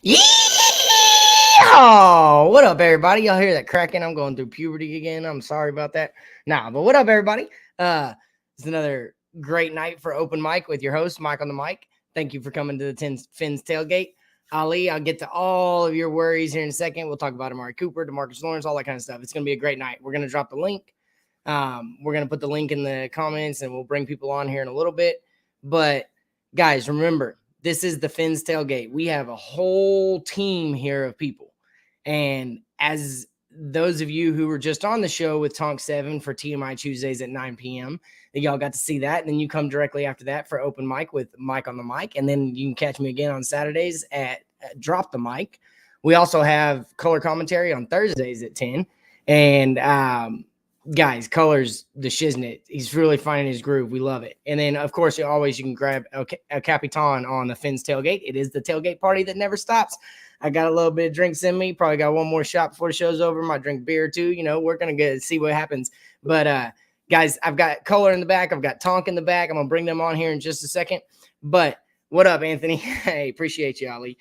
Yeah! What up, everybody? Y'all hear that cracking? I'm going through puberty again. I'm sorry about that. But what up, everybody? It's another great night for open mic with your host, Mike on the mic. Thank you for coming to the Fins tailgate. Ali, I'll get to all of your worries here in a second. We'll talk about Amari Cooper, DeMarcus Lawrence, all that kind of stuff. It's going to be a great night. We're going to drop the link. We're going to put the link in the comments, and we'll bring people on here in a little bit. But, guys, remember, this is the Fins tailgate. We have a whole team here of people. And as those of you who were just on the show with Tonk 7 for TMI Tuesdays at 9 p.m., y'all got to see that. And then you come directly after that for open mic with Mike on the mic. And then you can catch me again on Saturdays at Drop the Mic. We also have color commentary on Thursdays at 10. And guys, Color's the shiznit. He's really finding his groove. We love it. And then, of course, you can grab a Capitan on the Fins tailgate. It is the tailgate party that never stops. I got a little bit of drinks in me. Probably got one more shot before the show's over. Might drink beer too. You know, we're going to see what happens. But, guys, I've got Color in the back. I've got Tonk in the back. I'm going to bring them on here in just a second. But what up, Anthony? Hey, appreciate you, Ali.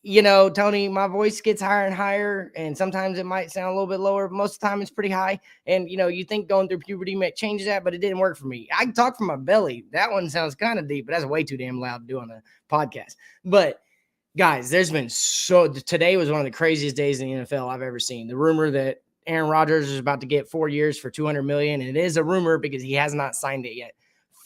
You know, Tony, my voice gets higher and higher, and sometimes it might sound a little bit lower. But most of the time, it's pretty high. And, you know, you think going through puberty might change that, but it didn't work for me. I can talk from my belly. That one sounds kind of deep, but that's way too damn loud to do on a podcast. But, guys, today was one of the craziest days in the NFL I've ever seen. The rumor that Aaron Rodgers is about to get 4 years for $200 million, and it is a rumor because he has not signed it yet.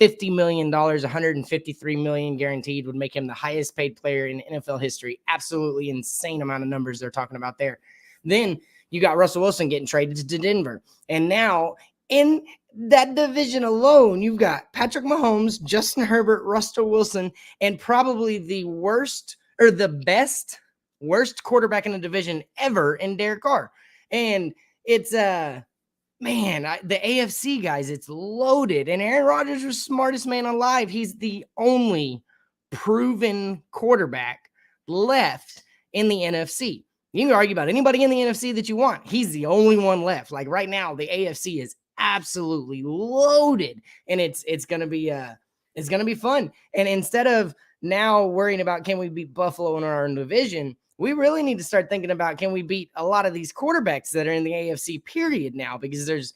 $50 million, $153 million guaranteed would make him the highest paid player in NFL history. Absolutely insane amount of numbers they're talking about there. Then you got Russell Wilson getting traded to Denver. And now in that division alone, you've got Patrick Mahomes, Justin Herbert, Russell Wilson, and probably the worst quarterback in the division ever in Derek Carr. And it's man, the AFC guys, it's loaded. And Aaron Rodgers was smartest man alive. He's the only proven quarterback left in the NFC. You can argue about anybody in the NFC that you want. He's the only one left. Like right now, the AFC is absolutely loaded, and it's gonna be fun. And instead of now worrying about can we beat Buffalo in our own division, we really need to start thinking about can we beat a lot of these quarterbacks that are in the AFC period now, because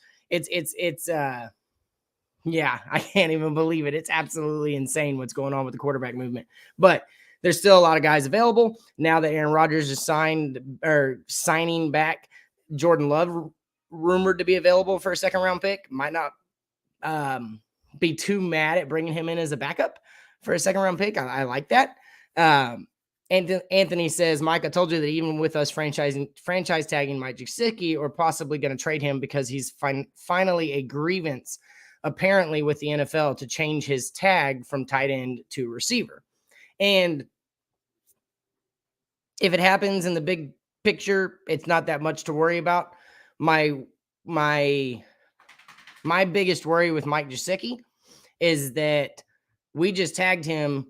yeah, I can't even believe it. It's absolutely insane what's going on with the quarterback movement. But there's still a lot of guys available now that Aaron Rodgers is signing back. Jordan Love rumored to be available for a second round pick. Might not be too mad at bringing him in as a backup for a second round pick. I like that. And Anthony says, Mike, I told you that even with us franchise tagging Mike Gesicki, or possibly going to trade him because he's finally a grievance, apparently, with the NFL to change his tag from tight end to receiver. And if it happens in the big picture, it's not that much to worry about. My biggest worry with Mike Gesicki is that we just tagged him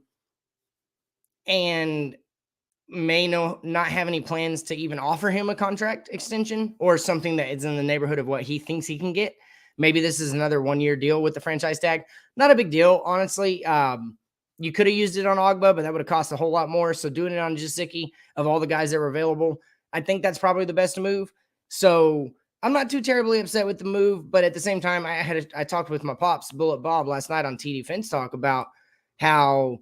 and may not have any plans to even offer him a contract extension or something that is in the neighborhood of what he thinks he can get. Maybe this is another 1-year deal with the franchise tag. Not a big deal, honestly. You could have used it on Ogbah, but that would have cost a whole lot more. So doing it on Gesicki, of all the guys that were available, I think that's probably the best move. So I'm not too terribly upset with the move, but at the same time, I talked with my pops, Bullet Bob, last night on TD Fins Talk about how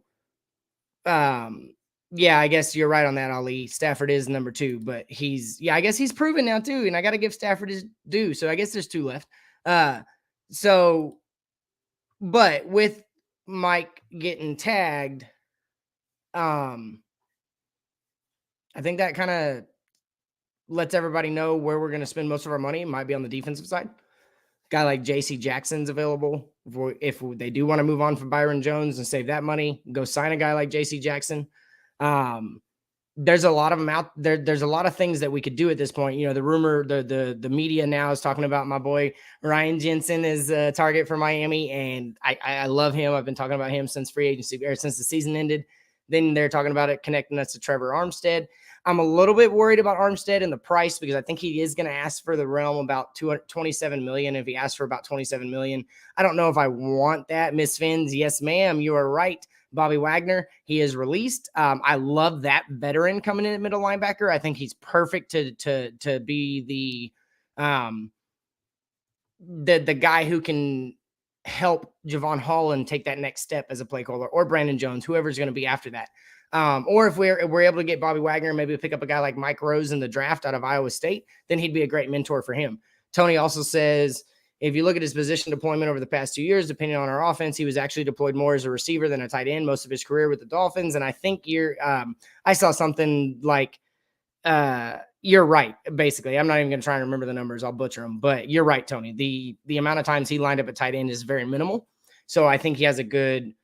yeah, I guess you're right on that, Ali. Stafford is number 2, but I guess he's proven now too, and I got to give Stafford his due. So I guess there's 2 left. But with Mike getting tagged, I think that kind of lets everybody know where we're going to spend most of our money. It might be on the defensive side. Guy like J.C. Jackson's available. If they do want to move on from Byron Jones and save that money, go sign a guy like J.C. Jackson. There's a lot of them out there. There's a lot of things that we could do at this point. You know, the rumor, the media now is talking about my boy Ryan Jensen as a target for Miami, and I love him. I've been talking about him since free agency, or since the season ended. Then they're talking about it connecting us to Trevor Armstead. I'm a little bit worried about Armstead and the price, because I think he is going to ask for the realm about $27 million. If he asks for about $27 million, I don't know if I want that. Miss Fins, yes, ma'am, you are right. Bobby Wagner, he is released. I love that veteran coming in at middle linebacker. I think he's perfect to be the guy who can help Javon Holland take that next step as a play caller, or Brandon Jones, whoever's going to be after that. Or if we're able to get Bobby Wagner, maybe pick up a guy like Mike Rose in the draft out of Iowa State, then he'd be a great mentor for him. Tony also says, if you look at his position deployment over the past 2 years, depending on our offense, he was actually deployed more as a receiver than a tight end most of his career with the Dolphins. And I think I saw something like, you're right. Basically, I'm not even going to try and remember the numbers. I'll butcher them, but you're right, Tony. The amount of times he lined up at tight end is very minimal. So I think he has a good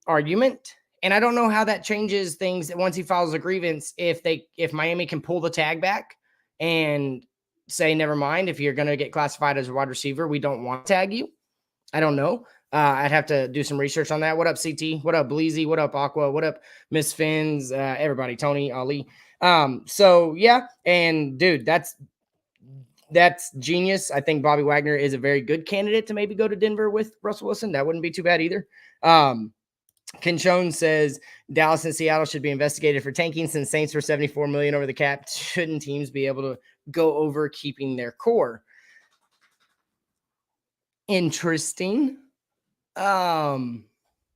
argument. And I don't know how that changes things once he files a grievance. If Miami can pull the tag back and say, never mind, if you're going to get classified as a wide receiver, we don't want to tag you. I don't know. I'd have to do some research on that. What up, CT? What up, Bleezy? What up, Aqua? What up, Miss Fins? Everybody, Tony, Ali. So yeah, and dude, that's genius. I think Bobby Wagner is a very good candidate to maybe go to Denver with Russell Wilson. That wouldn't be too bad either. Ken Schoen says Dallas and Seattle should be investigated for tanking, since Saints were $74 million over the cap. Shouldn't teams be able to go over keeping their core? Interesting. If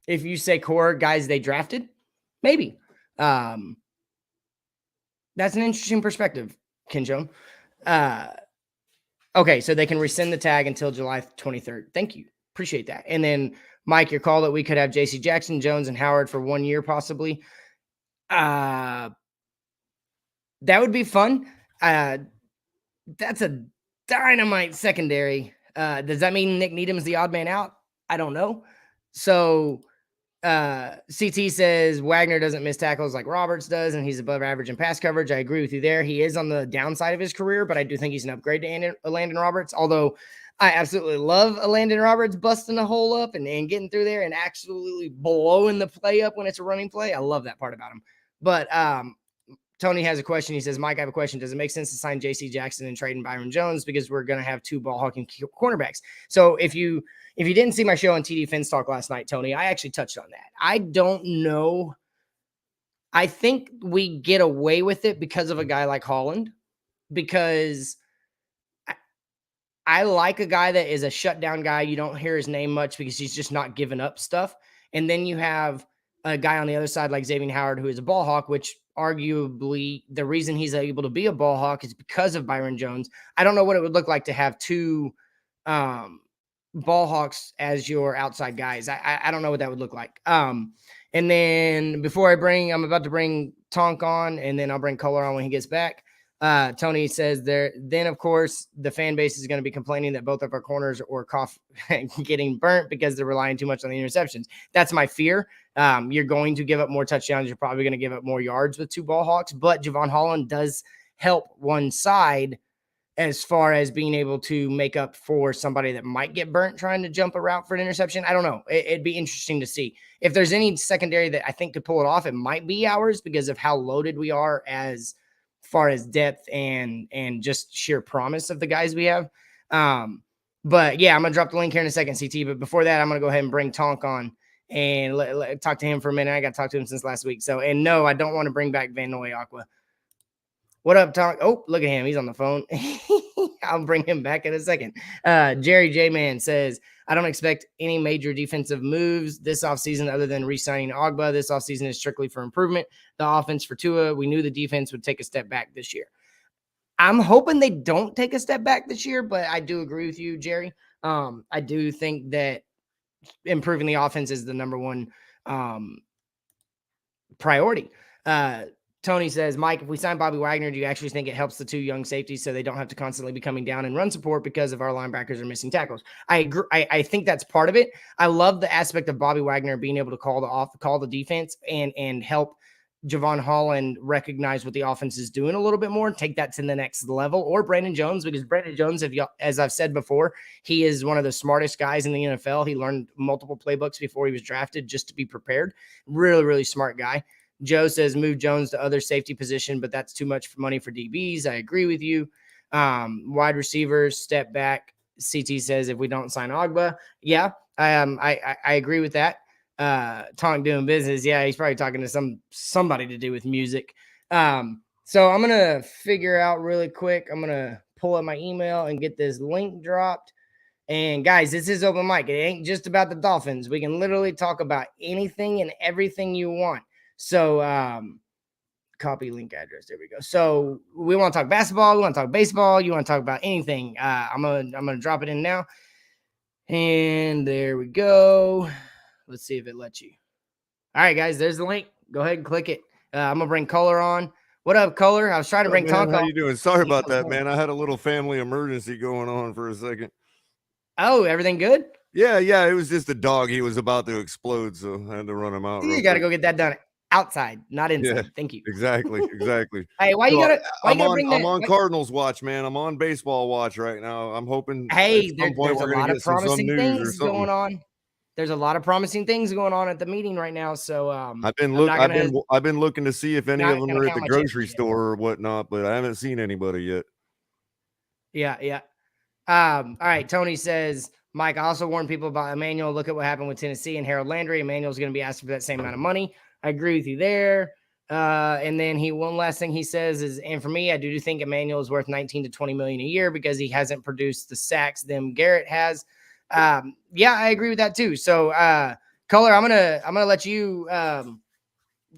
you say core guys they drafted, maybe. That's an interesting perspective, Ken Schoen. Okay, so they can rescind the tag until July 23rd. Thank you. Appreciate that. And then Mike, your call that we could have J.C. Jackson, Jones, and Howard for 1 year possibly. That would be fun. That's a dynamite secondary. Does that mean Nick Needham's the odd man out? I don't know. So CT says Wagner doesn't miss tackles like Roberts does, and he's above average in pass coverage. I agree with you there. He is on the downside of his career, but I do think he's an upgrade to Landon Roberts. Although I absolutely love Landon Roberts busting a hole up and getting through there and absolutely blowing the play up when it's a running play. I love that part about him. But Tony has a question. He says, Mike, I have a question. Does it make sense to sign J.C. Jackson and trade in Byron Jones because we're going to have 2 ball hawking cornerbacks? So if you didn't see my show on TD Fins Talk last night, Tony, I actually touched on that. I don't know. I think we get away with it because of a guy like Holland, because I like a guy that is a shutdown guy. You don't hear his name much because he's just not giving up stuff. And then you have a guy on the other side like Xavier Howard, who is a ball hawk, which arguably the reason he's able to be a ball hawk is because of Byron Jones. I don't know what it would look like to have 2 ball hawks as your outside guys. I don't know what that would look like. And then before I'm about to bring Tonk on, and then I'll bring Color on when he gets back. Tony says then of course the fan base is going to be complaining that both of our corners or getting burnt because they're relying too much on the interceptions. That's my fear. You're going to give up more touchdowns. You're probably going to give up more yards with 2 ball hawks, but Javon Holland does help one side as far as being able to make up for somebody that might get burnt trying to jump a route for an interception. I don't know. It'd be interesting to see if there's any secondary that I think could pull it off. It might be ours because of how loaded we are as far as depth and just sheer promise of the guys we have. But yeah, I'm going to drop the link here in a second, CT. But before that, I'm going to go ahead and bring Tonk on and talk to him for a minute. I got to talk to him since last week. So, and no, I don't want to bring back Van Noy Aqua. What up, Tonk? Oh, look at him. He's on the phone. I'll bring him back in a second. Jerry J. Man says, I don't expect any major defensive moves this offseason other than re-signing Ogbah. This offseason is strictly for improvement. The offense for Tua, we knew the defense would take a step back this year. I'm hoping they don't take a step back this year, but I do agree with you, Jerry. I do think that improving the offense is the number one priority. Tony says, Mike, if we sign Bobby Wagner, do you actually think it helps the 2 young safeties so they don't have to constantly be coming down and run support because of our linebackers are missing tackles? I agree. I think that's part of it. I love the aspect of Bobby Wagner being able to call the defense and help Javon Holland recognize what the offense is doing a little bit more, take that to the next level, or Brandon Jones, because Brandon Jones, as I've said before, he is one of the smartest guys in the NFL. He learned multiple playbooks before he was drafted just to be prepared. Really, really smart guy. Joe says move Jones to other safety position, but that's too much money for DBs. I agree with you. Wide receivers step back. CT says if we don't sign Ogbah, yeah, I agree with that. Tonk doing business, yeah, he's probably talking to somebody to do with music. So I'm gonna figure out really quick. I'm gonna pull up my email and get this link dropped. And guys, this is open mic. It ain't just about the Dolphins. We can literally talk about anything and everything you want. So copy link address. There we go. So we want to talk basketball. We want to talk baseball. You want to talk about anything. I'm gonna drop it in now. And there we go. Let's see if it lets you. All right, guys, there's the link. Go ahead and click it. I'm gonna bring Color on. What up, Color? I was trying to bring Tonk on. How you doing? Sorry about that, man. I had a little family emergency going on for a second. Oh, everything good? Yeah. It was just a dog. He was about to explode, so I had to run him out. You got to go get that done outside, not inside. Yeah, Thank you. Exactly. Hey, I'm on Cardinals watch, man. I'm on baseball watch right now. I'm hoping. Hey, there's a lot of promising things going on. There's a lot of promising things going on at the meeting right now. So I've been looking to see if any of them are at the grocery store or whatnot, but I haven't seen anybody yet. Yeah. All right. Tony says, Mike, I also warned people about Emmanuel. Look at what happened with Tennessee and Harold Landry. Emmanuel's going to be asked for that same amount of money. I agree with you there. And then one last thing he says is, and for me, I do think Emmanuel is worth 19 to 20 million a year because he hasn't produced the sacks them Garrett has. Yeah, I agree with that too. So, Color, I'm gonna let you have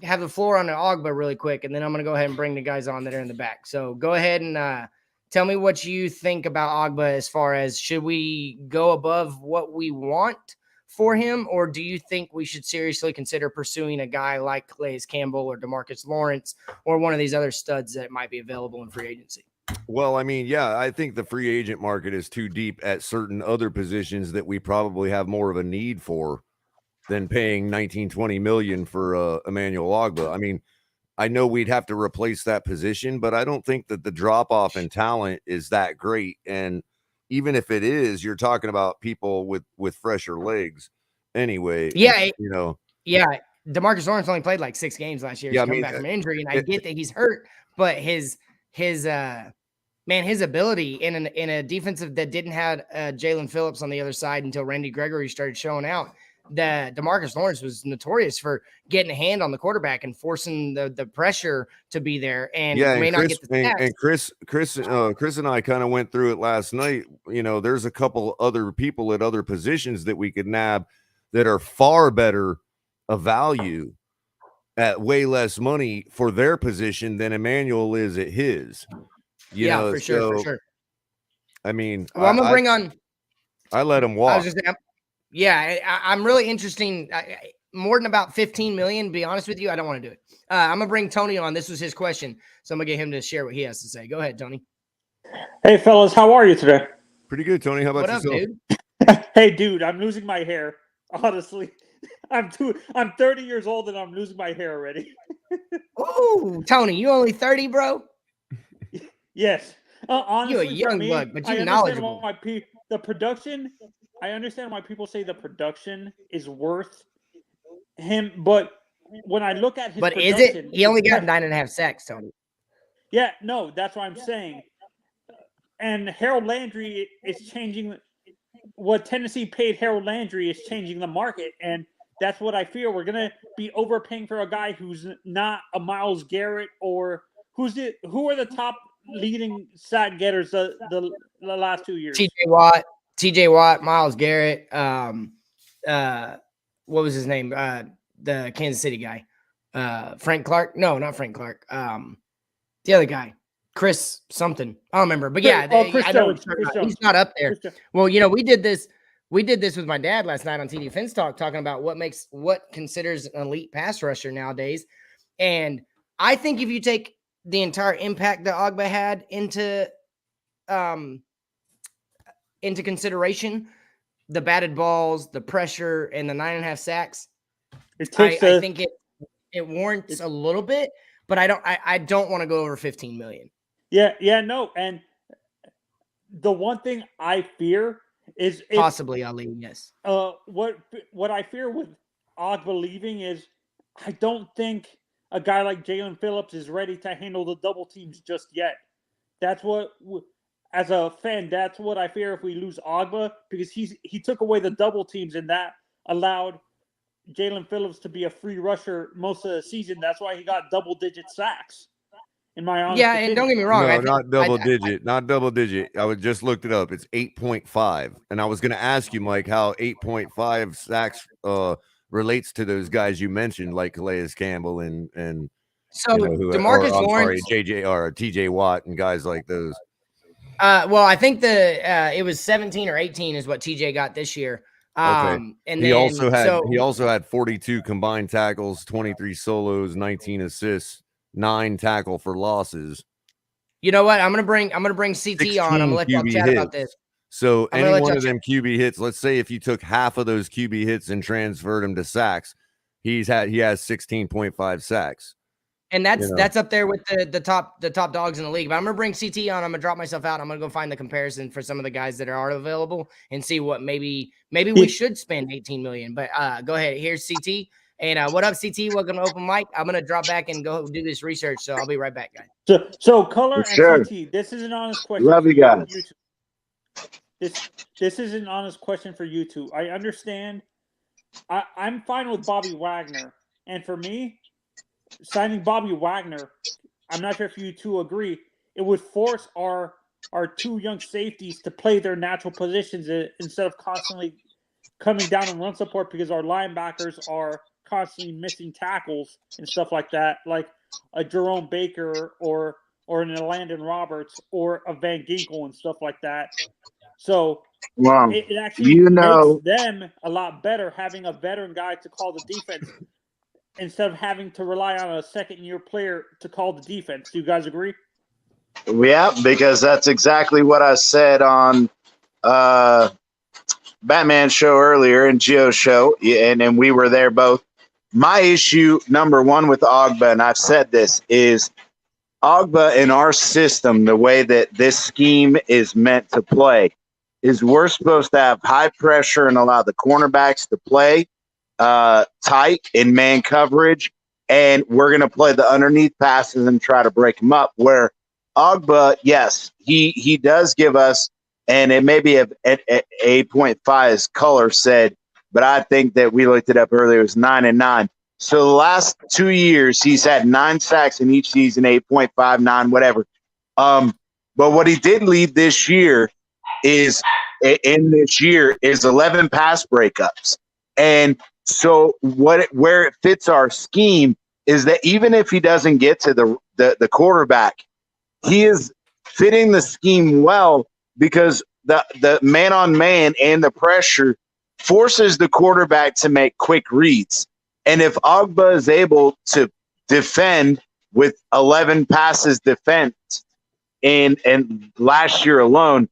the floor on the Ogbah really quick, and then I'm gonna go ahead and bring the guys on that are in the back. So go ahead and tell me what you think about Ogbah as far as should we go above what we want for him, or do you think we should seriously consider pursuing a guy like Calais Campbell or DeMarcus Lawrence or one of these other studs that might be available in free agency? Well, I mean, yeah, I think the free agent market is too deep at certain other positions that we probably have more of a need for. than paying 19-20 million for Emmanuel Ogbah. I mean, I know we'd have to replace that position, but I don't think that the drop off in talent is that great. And even if it is, you're talking about people with fresher legs anyway. Yeah, you know. Yeah, DeMarcus Lawrence only played like 6 games last year. He's coming back from injury, and I get that he's hurt, but his ability in a defensive that didn't have Jalen Phillips on the other side until Randy Gregory started showing out. That DeMarcus Lawrence was notorious for getting a hand on the quarterback and forcing the pressure to be there, and may not get the stats. And Chris and I kind of went through it last night. You know, there's a couple other people at other positions that we could nab that are far better a value at way less money for their position than Emmanuel is at his. You know, for sure. I mean, well, I'm gonna bring on. I let him walk. I'm really interesting. More than about 15 million. To be honest with you, I don't want to do it. I'm gonna bring Tony on. This was his question, so I'm gonna get him to share what he has to say. Go ahead, Tony. Hey, fellas, how are you today? Pretty good, Tony. How about yourself? Dude? Hey, dude, I'm losing my hair. Honestly, I'm 30 years old and I'm losing my hair already. Oh, Tony, you only 30, bro? Yes. Honestly, you're a young buck, but you're knowledgeable. The production. I understand why people say the production is worth him, but when I look at his production, is it? He only got 9.5 sacks, Tony. Yeah, no, that's what I'm saying. And Harold Landry is changing. What Tennessee paid Harold Landry is changing the market, and that's what I fear. We're gonna be overpaying for a guy who's not a Myles Garrett, or who are the top leading sack getters the last 2 years? TJ Watt, Myles Garrett, what was his name? The Kansas City guy. Frank Clark. No, not Frank Clark. The other guy. Chris something. I don't remember. But yeah, I know he's not up there. Well, you know, we did this with my dad last night on TD Fins Talk, talking about what considers an elite pass rusher nowadays. And I think if you take the entire impact that Ogbah had into consideration, the batted balls, the pressure, and the 9.5 sacks, I think it warrants a little bit, but I don't want to go over 15 million. Yeah, no. And the one thing I fear is possibly Ali. Yes. What I fear with Ogbah leaving is I don't think a guy like Jalen Phillips is ready to handle the double teams just yet. That's what, as a fan, that's what I fear if we lose Ogbah, because he took away the double teams, and that allowed Jalen Phillips to be a free rusher most of the season. That's why he got double-digit sacks. In my honest opinion. And don't get me wrong. No, not double digit. I would just looked it up. It's 8.5. And I was going to ask you, Mike, how 8.5 sacks relates to those guys you mentioned, like Calais Campbell and so DeMarcus Lawrence, TJ Watt, and guys like those. Well, I think it was 17 or 18 is what TJ got this year. Okay. And he also had 42 combined tackles, 23 solos, 19 assists, 9 tackle for losses. You know what? I'm gonna bring CT on. I'm gonna let y'all chat about this. So any one of them QB hits, let's say if you took half of those QB hits and transferred them to sacks, he has 16.5 sacks. And that's up there with the top dogs in the league. But I'm gonna bring CT on. I'm gonna drop myself out. I'm gonna go find the comparison for some of the guys that are available and see what maybe we should spend 18 million. But go ahead. Here's CT. And what up, CT? Welcome to Open Mic. I'm gonna drop back and go do this research. So I'll be right back, guys. So Color and CT, this is an honest question. Love you guys. This is an honest question for you two. I understand. I'm fine with Bobby Wagner, and for me, signing Bobby Wagner, I'm not sure if you two agree, it would force our two young safeties to play their natural positions instead of constantly coming down and run support, because our linebackers are constantly missing tackles and stuff like that, like a Jerome Baker or an Landon Roberts or a Van Ginkel and stuff like that. So it actually makes them a lot better having a veteran guy to call the defense instead of having to rely on a second-year player to call the defense. Do you guys agree? Yeah, because that's exactly what I said on Batman show earlier and Gio's show, and we were there both. My issue number one with Ogbah, and I've said this, is Ogbah in our system, the way that this scheme is meant to play, is we're supposed to have high pressure and allow the cornerbacks to play tight in man coverage, and we're going to play the underneath passes and try to break them up. Where Ogbah, yes, he does give us, and it may be at 8.5 as Color said, but I think that we looked it up earlier, it was 9 and 9. So the last 2 years, he's had 9 sacks in each season, 8.5, 9, whatever. But what he did lead this year is 11 pass breakups. And so where it fits our scheme is that even if he doesn't get to the quarterback, he is fitting the scheme well because the man-on-man and the pressure forces the quarterback to make quick reads. And if Ogbah is able to defend with 11 passes defense and last year alone,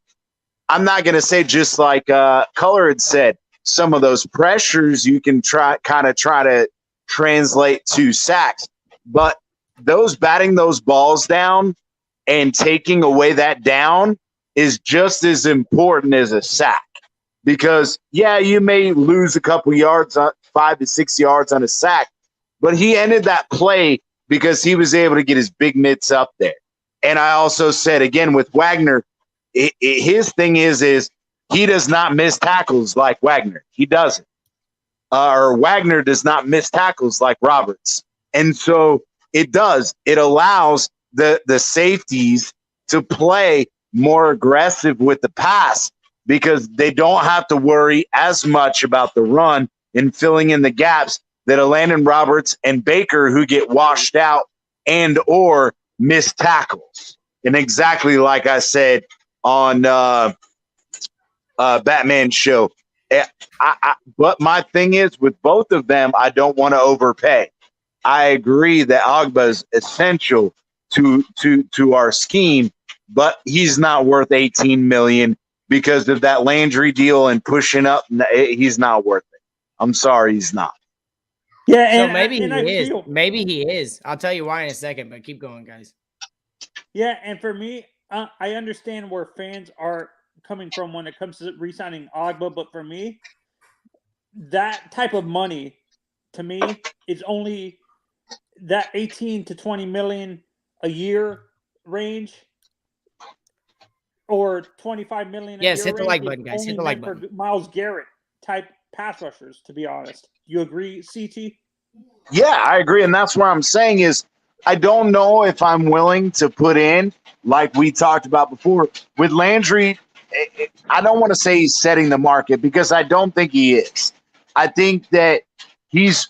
I'm not going to say just like Color had said, some of those pressures you can try to translate to sacks. But those batting those balls down and taking away that down is just as important as a sack. Because, yeah, you may lose a couple yards, 5 to 6 yards on a sack, but he ended that play because he was able to get his big mitts up there. And I also said, again, with Wagner, his thing is he does not miss tackles like Wagner. He doesn't. Or Wagner does not miss tackles like Roberts. And so it does. It allows the safeties to play more aggressive with the pass because they don't have to worry as much about the run and filling in the gaps that a Landon Roberts and Baker who get washed out and or miss tackles. And exactly like I said on Batman show. But my thing is with both of them, I don't want to overpay. I agree that Ogbah is essential to our scheme, but he's not worth $18 million because of that Landry deal and pushing up. He's not worth it. I'm sorry, he's not. Yeah, so maybe he is. Maybe he is. I'll tell you why in a second, but keep going, guys. Yeah, and for me, I understand where fans are coming from when it comes to re-signing Ogbah, but for me, that type of money, to me, is only that 18 to 20 million a year range, or 25 million a year. Yes, hit the like button, guys. Hit the like button. For Myles Garrett type pass rushers, to be honest. You agree, CT? Yeah, I agree, and that's what I'm saying is I don't know if I'm willing to put in, like we talked about before, with Landry. I don't want to say he's setting the market because I don't think he is. I think that he's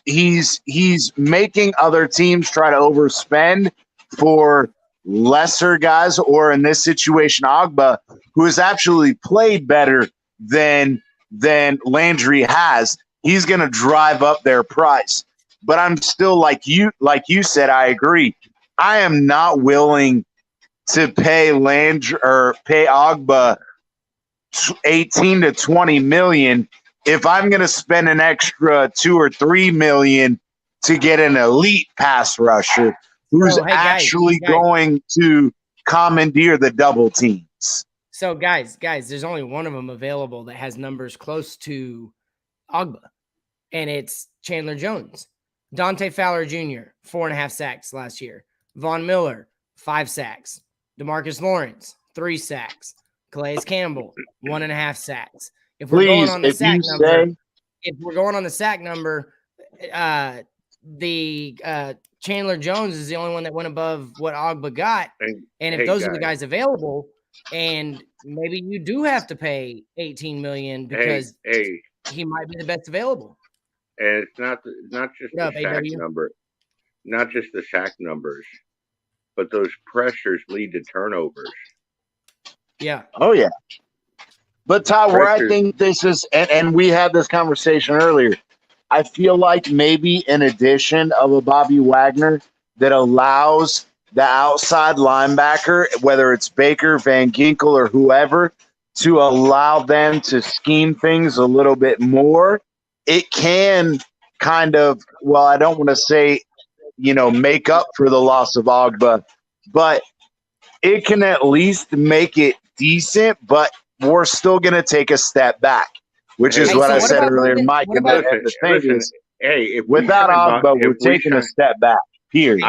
making other teams try to overspend for lesser guys, or in this situation, Ogbah, who has actually played better than Landry has. He's going to drive up their price. But I'm still like you said, I agree. I am not willing to pay Landry or pay Ogbah 18 to 20 million if I'm going to spend an extra 2 or 3 million to get an elite pass rusher who's actually going to commandeer the double teams. So guys, there's only one of them available that has numbers close to Ogbah, and it's Chandler Jones. Dante Fowler Jr., 4.5 sacks last year. Von Miller, 5 sacks. DeMarcus Lawrence, 3 sacks. Calais Campbell, 1.5 sacks. If we're going on the sack number, Chandler Jones is the only one that went above what Ogbah got. And if those are the guys available, and maybe you do have to pay $18 million because he might be the best available. And it's not just the sack number, not just the sack numbers, but those pressures lead to turnovers. Yeah. Oh, yeah. But, Todd, where I think this is, and we had this conversation earlier, I feel like maybe an addition of a Bobby Wagner that allows the outside linebacker, whether it's Baker, Van Ginkel, or whoever, to allow them to scheme things a little bit more, it can kind of, well, I don't want to say, make up for the loss of Ogbah, but it can at least make it decent, but we're still going to take a step back, which is what I said earlier, Mike. And the thing is, hey, without Ogbah, we're taking a step back, period.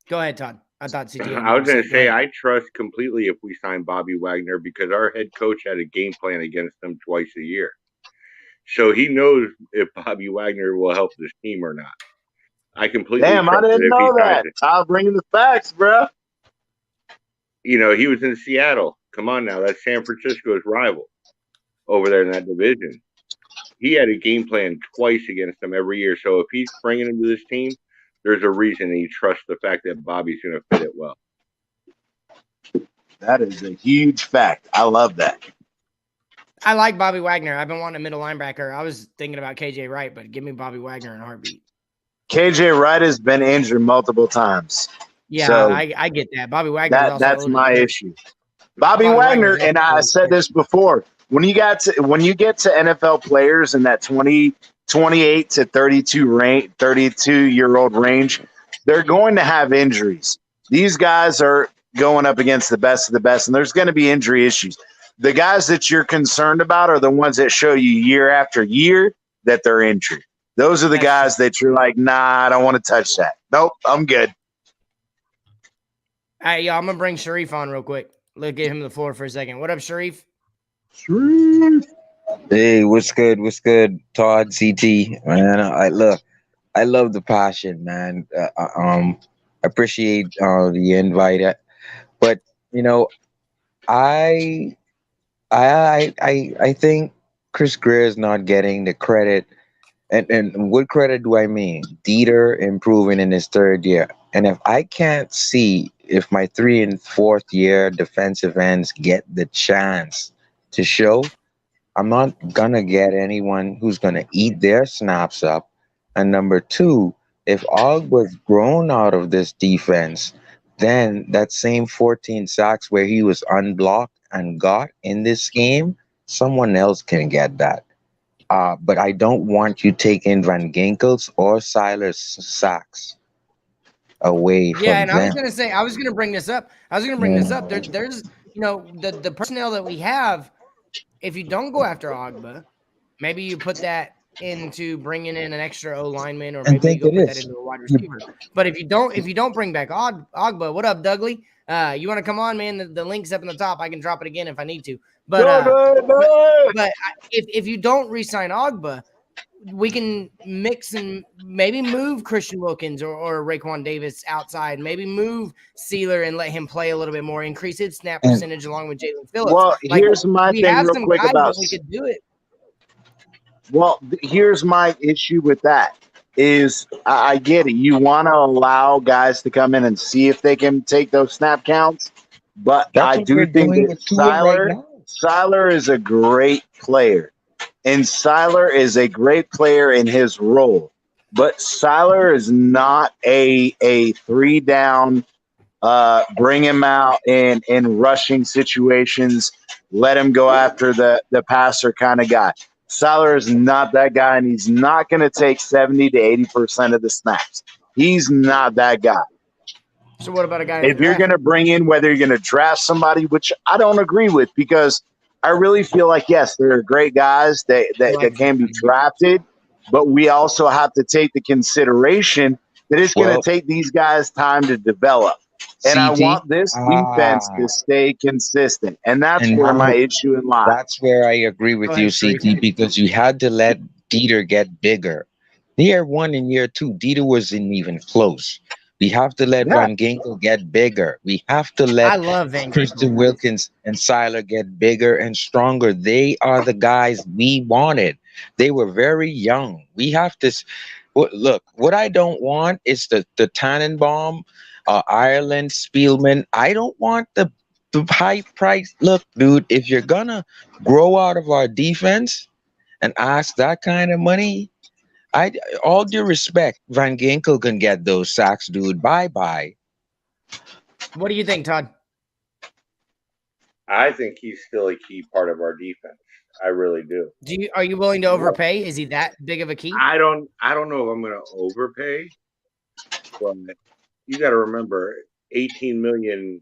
Go ahead, Todd. I thought CT. I was going to say, I trust completely if we sign Bobby Wagner because our head coach had a game plan against him twice a year. So he knows if Bobby Wagner will help this team or not. I completely Damn, I didn't know that. I'll bring you the facts, bro. He was in Seattle. Come on now. That's San Francisco's rival over there in that division. He had a game plan twice against them every year. So if he's bringing him to this team, there's a reason he trusts the fact that Bobby's going to fit it well. That is a huge fact. I love that. I like Bobby Wagner. I've been wanting a middle linebacker. I was thinking about KJ Wright, but give me Bobby Wagner in a heartbeat. KJ Wright has been injured multiple times. Yeah, so I get that. Bobby Wagner. That's my issue. Bobby Wagner, and I said this before. When you get to NFL players in that 28 to 32-year-old range, they're going to have injuries. These guys are going up against the best of the best, and there's going to be injury issues. The guys that you're concerned about are the ones that show you year after year that they're injured. Those are the guys that you're like, nah, I don't want to touch that. Nope, I'm good. All right, y'all, I'm going to bring Sharif on real quick. Let's give him the floor for a second. What up, Sharif? Hey, what's good? What's good, Todd, CT? Man, I love the passion, man. I appreciate the invite, but I think Chris Greer is not getting the credit. And what credit do I mean? Dieter improving in his third year. And if I can't see if my 3 and 4th year defensive ends get the chance to show, I'm not going to get anyone who's going to eat their snaps up. And number 2, if Og was grown out of this defense, then that same 14 sacks where he was unblocked and got in this game, someone else can get that. But I don't want you taking Van Ginkel's or Siler's sacks away from them. Yeah, and I was going to say, I was going to bring this up. There's, the personnel that we have, if you don't go after Ogbah, maybe you put that into bringing in an extra O lineman, or maybe you go put that into a wide receiver. But if you don't bring back Ogbah, what up, Dougley? You want to come on, man? The link's up in the top. I can drop it again if I need to. But if you don't re-sign Ogbah, we can mix and maybe move Christian Wilkins or Raekwon Davis outside. Maybe move Sealer and let him play a little bit more, increase his snap percentage along with Jalen Phillips. Well, here's my thing real quick about we could do it. Well, here's my issue with that is I get it. You want to allow guys to come in and see if they can take those snap counts, but I do think that Siler is a great player. And Siler is a great player in his role, but Siler is not a 3-down, bring him out in rushing situations, let him go after the passer kind of guy. Siler is not that guy, and he's not going to take 70 to 80% of the snaps. He's not that guy. So what about a guy? If you're going to bring in, whether you're going to draft somebody, which I don't agree with, because I really feel like, yes, there are great guys that can be drafted, but we also have to take the consideration that it's going to take these guys time to develop. And I want this defense to stay consistent. And that's where my issue in lies. That's where I agree with you, CT, because you had to let Dieter get bigger. Year 1 and year 2, Dieter wasn't even close. We have to let Van Ginkel get bigger. We have to let Christian Wilkins and Siler get bigger and stronger. They are the guys we wanted. They were very young. We have to look. What I don't want is the Tannenbaum, Ireland, Spielman. I don't want the high price. Look, dude, if you're gonna grow out of our defense and ask that kind of money, all due respect, Van Ginkel can get those sacks, dude. Bye-bye. What do you think, Todd? I think he's still a key part of our defense. I really do. Are you willing to overpay? Is he that big of a key? I don't know if I'm going to overpay, but you got to remember, 18 million.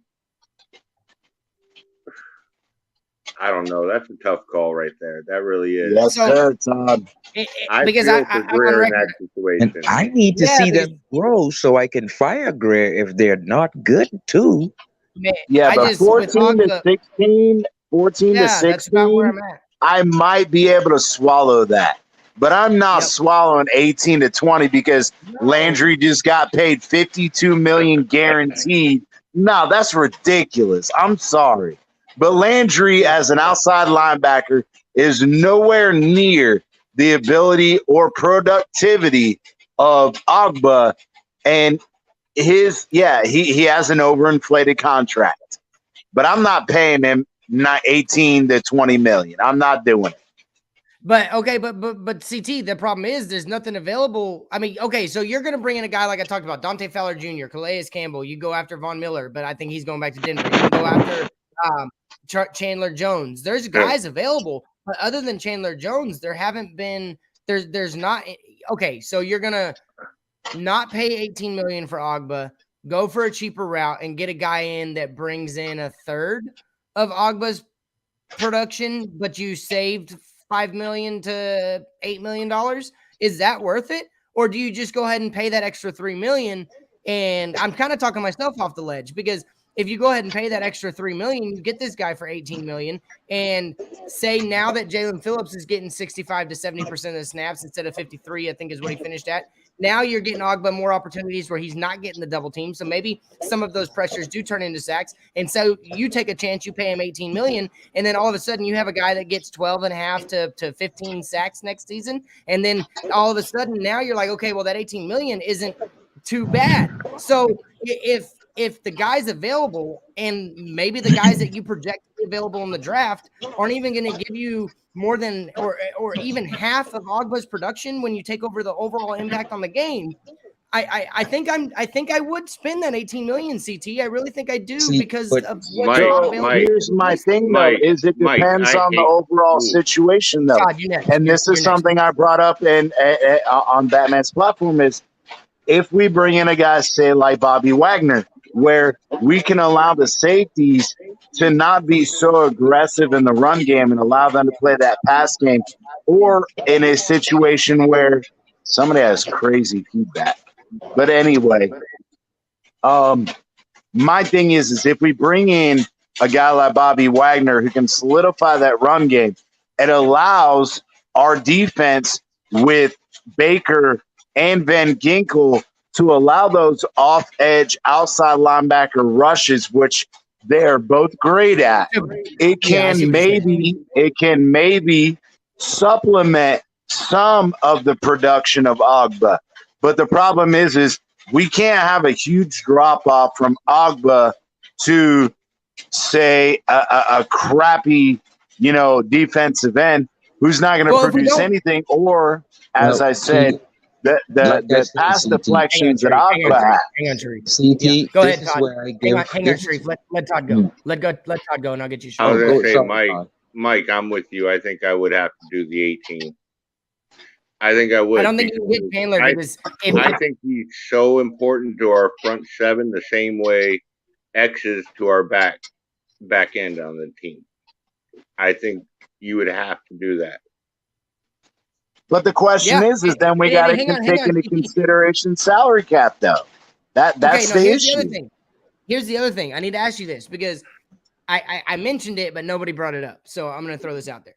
I don't know. That's a tough call right there. That really is. Yes, sir, Todd. Because feel for Greer in that situation. And I need to see them grow so I can fire Greer if they're not good too. Man, Yeah, but 14 to 16, 14 to 16, that's about where I'm at. I might be able to swallow that. But I'm not swallowing 18 to 20 because Landry just got paid $52 million guaranteed. No, that's ridiculous. I'm sorry. But Landry, as an outside linebacker, is nowhere near the ability or productivity of Ogbah. And he has an overinflated contract. But I'm not paying him 18 to 20 million. I'm not doing it. But okay, but CT, the problem is there's nothing available. I mean, okay, so you're going to bring in a guy like I talked about, Dante Fowler Jr., Calais Campbell. You go after Von Miller, but I think he's going back to Denver. You can go after Chandler Jones. There's guys available, but other than Chandler Jones, there haven't been. There's not. Okay, so you're gonna not pay 18 million for Ogbah, go for a cheaper route, and get a guy in that brings in a third of Ogbah's production, but you saved $5 million to $8 million. Is that worth it? Or do you just go ahead and pay that extra $3 million? And I'm kind of talking myself off the ledge because if you go ahead and pay that extra $3 million, you get this guy for $18 million. And say now that Jalen Phillips is getting 65 to 70% of the snaps instead of 53, I think is what he finished at. Now you're getting Ogbah more opportunities where he's not getting the double team. So maybe some of those pressures do turn into sacks. And so you take a chance, you pay him $18 million, and then all of a sudden you have a guy that gets 12.5 to 15 sacks next season. And then all of a sudden now you're like, okay, well, that $18 million isn't too bad. So if the guys available and maybe the guys that you project to be available in the draft aren't even going to give you more than or even half of Ogbah's production when you take over the overall impact on the game, I think I would spend that 18 million, CT. I really think I do because of what's available. Here's my thing though, is it depends on the overall situation though. God, and this is something I brought up in on Batman's platform is if we bring in a guy, say like Bobby Wagner, where we can allow the safeties to not be so aggressive in the run game and allow them to play that pass game, or in a situation where somebody has crazy feedback. But anyway, my thing is if we bring in a guy like Bobby Wagner who can solidify that run game, it allows our defense with Baker and Van Ginkel to allow those off-edge outside linebacker rushes, which they're both great at. It can maybe supplement some of the production of Ogbah. But the problem is we can't have a huge drop-off from Ogbah to, say, a crappy, defensive end who's not going to produce anything. Or, as I said, the pass deflections that Ogbah had. Hang on, Sharif. CT, go ahead, Todd. Hang on, Sharif. Let Todd go. Let Todd go, and I'll get you. I was going to say, Mike, I'm with you. I think I would have to do the 18. I think I would. I don't think you can get Chandler because I think he's so important to our front seven the same way X is to our back end on the team. I think you would have to do that. But the question is then we got to take into consideration salary cap, though. That's the issue. Here's the other thing. I need to ask you this because I mentioned it, but nobody brought it up. So I'm going to throw this out there.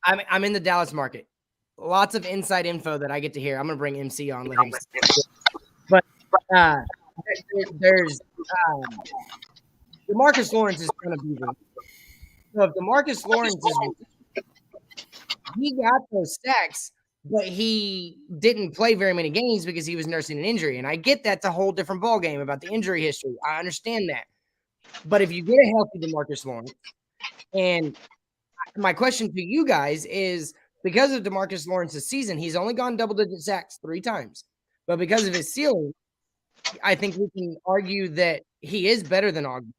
I'm in the Dallas market. Lots of inside info that I get to hear. I'm going to bring MC on. Let him. But there's DeMarcus Lawrence is going to be there. So if DeMarcus Lawrence he got those sacks, but he didn't play very many games because he was nursing an injury. And I get that's a whole different ballgame about the injury history. I understand that. But if you get a healthy DeMarcus Lawrence, and my question to you guys is because of DeMarcus Lawrence's season, he's only gone double-digit sacks 3 times. But because of his ceiling, I think we can argue that he is better than Ogbah.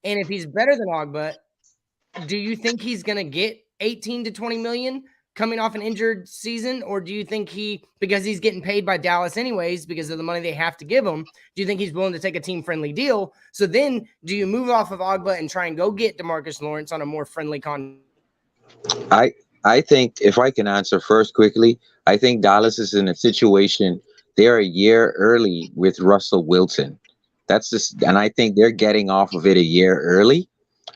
And if he's better than Ogbah, do you think he's going to get 18 to 20 million coming off an injured season? Or do you think because he's getting paid by Dallas anyways, because of the money they have to give him, do you think he's willing to take a team-friendly deal? So then do you move off of Ogbah and try and go get DeMarcus Lawrence on a more friendly contract? I think, if I can answer first quickly, I think Dallas is in a situation, they're a year early with Russell Wilson. And I think they're getting off of it a year early.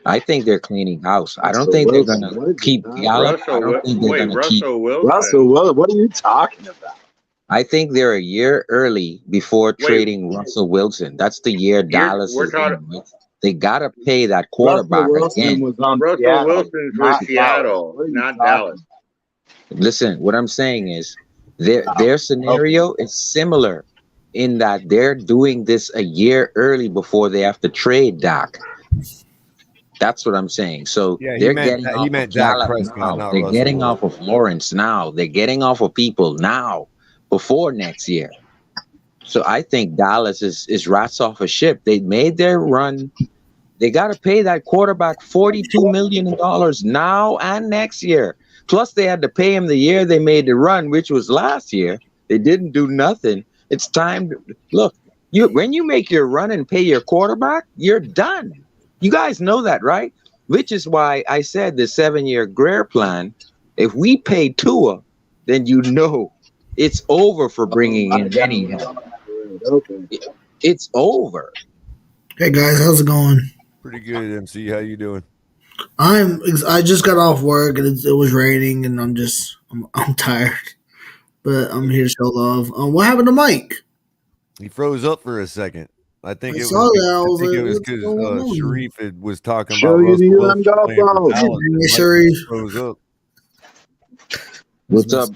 I think they're cleaning house. I don't think they're going to keep Gallup. I don't think they're going to keep Russell Wilson. What are you talking about? I think they're a year early before trading Russell Wilson. That's the year Dallas is in with. They got to pay that quarterback again. Russell Wilson's with Seattle, not Dallas. Listen, what I'm saying is their scenario is similar in that they're doing this a year early before they have to trade Dak. That's what I'm saying. So they're getting off of Gallup now. They're getting off of Lawrence now. They're getting off of people now before next year. So I think Dallas is rats off a ship. They made their run. They got to pay that quarterback $42 million now and next year. Plus, they had to pay him the year they made the run, which was last year. They didn't do nothing. It's time to look. When you make your run and pay your quarterback, you're done. You guys know that, right? Which is why I said the 7-year Greer plan. If we pay Tua, then you know it's over for bringing in any help. It's over. Hey guys, how's it going? Pretty good, MC. How you doing? I just got off work and it was raining and I'm tired, but I'm here to show love. What happened to Mike? He froze up for a second. I think it was because Sharif was talking about Russell Wilson playing for Dallas. Sharif froze up. What's up,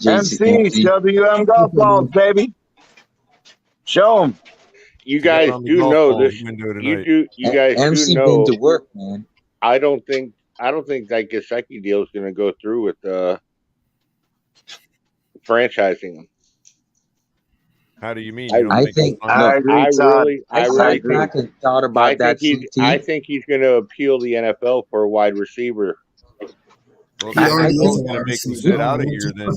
MC? WM golf balls, baby. Show them. You guys do know this. You guys MC do know. Been to work, man. I don't think that Gesicki deal is going to go through with franchising him. How do you mean? I think I really back and thought about that. I think he's going to appeal the NFL for a wide receiver. Well, I think he's going to make him sit out a year then.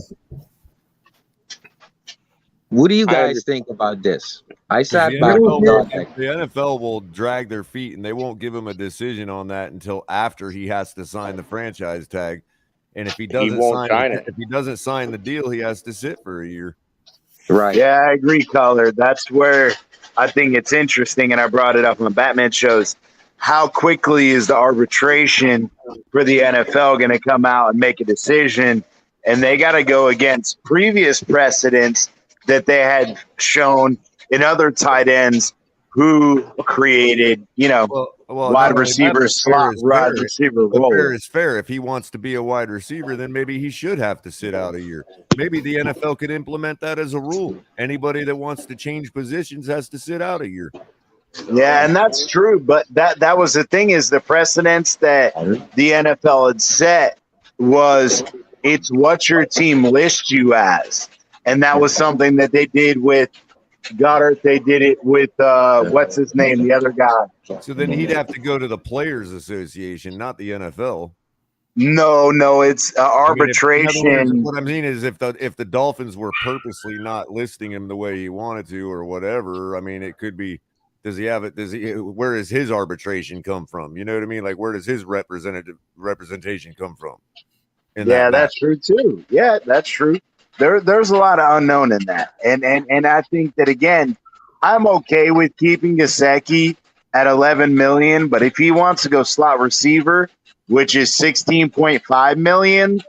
What do you guys think about this? I sat the back NFL, and thought that the NFL will drag their feet and they won't give him a decision on that until after he has to sign the franchise tag. And if he doesn't sign the deal, he has to sit for a year. Right. Yeah, I agree, Color. That's where I think it's interesting, and I brought it up on Batman shows. How quickly is the arbitration for the NFL going to come out and make a decision? And they got to go against previous precedents that they had shown in other tight ends who created, wide receiver slot, wide receiver role. Fair is fair. If he wants to be a wide receiver, then maybe he should have to sit out a year. Maybe the NFL could implement that as a rule. Anybody that wants to change positions has to sit out a year. Yeah, and that's true. But that was the thing, is the precedents that the NFL had set was it's what your team lists you as. And that was something that they did with Goddard. They did it with, what's his name, the other guy. So then he'd have to go to the Players Association, not the NFL. No, it's arbitration. What I mean is if the Dolphins were purposely not listing him the way he wanted to or whatever, I mean, it could be, where does his arbitration come from? You know what I mean? Like, where does his representation come from? That's true too. Yeah, that's true. There's a lot of unknown in that. And I think that, again, I'm okay with keeping Gesicki at $11 million, but if he wants to go slot receiver, which is $16.5 million,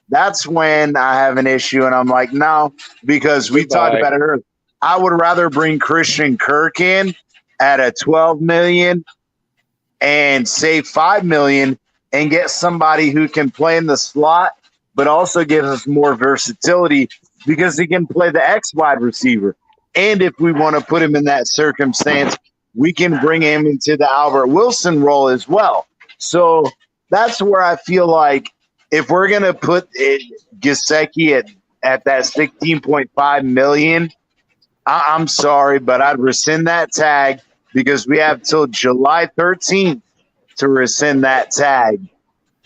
that's when I have an issue. And I'm like, no, because we talked about it earlier. I would rather bring Christian Kirk in at a $12 million and save $5 million and get somebody who can play in the slot, but also gives us more versatility because he can play the X wide receiver. And if we want to put him in that circumstance, we can bring him into the Albert Wilson role as well. So that's where I feel like if we're going to put Gesicki at that $16.5 million, I'm sorry, but I'd rescind that tag because we have till July 13th to rescind that tag.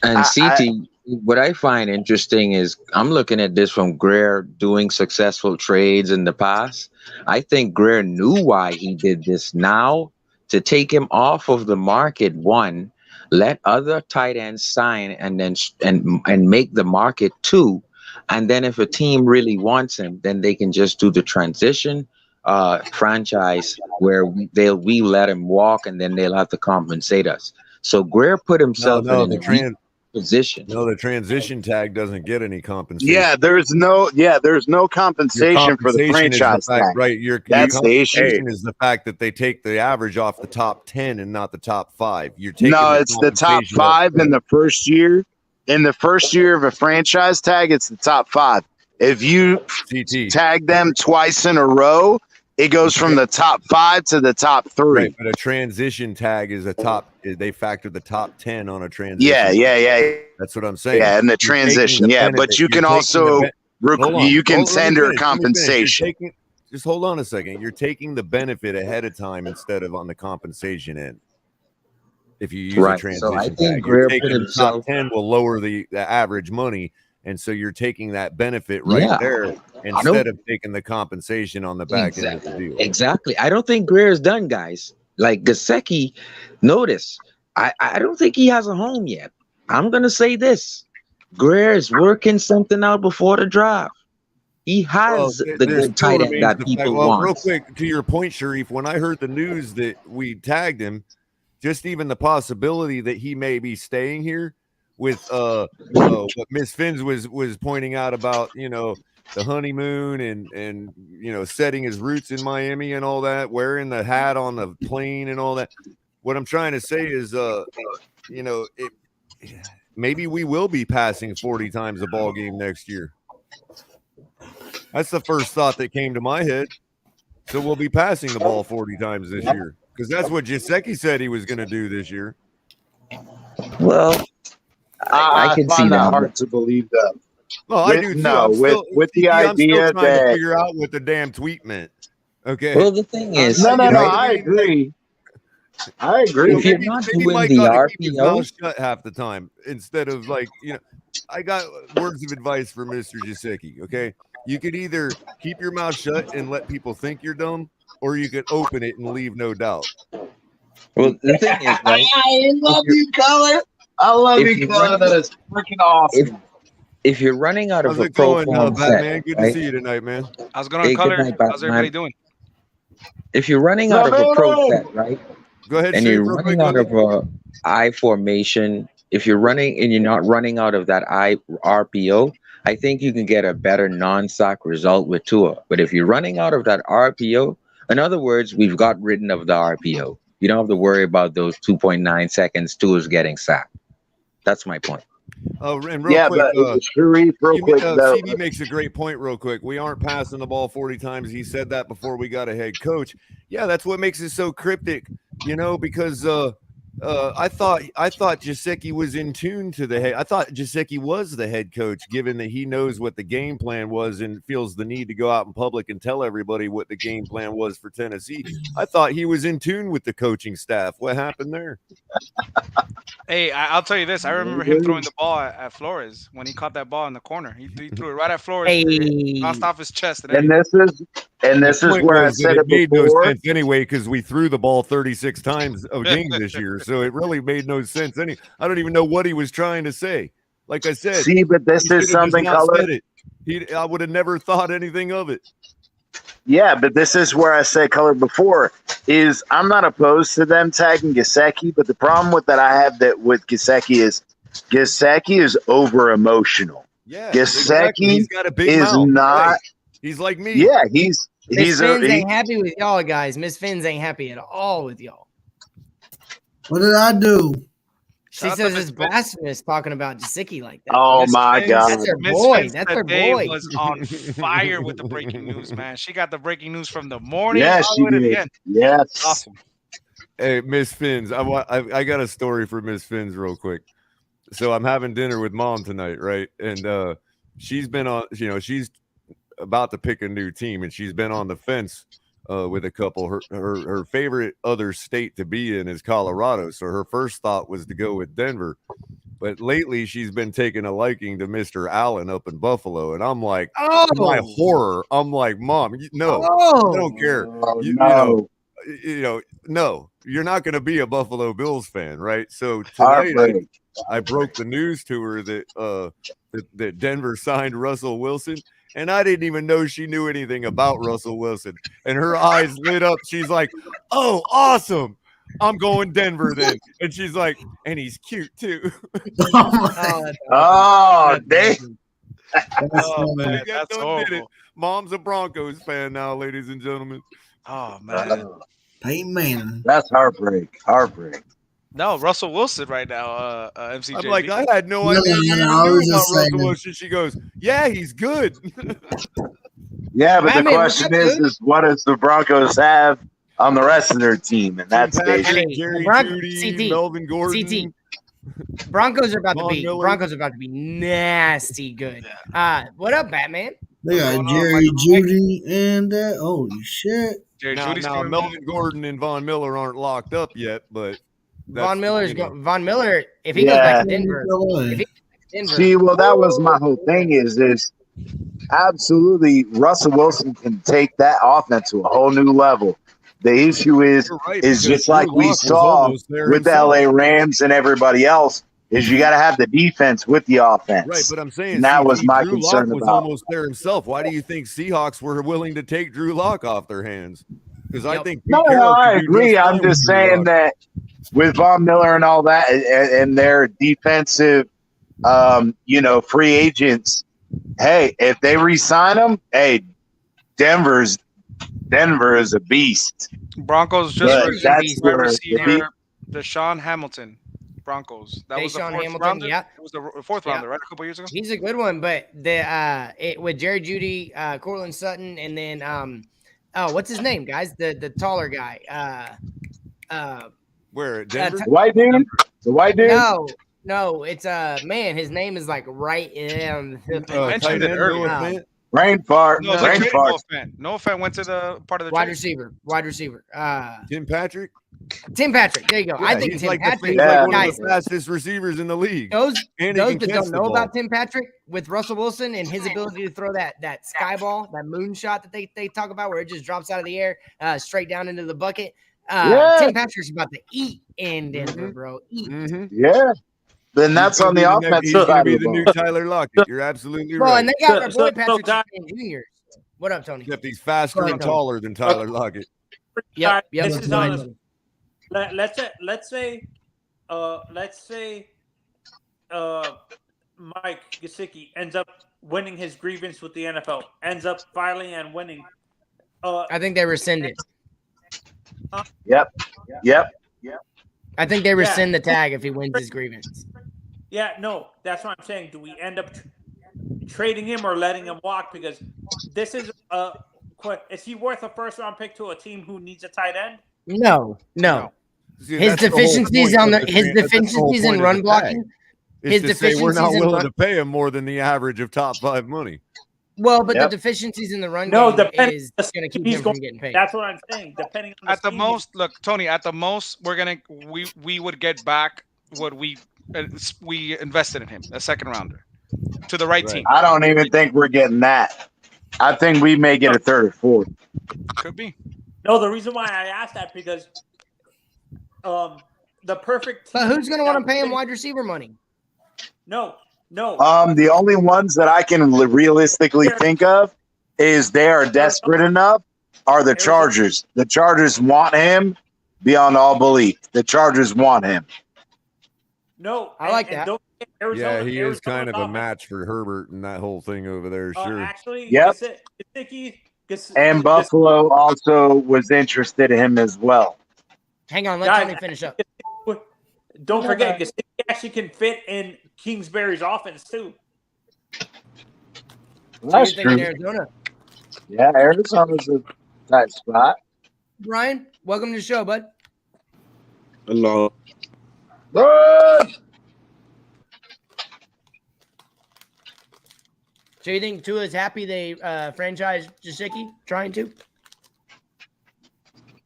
And CT, what I find interesting is I'm looking at this from Greer doing successful trades in the past. I think Greer knew why he did this now to take him off of the market. One, let other tight ends sign, and then and make the market two. And then if a team really wants him, then they can just do the transition franchise where we let him walk, and then they'll have to compensate us. So Greer put himself in a weak position. No, the transition tag doesn't get any compensation. Yeah, there's no compensation for the franchise tag. Right, that's the issue. Is the fact that they take the average off the top 10 and not the top 5. You're taking it's the top 5 in the first year. In the first year of a franchise tag, it's the top 5. If you tag them twice in a row, it goes from the top 5 to the top 3. Right, but a transition tag is a top. They factor the top 10 on a transition. Yeah. That's what I'm saying. Yeah, and the transition. But you can also tender compensation. Just hold on a second. You're taking the benefit ahead of time instead of on the compensation end. If you use a transition so I tag, think Greer put the top 10 will lower the average money. And so you're taking that benefit there instead of taking the compensation on the back end of the deal. Exactly. I don't think Greer's done, guys. Like Gesicki, notice, I don't think he has a home yet. I'm going to say this. Greer is working something out before the draft. He has the good tight end that people want. Real quick, to your point, Sharif, when I heard the news that we tagged him, just even the possibility that he may be staying here, with what Miss Fins was pointing out about, the honeymoon and setting his roots in Miami and all that, wearing the hat on the plane and all that. What I'm trying to say is maybe we will be passing 40 times a ball game next year. That's the first thought that came to my head. So we'll be passing the ball 40 times this year, because that's what Gesicki said he was going to do this year. Well, I can see that. Hard to believe that. Well, I do too. No, with the idea I'm trying to figure out what the damn tweet meant. Okay. Well, the thing is, no, I agree. If you're not doing the RPO, shut half the time instead of I got words of advice for Mr. Gesicki. Okay, you could either keep your mouth shut and let people think you're dumb, or you could open it and leave no doubt. Well, the thing is, right? I love you, Color. I love you, Color. That is freaking awesome. If you're running out of a pro form set, man? Good to see you tonight, man. How's it going, Color? How's everybody doing? If you're running out of a pro set, right? Go ahead. And you're running out of a I formation. If you're running and you're not running out of that I RPO, I think you can get a better non-sack result with Tua. But if you're running out of that RPO, in other words, we've got rid of the RPO. You don't have to worry about those 2.9 seconds Tua's getting sacked. That's my point. And real quick, Sharif, CB makes a great point real quick. We aren't passing the ball 40 times. He said that before we got a head coach. Yeah, that's what makes it so cryptic, because I thought Gesicki was in tune to the head. I thought Gesicki was the head coach, given that he knows what the game plan was and feels the need to go out in public and tell everybody what the game plan was for Tennessee. I thought he was in tune with the coaching staff. What happened there? Hey, I'll tell you this. I remember him throwing the ball at Flores when he caught that ball in the corner. He threw it right at Flores. Bounced off his chest. And this is where I said it made before. No sense anyway, because we threw the ball 36 times a game this year, so it really made no sense. I don't even know what he was trying to say. Like I said, but this is something, Color. I would have never thought anything of it. Yeah, but this is where I said, Color, before, is I'm not opposed to them tagging Gesicki, but the problem with that I have with Gesicki is over emotional. Yeah, Gesicki He's got a big is mouth. not. Right. He's like me. Yeah, Miss Fins ain't happy with y'all, guys. Miss Fins ain't happy at all with y'all. What did I do? She says it's blasphemous talking about Gesicki like that. Oh my God, that's her boy. That's her boy. Was on fire with the breaking news, man. She got the breaking news from the morning. Yes, she did. Yes, awesome. Hey, Miss Fins, I got a story for Miss Fins real quick. So I'm having dinner with Mom tonight, right? And she's been on, she's about to pick a new team, and she's been on the fence with a couple. Her favorite other state to be in is Colorado, so her first thought was to go with Denver. But lately, she's been taking a liking to Mr. Allen up in Buffalo, and I'm like, my horror. I'm like, Mom, no, I don't care. No. No, you're not going to be a Buffalo Bills fan, right? So tonight, Heartbreak. I broke the news to her that that Denver signed Russell Wilson, and I didn't even know she knew anything about Russell Wilson. And her eyes lit up. She's like, "Oh, awesome! I'm going Denver then." And she's like, "And he's cute too." Oh, damn. Oh man, that's horrible. Mom's a Broncos fan now, ladies and gentlemen. Oh man, Peyton Manning. That's heartbreak. Heartbreak. no, Russell Wilson right now. MCJ. I'm like, I had no idea you knew about Russell Wilson. She goes, "Yeah, he's good." Yeah, but the question is what does the Broncos have on the rest of their team in that station? Jerry Jeudy, Melvin Gordon. CT. Broncos are about to be nasty good. What up, Batman? They got Jerry Jeudy and holy shit. Now Melvin Gordon and Von Miller aren't locked up yet, but Von Miller, if he goes back to Denver, See, well, that was my whole thing is absolutely Russell Wilson can take that offense to a whole new level. The issue is just like we saw with the LA Rams and everybody else, is you got to have the defense with the offense. Right, but I'm saying that was my Drew concern Lock was about. almost there himself. Why do you think Seahawks were willing to take Drew Lock off their hands? Because I think No, I agree. I'm just saying that with Von Miller and all that, and their defensive, free agents. Hey, if they re-sign them, hey, Denver is a beast. Broncos just wide receiver Deshaun Hamilton. Broncos. That was the fourth rounder. Yeah, it was the fourth rounder, right? A couple years ago. He's a good one, but with Jerry Jeudy, Cortland Sutton, and then what's his name, guys? The taller guy. Where at Denver? White dude? The white dude? No, it's man. His name is like right in. Mentioned it earlier. Brain fart. No, Brain fart. Noah Fant went to the part of the wide receiver. Tim Patrick. There you go. Yeah, I think he's Tim like Patrick, one of the fastest receivers in the league. Those that don't know about Tim Patrick with Russell Wilson and his ability to throw that sky ball, that moon shot that they talk about, where it just drops out of the air straight down into the bucket. Tim Patrick's about to eat in Denver, bro. Eat. Mm-hmm. Yeah. Then that's on the offense. He's going to be the new Tyler Lockett. You're absolutely right. Well, and they got our boy Patrick Jr. What up, Tony? Except he's faster and taller than Tyler Lockett. Yep. This is honest. Let's say, Mike Gesicki ends up winning his grievance with the NFL, ends up filing and winning. I think they rescind it. Yep. I think they rescind the tag if he wins his grievance. Yeah, no, that's what I'm saying. Do we end up trading him or letting him walk? Because this is is he worth a first-round pick to a team who needs a tight end? No. See, his deficiencies in run blocking. His deficiencies we're not willing to pay him more than the average of top 5 money. Well, but the deficiencies in the run game is going to keep him from getting paid. That's what I'm saying. Depending on at the most, look, Tony. At the most, we would get back what we invested in him, a second rounder, to the right team. I don't even think we're getting that. I think we may get a third or fourth. Could be. No, the reason why I asked that because the perfect team. But who's going to want to pay him wide receiver money? No. The only ones that I can realistically think of is they are desperate enough are the Chargers. The Chargers want him beyond all belief. The Chargers want him. No, I like that. Arizona, he is kind of a match for Herbert and that whole thing over there. Sure. Actually, yep. And Buffalo also was interested in him as well. Hang on, let Tony finish up. Don't forget, Gesicki actually can fit in Kingsbury's offense too. That's true. Arizona? Yeah, Arizona's a tight spot. Brian, welcome to the show, bud. Hello. Good. So you think Tua is happy they franchise Gesicki? Trying to?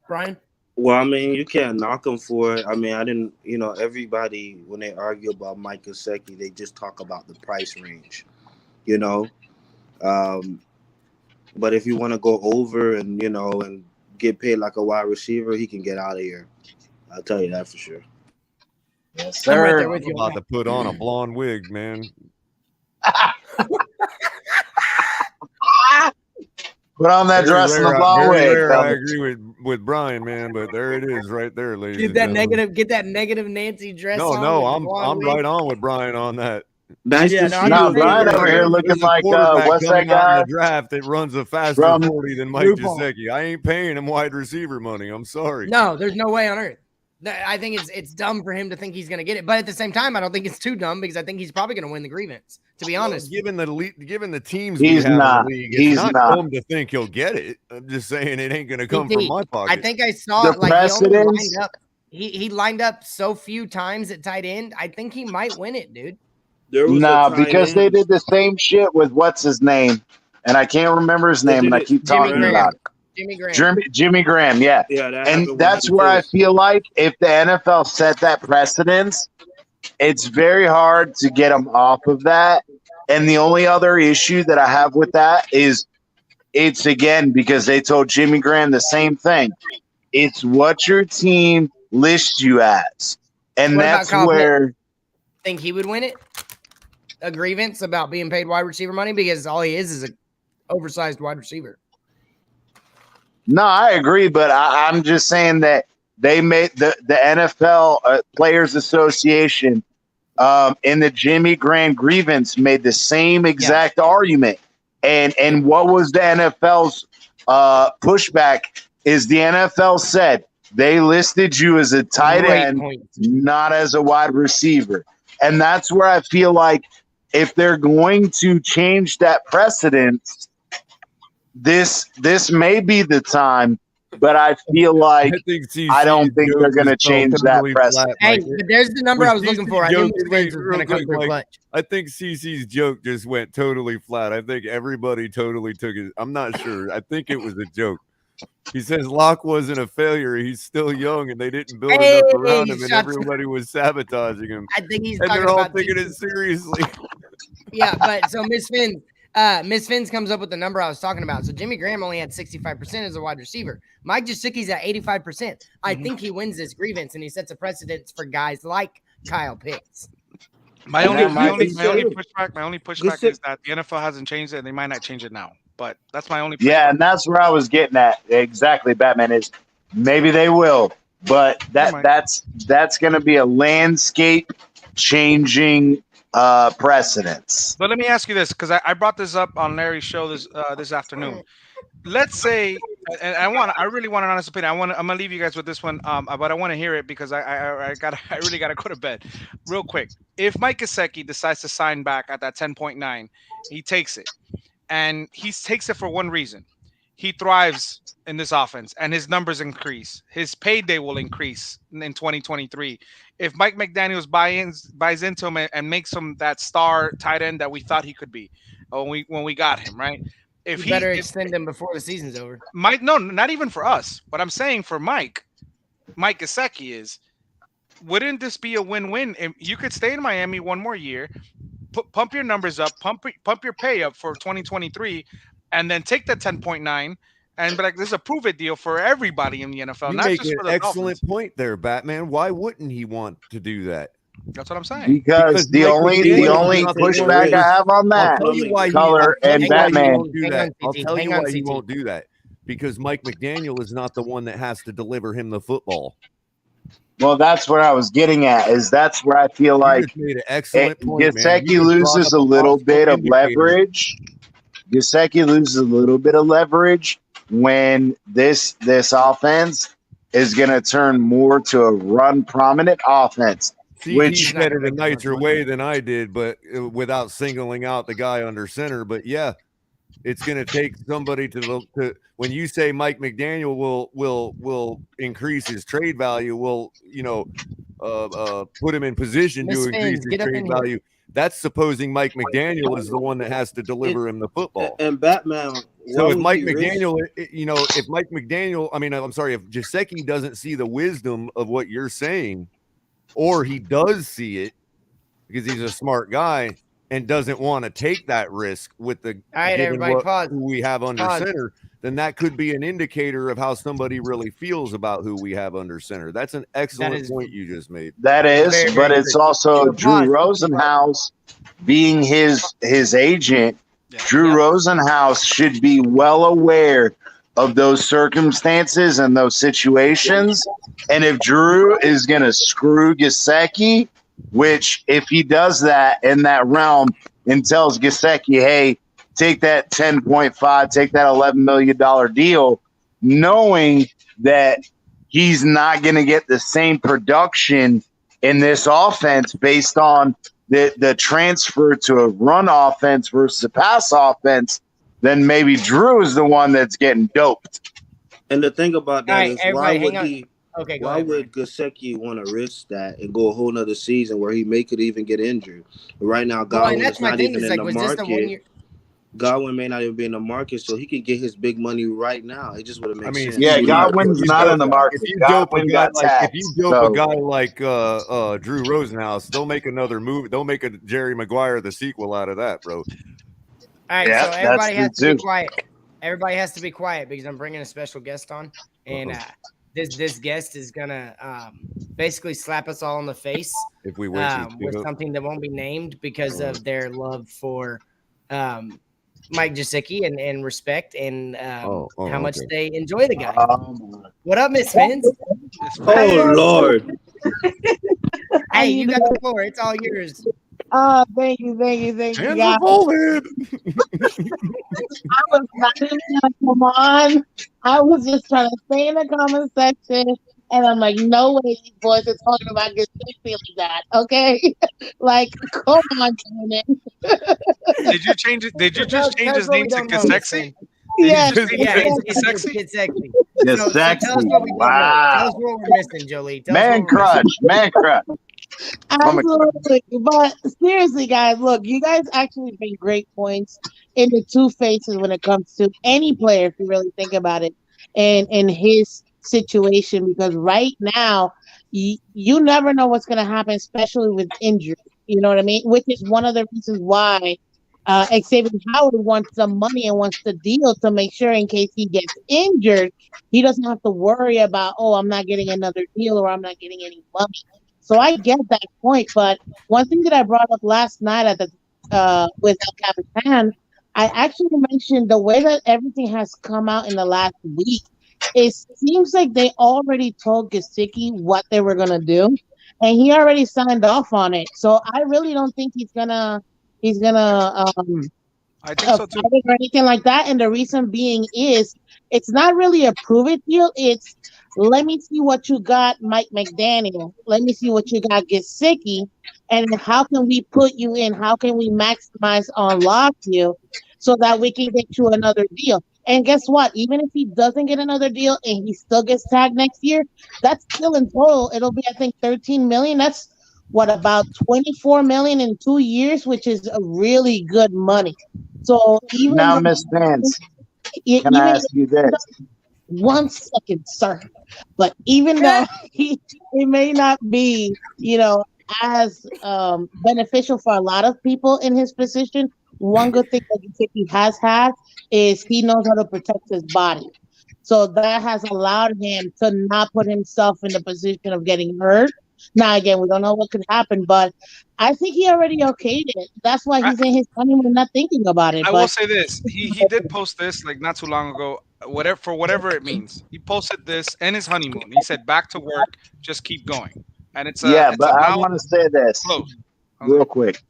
Brian? Well, I mean, you can't knock him for it. I mean, I didn't, everybody, when they argue about Mike Gesicki, they just talk about the price range, But if you want to go over and get paid like a wide receiver, he can get out of here. I'll tell you that for sure. Yes, I'm right sir. there with you. I'm about to put on a blonde wig, man. Put on that dress and the blonde very wig. rare I fellas. agree with Brian, man, but there it is right there, ladies. Get that negative Nancy dress on. No, with the I'm blonde wig. right on with Brian on that. Nice Yeah, to no, see No, you. Brian man. over here looking There's a like quarterback what's that coming out guy? in the draft that runs a faster From 40 than Mike RuPaul. Gesicki. I ain't paying him wide receiver money. I'm sorry. No, there's no way on earth. I think it's dumb for him to think he's going to get it, but at the same time, I don't think it's too dumb because I think he's probably going to win the grievance. To be honest, given the teams He's we have not. in the league, it's He's not not. dumb to think he'll get it. I'm just saying it ain't going to come PT, from my pocket. I think I saw The it like he only precedence- lined up. He lined up so few times at tight end. I think he might win it, dude. There was a Nah, tight because end. they did the same shit with what's his name, and I can't remember his They name, did and I it- keep Jimmy talking Graham. about it. Jimmy Graham. Jimmy Graham, yeah. Yeah, that And happened that's with where him I too. feel like if the NFL set that precedence, it's very hard to get them off of that. And the only other issue that I have with that is it's again because they told Jimmy Graham the same thing. It's what your team lists you as, and What about that's Kyle where. Think he would win it? A grievance about being paid wide receiver money because all he is an oversized wide receiver. No, I agree, but I'm just saying that they made the NFL Players Association in the Jimmy Graham grievance made the same exact argument. And what was the NFL's pushback is the NFL said they listed you as a tight Great end, point. not as a wide receiver. And that's where I feel like if they're going to change that precedence, this may be the time, but I feel like I don't think they're going to change that precedent. Hey, but there's the number I was looking for. I knew Mountie Fins was real going to come quick, through Mike. clutch. I think CC's joke just went totally flat. I think everybody totally took it. I'm not sure. I think it was a joke. He says Locke wasn't a failure. He's still young, and they didn't build enough around him, and everybody was sabotaging him. I think he's And talking they're all about taking it seriously. Yeah, but so Miss Fins comes up with the number I was talking about. So Jimmy Graham only had 65% as a wide receiver. Mike Gesicki's at 85%. I think he wins this grievance and he sets a precedence for guys like Kyle Pitts. My only Gesicki- pushback is that the NFL hasn't changed it and they might not change it now. But that's my only pushback. Yeah, and that's where I was getting at. Exactly, Batman is maybe they will, but that's going to be a landscape changing precedence. But let me ask you this, because I brought this up on Larry's show this afternoon. Let's say, and I really want an honest opinion. I'm gonna leave you guys with this one, but I want to hear it because I really gotta go to bed real quick. If Mike Gesicki decides to sign back at that 10.9, he takes it, and he takes it for one reason: he thrives in this offense, and his numbers increase. His payday will increase in 2023. If Mike McDaniels buys into him and makes him that star tight end that we thought he could be when we got him, right? If You better extend him before the season's over. Mike, no, not even for us. What I'm saying for Mike Gesicki wouldn't this be a win-win? If you could stay in Miami one more year, pump your numbers up, pump your pay up for 2023, and then take that 10.9 and be like, this is a prove-it deal for everybody in the NFL. You not make just an for the excellent Dolphins. point there, Batman. Why wouldn't he want to do that? That's what I'm saying. Because the Mike only McDaniel is not the pushback I have on I'll that tell you why color and Batman. won't do that. I'll tell you why he won't do that. Because Mike McDaniel is not the one that has to deliver him the football. Well, that's where I was getting at. That's where I feel like just made an excellent point, man. Gesicki You just loses brought a up little possible bit of indicators. leverage. Gesicki loses a little bit of leverage when this offense is going to turn more to a run prominent offense. See, Which he said it a nicer way than I did, but without singling out the guy under center. But yeah, it's going to take somebody to when you say Mike McDaniel will increase his trade value, will put him in position to increase his trade value. That's supposing Mike McDaniel is the one that has to deliver him the football. And Batman, So if would Mike he risk- McDaniel, if Mike McDaniel, I'm sorry, if Gesicki doesn't see the wisdom of what you're saying, or he does see it because he's a smart guy and doesn't want to take that risk with the All right, given everybody, pause. who we have under Pause. center, then that could be an indicator of how somebody really feels about who we have under center. That's an excellent point you just made. That is, Very, but very it's true. also So Drew pause. Rosenhaus being his agent. Yeah. Drew Rosenhaus should be well aware of those circumstances and those situations. And if Drew is going to screw Gesicki, which if he does that in that realm and tells Gesicki, hey, take that 10.5, take that $11 million deal, knowing that he's not going to get the same production in this offense based on the transfer to a run offense versus a pass offense, then maybe Drew is the one that's getting doped. And the thing about that All right, is, everybody, why would hang on. he? Okay, go Why ahead, would Gesicki want to risk that and go a whole nother season where he could even get injured? Right now, Well, Godwin and that's is my not thing. even Is in like, the was this the 1 market. year? Godwin may not even be in the market, so he could get his big money right now. It just wouldn't make sense. Yeah, Godwin's not in the market. If you dope a Godwin guy got like taxed. Drew Rosenhaus, they'll make another movie. They'll make a Jerry Maguire the sequel out of that, bro. All right, Yeah, so everybody has that's to true, be quiet. Everybody has to be quiet because I'm bringing a special guest on, and this guest is gonna basically slap us all in the face if we win with something that won't be named because of their love for Mike Gesicki and respect and how much they enjoy the guy. What up, Miss Fins? Oh Lord! Hey, you got the floor. It's all yours. Thank you, Hands guys. are folded. I was not even gonna come on. I was just trying to stay in the comment section, and I'm like, no way, these boys are talking about Gesicki like that. Okay, like, come on, Shannon. Did you change it? Did you just change his name to Gesicki? Yes, It's sexy. So tell us what we don't know. Tell us what we're missing, Jolie. Tell us Man what we're missing. crush. Absolutely. But seriously, guys, look, you guys actually make great points in the two faces when it comes to any player, if you really think about it, and in his situation, because right now, you never know what's going to happen, especially with injury. You know what I mean? Which is one of the reasons why Xavier Howard wants the money and wants the deal to make sure in case he gets injured, he doesn't have to worry about, oh, I'm not getting another deal or I'm not getting any money. So I get that point, but one thing that I brought up last night at the with El Capitan, I actually mentioned the way that everything has come out in the last week. It seems like they already told Gesicki what they were gonna do, and he already signed off on it. So I really don't think he's gonna I think so too. or anything like that. And the reason being is it's not really a prove it deal. It's let me see what you got, Mike McDaniel. Let me see what you got, Gesicki, and how can we put you in? How can we maximize unlock you so that we can get you another deal? And guess what? Even if he doesn't get another deal and he still gets tagged next year, that's still in total. It'll be, I think, 13 million. That's what, about 24 million in 2 years, which is a really good money. So even now, Miss Vance, can I ask you this? 1 second, sir. But even though it may not be, as beneficial for a lot of people in his position, one good thing that he has had is he knows how to protect his body. So that has allowed him to not put himself in the position of getting hurt. Now, again, we don't know what could happen, but I think he already okayed it. That's why he's in his honeymoon, not thinking about it. I will say this: he did post this like not too long ago. Whatever it means, he posted this in his honeymoon. He said, "Back to work, just keep going." And it's but I want to say this real quick.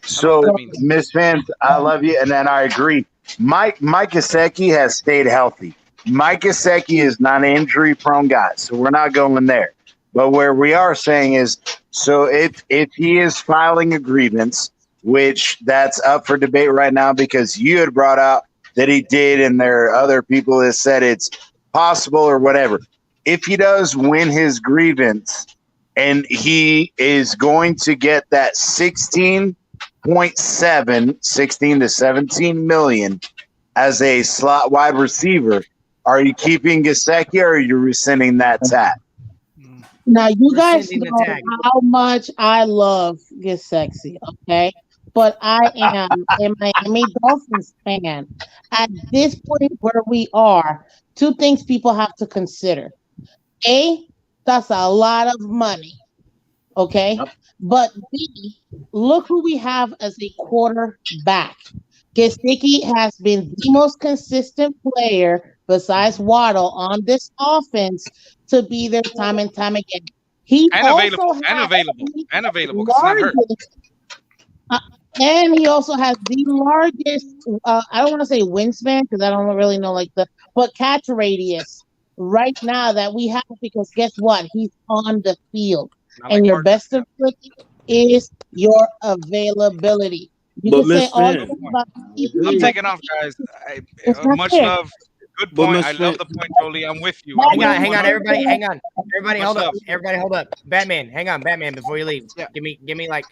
So, Miss Vance, I love you, and then I agree. Mike Gesicki has stayed healthy. Mike Gesicki is not an injury-prone guy, so we're not going there. But where we are saying is, so if he is filing a grievance, which that's up for debate right now because you had brought out that he did, and there are other people that said it's possible or whatever. If he does win his grievance and he is going to get that 16 to 17 million, as a slot wide receiver. Are you keeping Gesicki or are you rescinding that tag? Now you guys Rescinding the know tag. how much I love Gesicki, okay? But I am a Miami Dolphins fan. At this point where we are, two things people have to consider. A, that's a lot of money, okay? Yep. But B, look who we have as a quarterback. Gesicki has been the most consistent player besides Waddle on this offense to be there time and time again. He And also available, and has available, the and available because it's not hurt. largest, uh, and he also has the largest. I don't want to say wingspan because I don't really know but catch radius right now that we have because guess what? He's on the field, Not like and your Parker. best of is your availability. You But can say Miss all you Finn, want about I'm people, but taking off, guys. it's not Much fair. love. Good but point. Miss I love Finn, the point, Jolie. I'm with you. I'm Hang with on, you. hang on, 100%. everybody, hang on. Everybody Much hold up. love. Everybody hold up. Batman, hang on, Batman, before you leave. Yeah. Give me like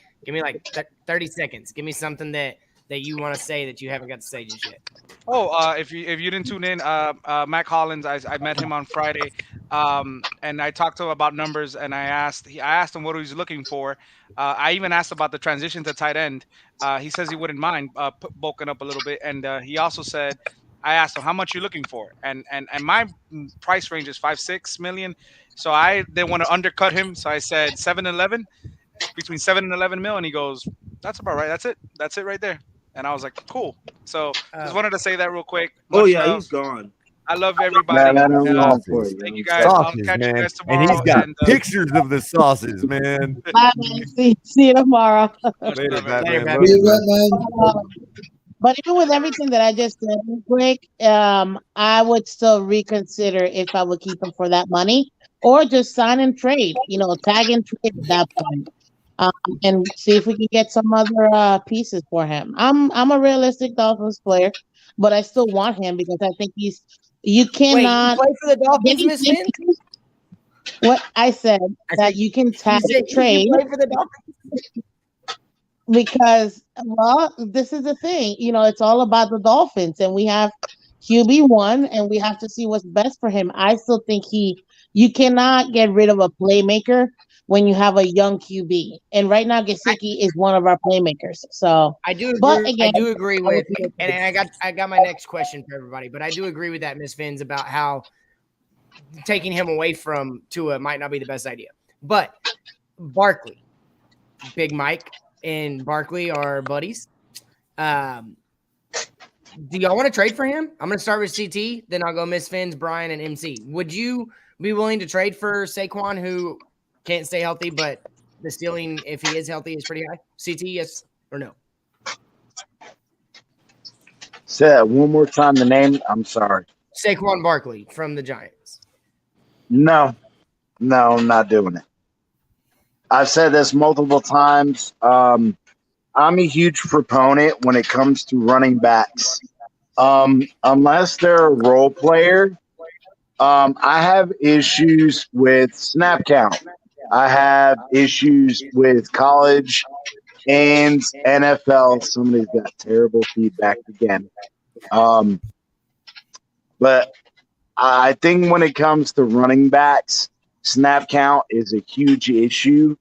30 seconds. Give me something that you want to say that you haven't got to say just yet. Oh, if you didn't tune in, Mac Hollins, I met him on Friday, and I talked to him about numbers, and I asked him what he was looking for. I even asked about the transition to tight end. He says he wouldn't mind bulking up a little bit, and he also said, I asked him how much you looking for, and my price range is 5-6 million, so I didn't want to undercut him, so I said 7-11, between 7 and 11 mil, and he goes, that's about right. That's it right there. And I was like, cool. So just wanted to say that real quick. oh Much yeah, love. he's gone. I love Man, everybody. I don't know for Sauces. you. Thank you I'm guys. sorry. I'll Sauces, catch you man. guys And he's tomorrow. got And pictures of the sauces, man. Bye, man. See you tomorrow. much Later, love, Batman. Later, Love See you, you, man. Batman. But even with everything that I just said real quick, I would still reconsider if I would keep him for that money or just sign and trade, tag and trade at that point. Um, and see if we can get some other pieces for him. I'm a realistic Dolphins player, but I still want him because I think you Wait, you cannot play for the Dolphins, Miss Finn? what I said I that said, you can you tag said and you trade play for the Dolphins? because this is the thing, it's all about the Dolphins and we have QB1 and we have to see what's best for him. I still think you cannot get rid of a playmaker when you have a young QB. And right now Gesicki is one of our playmakers. So I do agree. but again, I do agree I would with, do it. and I got my next question for everybody, but I do agree with that, Miss Fins, about how taking him away from Tua might not be the best idea. But Barkley, Big Mike, and Barkley are buddies. Do y'all want to trade for him? I'm going to start with CT, then I'll go Miss Fins, Brian, and MC. Would you be willing to trade for Saquon, who can't stay healthy, but the ceiling, if he is healthy, is pretty high? CT, yes or no? Say that one more time. The name. I'm sorry. Saquon Barkley from the Giants. No, I'm not doing it. I've said this multiple times. I'm a huge proponent when it comes to running backs. Unless they're a role player, I have issues with snap count. I have issues with college and NFL. Somebody's got terrible feedback again. But I think when it comes to running backs, snap count is a huge issue.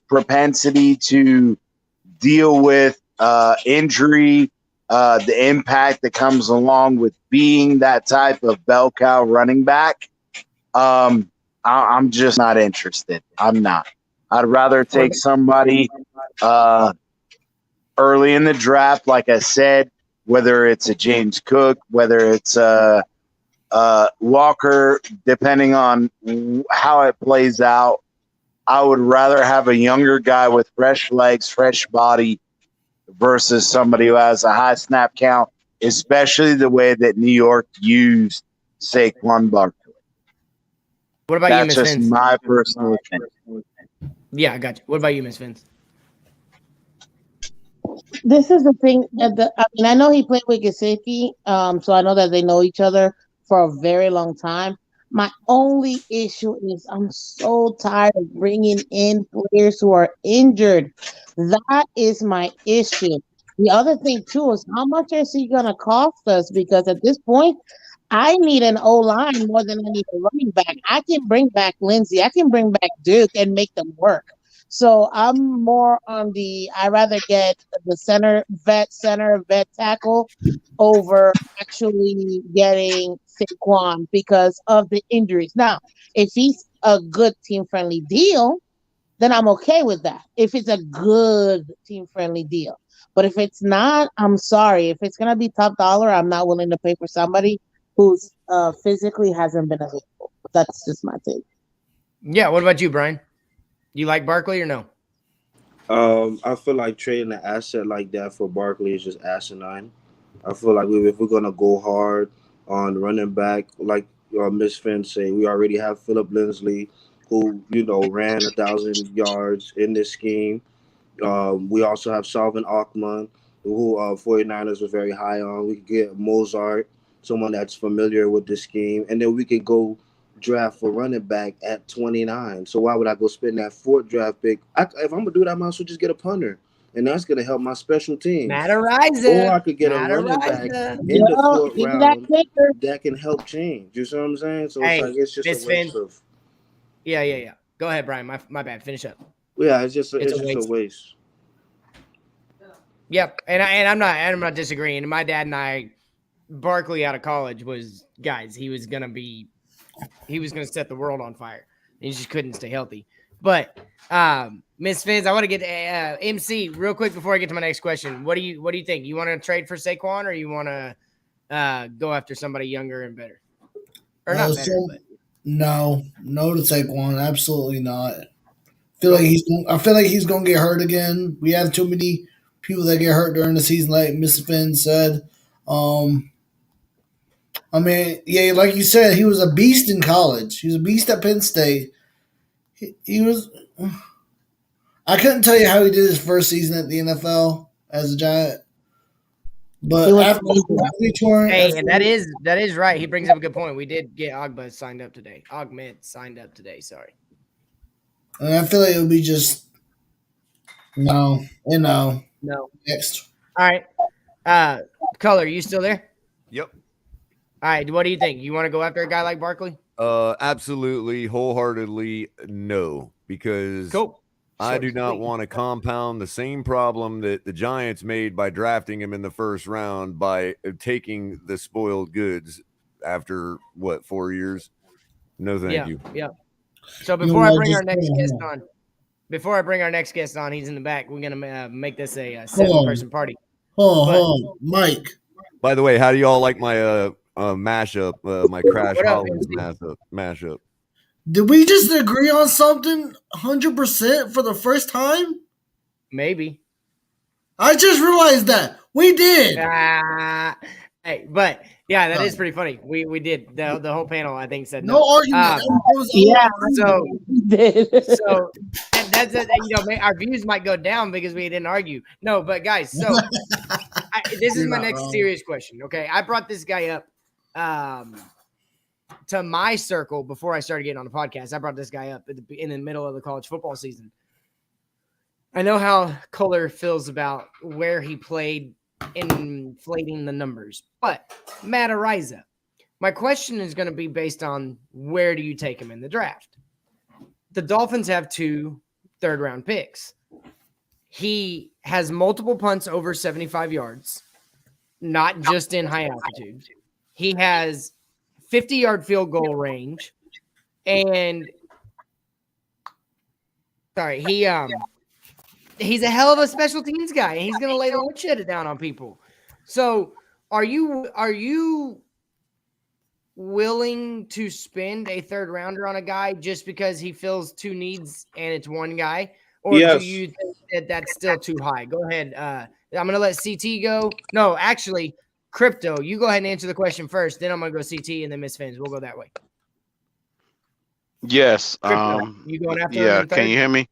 Propensity to deal with injury, the impact that comes along with being that type of bell cow running back. I'm just not interested. I'm not. I'd rather take somebody early in the draft, like I said, whether it's a James Cook, whether it's Walker, depending on how it plays out. I would rather have a younger guy with fresh legs, fresh body versus somebody who has a high snap count, especially the way that New York used Saquon Barkley. What about you, That's Miss just Fins? my personal opinion. Yeah, I got you. What about you, Miss Fins? This is the thing. I know he played with Gesicki, so I know that they know each other for a very long time. My only issue is I'm so tired of bringing in players who are injured. That is my issue. The other thing too is how much is he gonna cost us? Because at this point, I need an O line more than I need a running back. I can bring back Lindsey, I can bring back Duke and make them work. So I'm more on the I rather get the center vet tackle over actually getting Saquon because of the injuries. Now, if he's a good team friendly deal, then I'm okay with that. If it's a good team friendly deal. But if it's not, I'm sorry. If it's gonna be top dollar, I'm not willing to pay for somebody who's physically hasn't been available. That's just my take. Yeah. What about you, Brian? You like Barkley or no? I feel like trading an asset like that for Barkley is just asinine. I feel like if we're gonna go hard on running back, like Miss Finn say, we already have Philip Lindsay, who ran 1,000 yards in this scheme. We also have Salvin Ahmed, who 49ers was very high on. We could get Mozart, someone that's familiar with this scheme, and then we could go draft for running back at 29. So why would I go spend that fourth draft pick? If I'm gonna do that, I might as well just get a punter, and that's gonna help my special teams. Or I could get a running back in the fourth round that can help change. You see what I'm saying? So it's like it's just a waste of. Yeah. Go ahead, Brian. My bad. Finish up. Yeah, it's just a waste. Yep, and I'm not disagreeing. My dad and I, Barkley out of college was guys. He was gonna set the world on fire. He just couldn't stay healthy. But Miss Fins, I want to get MC real quick before I get to my next question. What do you think? You want to trade for Saquon or you want to go after somebody younger and better, or not better? No to Saquon. Absolutely not. I feel like he's gonna get hurt again. We have too many people that get hurt during the season, like Miss Finn said. I mean, yeah, like you said, he was a beast in college. He was a beast at Penn State. He was. I couldn't tell you how he did his first season at the NFL as a Giant, but after and that is right. He brings up a good point. We did get Ogbah signed up today. Ahmed signed up today. Sorry. And I feel like it would be just no. Next. All right. Color, you still there? Yep. All right. What do you think? You want to go after a guy like Barkley? Absolutely, wholeheartedly, no, because I do not want to compound the same problem that the Giants made by drafting him in the first round by taking the spoiled goods after 4 years? No, thank you. Yeah. So before I bring our next guest on, he's in the back. We're gonna make this a 7-person party. Hold on, Mike. By the way, how do y'all like my mashup? My Crash Holland mashup. Did we just agree on something 100% for the first time? Maybe. I just realized that we did. Hey, but yeah, that is pretty funny. We did the whole panel. I think said no argument. So that's our views might go down because we didn't argue. No, but guys, so this is my next serious question. Okay, I brought this guy up to my circle before I started getting on the podcast. I brought this guy up in the middle of the college football season. I know how Kohler feels about where he played, inflating the numbers, but Matt Ariza, my question is going to be based on where do you take him in the draft? The Dolphins have 2 third-round picks. He has multiple punts over 75 yards, not just in high altitude. He has 50-yard field goal range, and he's a hell of a special teams guy, and he's going to lay the shit down on people. So, are you willing to spend a third rounder on a guy just because he fills 2 needs and it's one guy, or do you think that that's still too high? Go ahead. I'm going to let CT go. No, actually, Crypto, you go ahead and answer the question first. Then I'm going to go CT and then Miss Fins. We'll go that way. Yes. Crypto, you going after? Yeah. Can you hear me?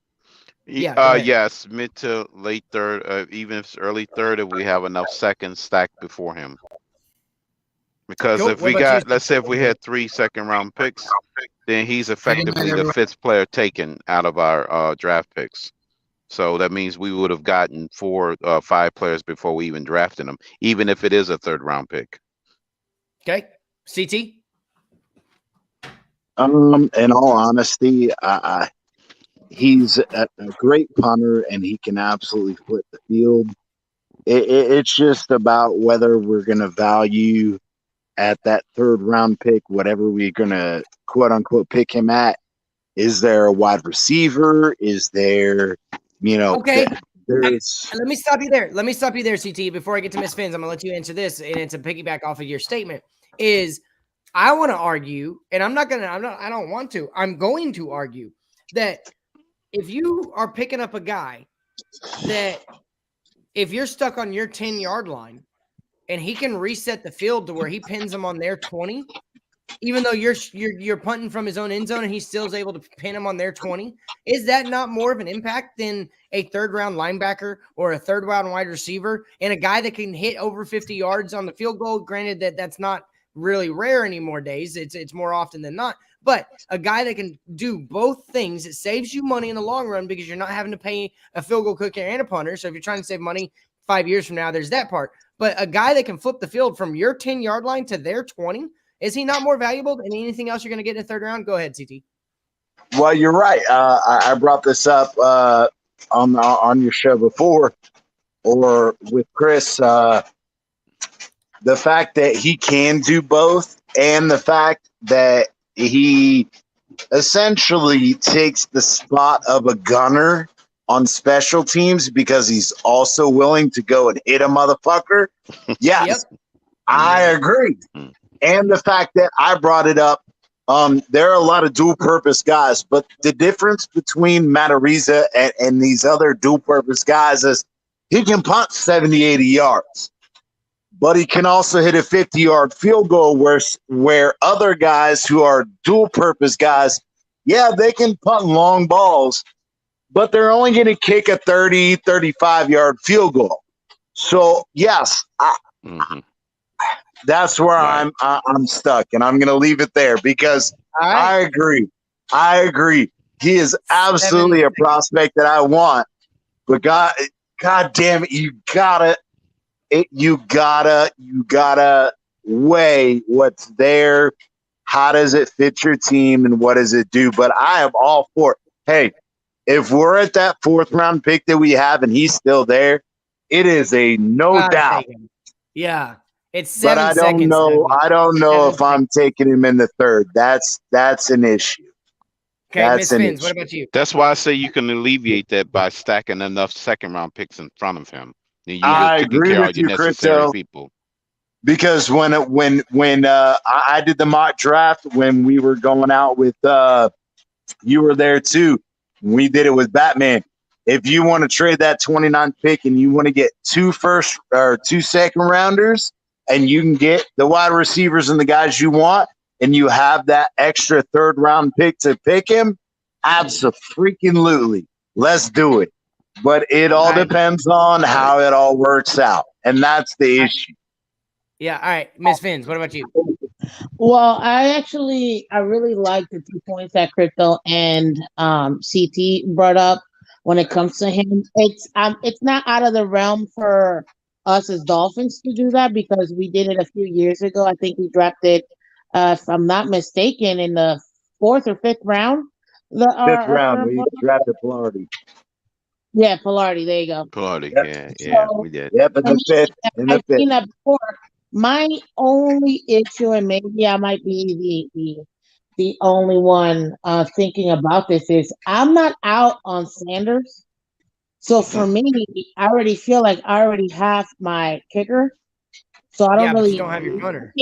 Yeah. Yes. Mid to late third, even if it's early third, if we have enough seconds stacked before him. Because if we got, let's say if we had 3 second-round picks, then he's effectively the 5th player taken out of our draft picks. So that means we would have gotten 4 or 5 players before we even drafted them, even if it is a 3rd round pick. Okay. CT? In all honesty, he's a great punter and he can absolutely flip the field. It's just about whether we're going to value at that 3rd round pick, whatever we're going to quote unquote pick him at. Is there a wide receiver? Is there, Okay. there's. Let me stop you there. CT. Before I get to Miss Fins, I'm gonna let you answer this, and it's a piggyback off of your statement. Is I want to argue, and I don't want to. I'm going to argue that if you are picking up a guy that if you're stuck on your 10-yard line and he can reset the field to where he pins them on their 20, even though you're punting from his own end zone and he still is able to pin him on their 20, is that not more of an impact than a 3rd round linebacker or a 3rd round wide receiver and a guy that can hit over 50 yards on the field goal? Granted that's not really rare anymore days. It's more often than not. But a guy that can do both things, it saves you money in the long run because you're not having to pay a field goal kicker and a punter. So if you're trying to save money 5 years from now, there's that part. But a guy that can flip the field from your 10-yard line to their 20, is he not more valuable than anything else you're going to get in the 3rd round? Go ahead, CT. Well, you're right. I brought this up on your show before, or with Chris. The fact that he can do both, and the fact that he essentially takes the spot of a gunner on special teams because he's also willing to go and hit a motherfucker. Yes, yep. I agree. And the fact that I brought it up, there are a lot of dual-purpose guys, but the difference between Matt Ariza and these other dual-purpose guys is he can punt 70, 80 yards, but he can also hit a 50-yard field goal where other guys who are dual-purpose guys, yeah, they can punt long balls, but they're only going to kick a 30, 35-yard field goal. So, yes, that's where I'm stuck, and I'm going to leave it there because I agree. He is absolutely a prospect that I want, but God damn it, you gotta weigh what's there. How does it fit your team, and what does it do? But I am all for it. Hey, if we're at that 4th round pick that we have, and he's still there, it is a no doubt. Yeah. It's 7 but I seconds. I don't know if I'm taking him in the 3rd. That's an issue. Okay, Miss Fins, what about you? That's why I say you can alleviate that by stacking enough 2nd round picks in front of him. I agree with you, Crypto. People. Because when I did the mock draft, when we were going out with you were there too. We did it with Batman. If you want to trade that 29th pick and you want to get 2 first or 2 second rounders, and you can get the wide receivers and the guys you want, and you have that extra 3rd round pick to pick him, abso-freaking-lutely. Let's do it. But it all depends on how it all works out. And that's the issue. Yeah. All right. Miss Fins, what about you? Well, I really like the 2 points that Crypto and CT brought up when it comes to him. It's not out of the realm for us as Dolphins to do that because we did it a few years ago. I think we drafted, if I'm not mistaken, in the 4th or 5th round. Fifth round, we drafted Polarity. Yeah, Polarity. There you go. Polarity. Yep. Yeah, we did. Yep, in the 5th. I've seen that before. My only issue, and maybe I might be the only one thinking about this, is I'm not out on Sanders. So for me, I already feel like I already have my kicker. So I don't really. But you don't have your punter.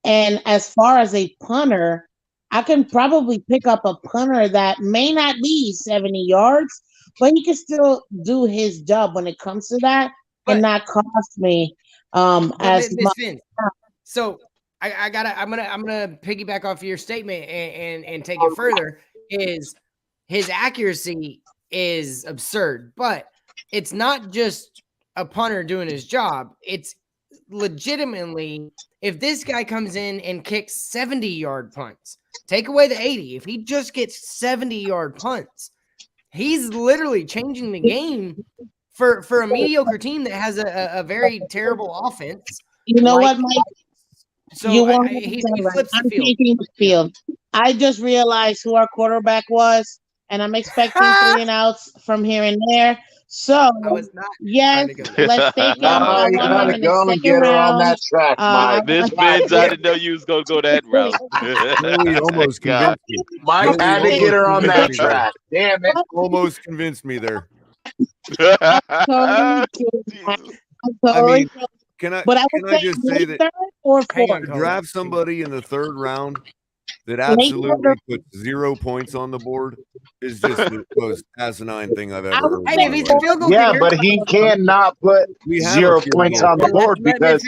And as far as a punter, I can probably pick up a punter that may not be 70 yards, but he can still do his job when it comes to that and not cost me as much. So I'm gonna piggyback off your statement and take it further. Is his accuracy is absurd, but it's not just a punter doing his job. It's legitimately, if this guy comes in and kicks 70-yard punts, take away the 80. If he just gets 70-yard punts, He's literally changing the game for a mediocre team that has a very terrible offense. You know what, Mike? So you won't he right. flips the I'm field. taking the field. I just realized who our quarterback was, and I'm expecting 3 and outs from here and there. So I was not yes, trying to go. let's take him. I you want gotta him in the go and second get her on round. that track, Mike. Miss God Fins, I damn didn't know you was gonna go that route. Joey almost God. convinced me. Mike Joey had to almost get her on that convinced me there. track. Damn it. Almost convinced me there. Totally kidding. Jesus. I'm I totally mean, kidding. can I But I would can I say just say late that third or Hang fourth. on, to Cole. draft somebody in the third round that Late third absolutely or puts 0 points on the board is just the most asinine thing I've I ever would heard. Hey, in if my he's a life. field goal Yeah, kicker, but he cannot put We have a 0 field points goal on the kicker. board let because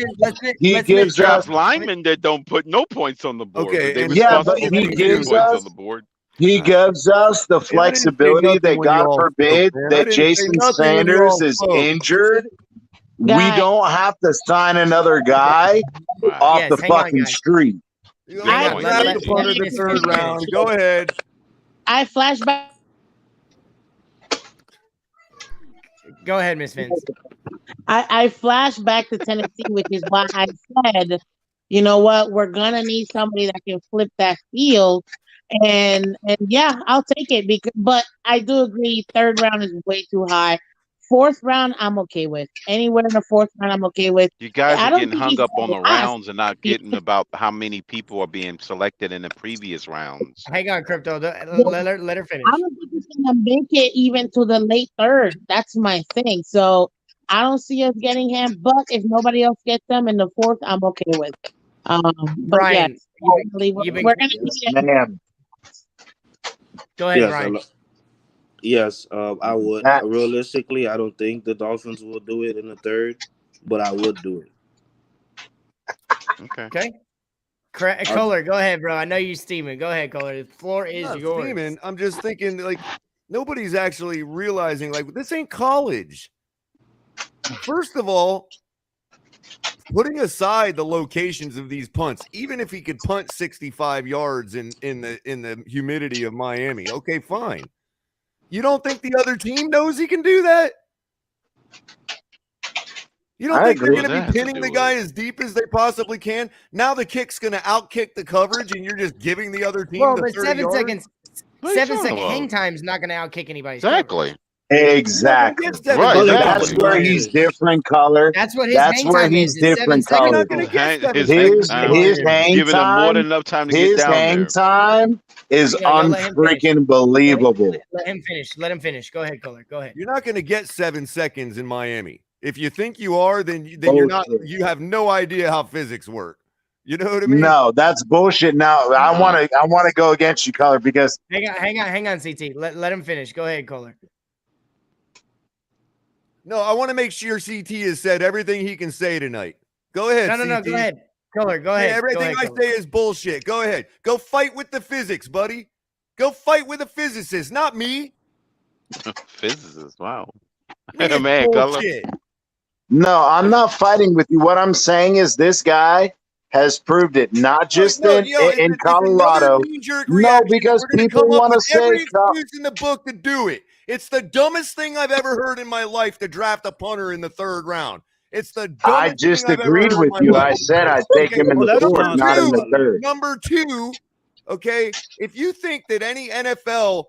he gives Draft us linemen that don't put no points on the board, Okay, but they and yeah, but responsible let for me he putting do gives points us on the board. he gives us the And I didn't say flexibility nothing that when you God all spoke, forbid man. I that didn't say Jason nothing when you Sanders all is spoke. injured. We Guys. don't have to sign another guy Right. off Yes, the hang on, fucking guys. street. You know, Hang I on. point, draft Let the JT. punter the Miss third Fins round. finish. Go ahead. I flashback. Go ahead, Miss Fins. I flash back to Tennessee, which is why I said, you know what, we're gonna need somebody that can flip that field, and yeah, I'll take it because. But I do agree, third round is way too high. Fourth round, I'm okay with. Anywhere in the fourth round, I'm okay with. You guys I are don't getting think hung he's up on the gonna last. rounds and not getting about how many people are being selected in the previous rounds. Hang on, Crypto. Let her finish. I don't think he's gonna make it even to the late third. That's my thing. So I don't see us getting him. But if nobody else gets them in the fourth, I'm okay with. But Brian, yes, you've been we're gonna need Man, go ahead, Yes, Brian. yes, I would. that Realistically, I don't think the Dolphins will do it in the third, but I would do it. Okay. Okay. Kohler, go ahead, bro. I know you steaming. Go ahead, Kohler. The floor is Not yours. steaming. I'm just thinking, like, nobody's actually realizing, like, this ain't college. First of all, putting aside the locations of these punts, even if he could punt 65 yards in the humidity of Miami, okay, fine. You don't think the other team knows he can do that? You don't I think agree. they're going to be pinning the guy as deep as they possibly can? Now the kick's going to outkick the coverage, and you're just giving the other team Well, the but 30 7 yards? seconds. What are you 7 talking second hang about? time is not going to outkick anybody's Exactly. Exactly. Get 7 Right, seconds. That's exactly. where he's different color. That's what his That's hang where time he's is. It's 7 different seconds. You're not color. going to get 7 His hang seconds in time, His Miami. hang giving him more than time, enough time to get his down hang there. time is You gotta let him finish. unfreaking believable. Let him finish. Let him finish. Go ahead, Kohler. Go ahead. You're not going to get 7 seconds in Miami. If you think you are, then you're not. Bullshit. You have no idea how physics work. You know what I mean? No, that's bullshit. Now I want to go against you, color, because Hang on, CT. Let him finish. Go ahead, Kohler. No, I want to make sure CT has said everything he can say tonight. Go ahead, No. CT. Go ahead, Kohler. Go Yeah, ahead. everything I say is bullshit. Go ahead. Go fight with the physics, buddy. Go fight with a physicist, not me. Physicist, wow. It's Man, color. bullshit. no, I'm not fighting with you. What I'm saying is this guy has proved it, not just in It's Colorado. another knee-jerk No, reaction. because We're going to people come up want to with say every excuse in the book to do it. It's the dumbest thing I've ever heard in my life to draft a punter in the third round. It's the dumbest I thing just I've ever agreed heard with in my you. life. I said I'd take him in Well, the that's fourth, fine. not in the third. Number two, okay, if you think that any NFL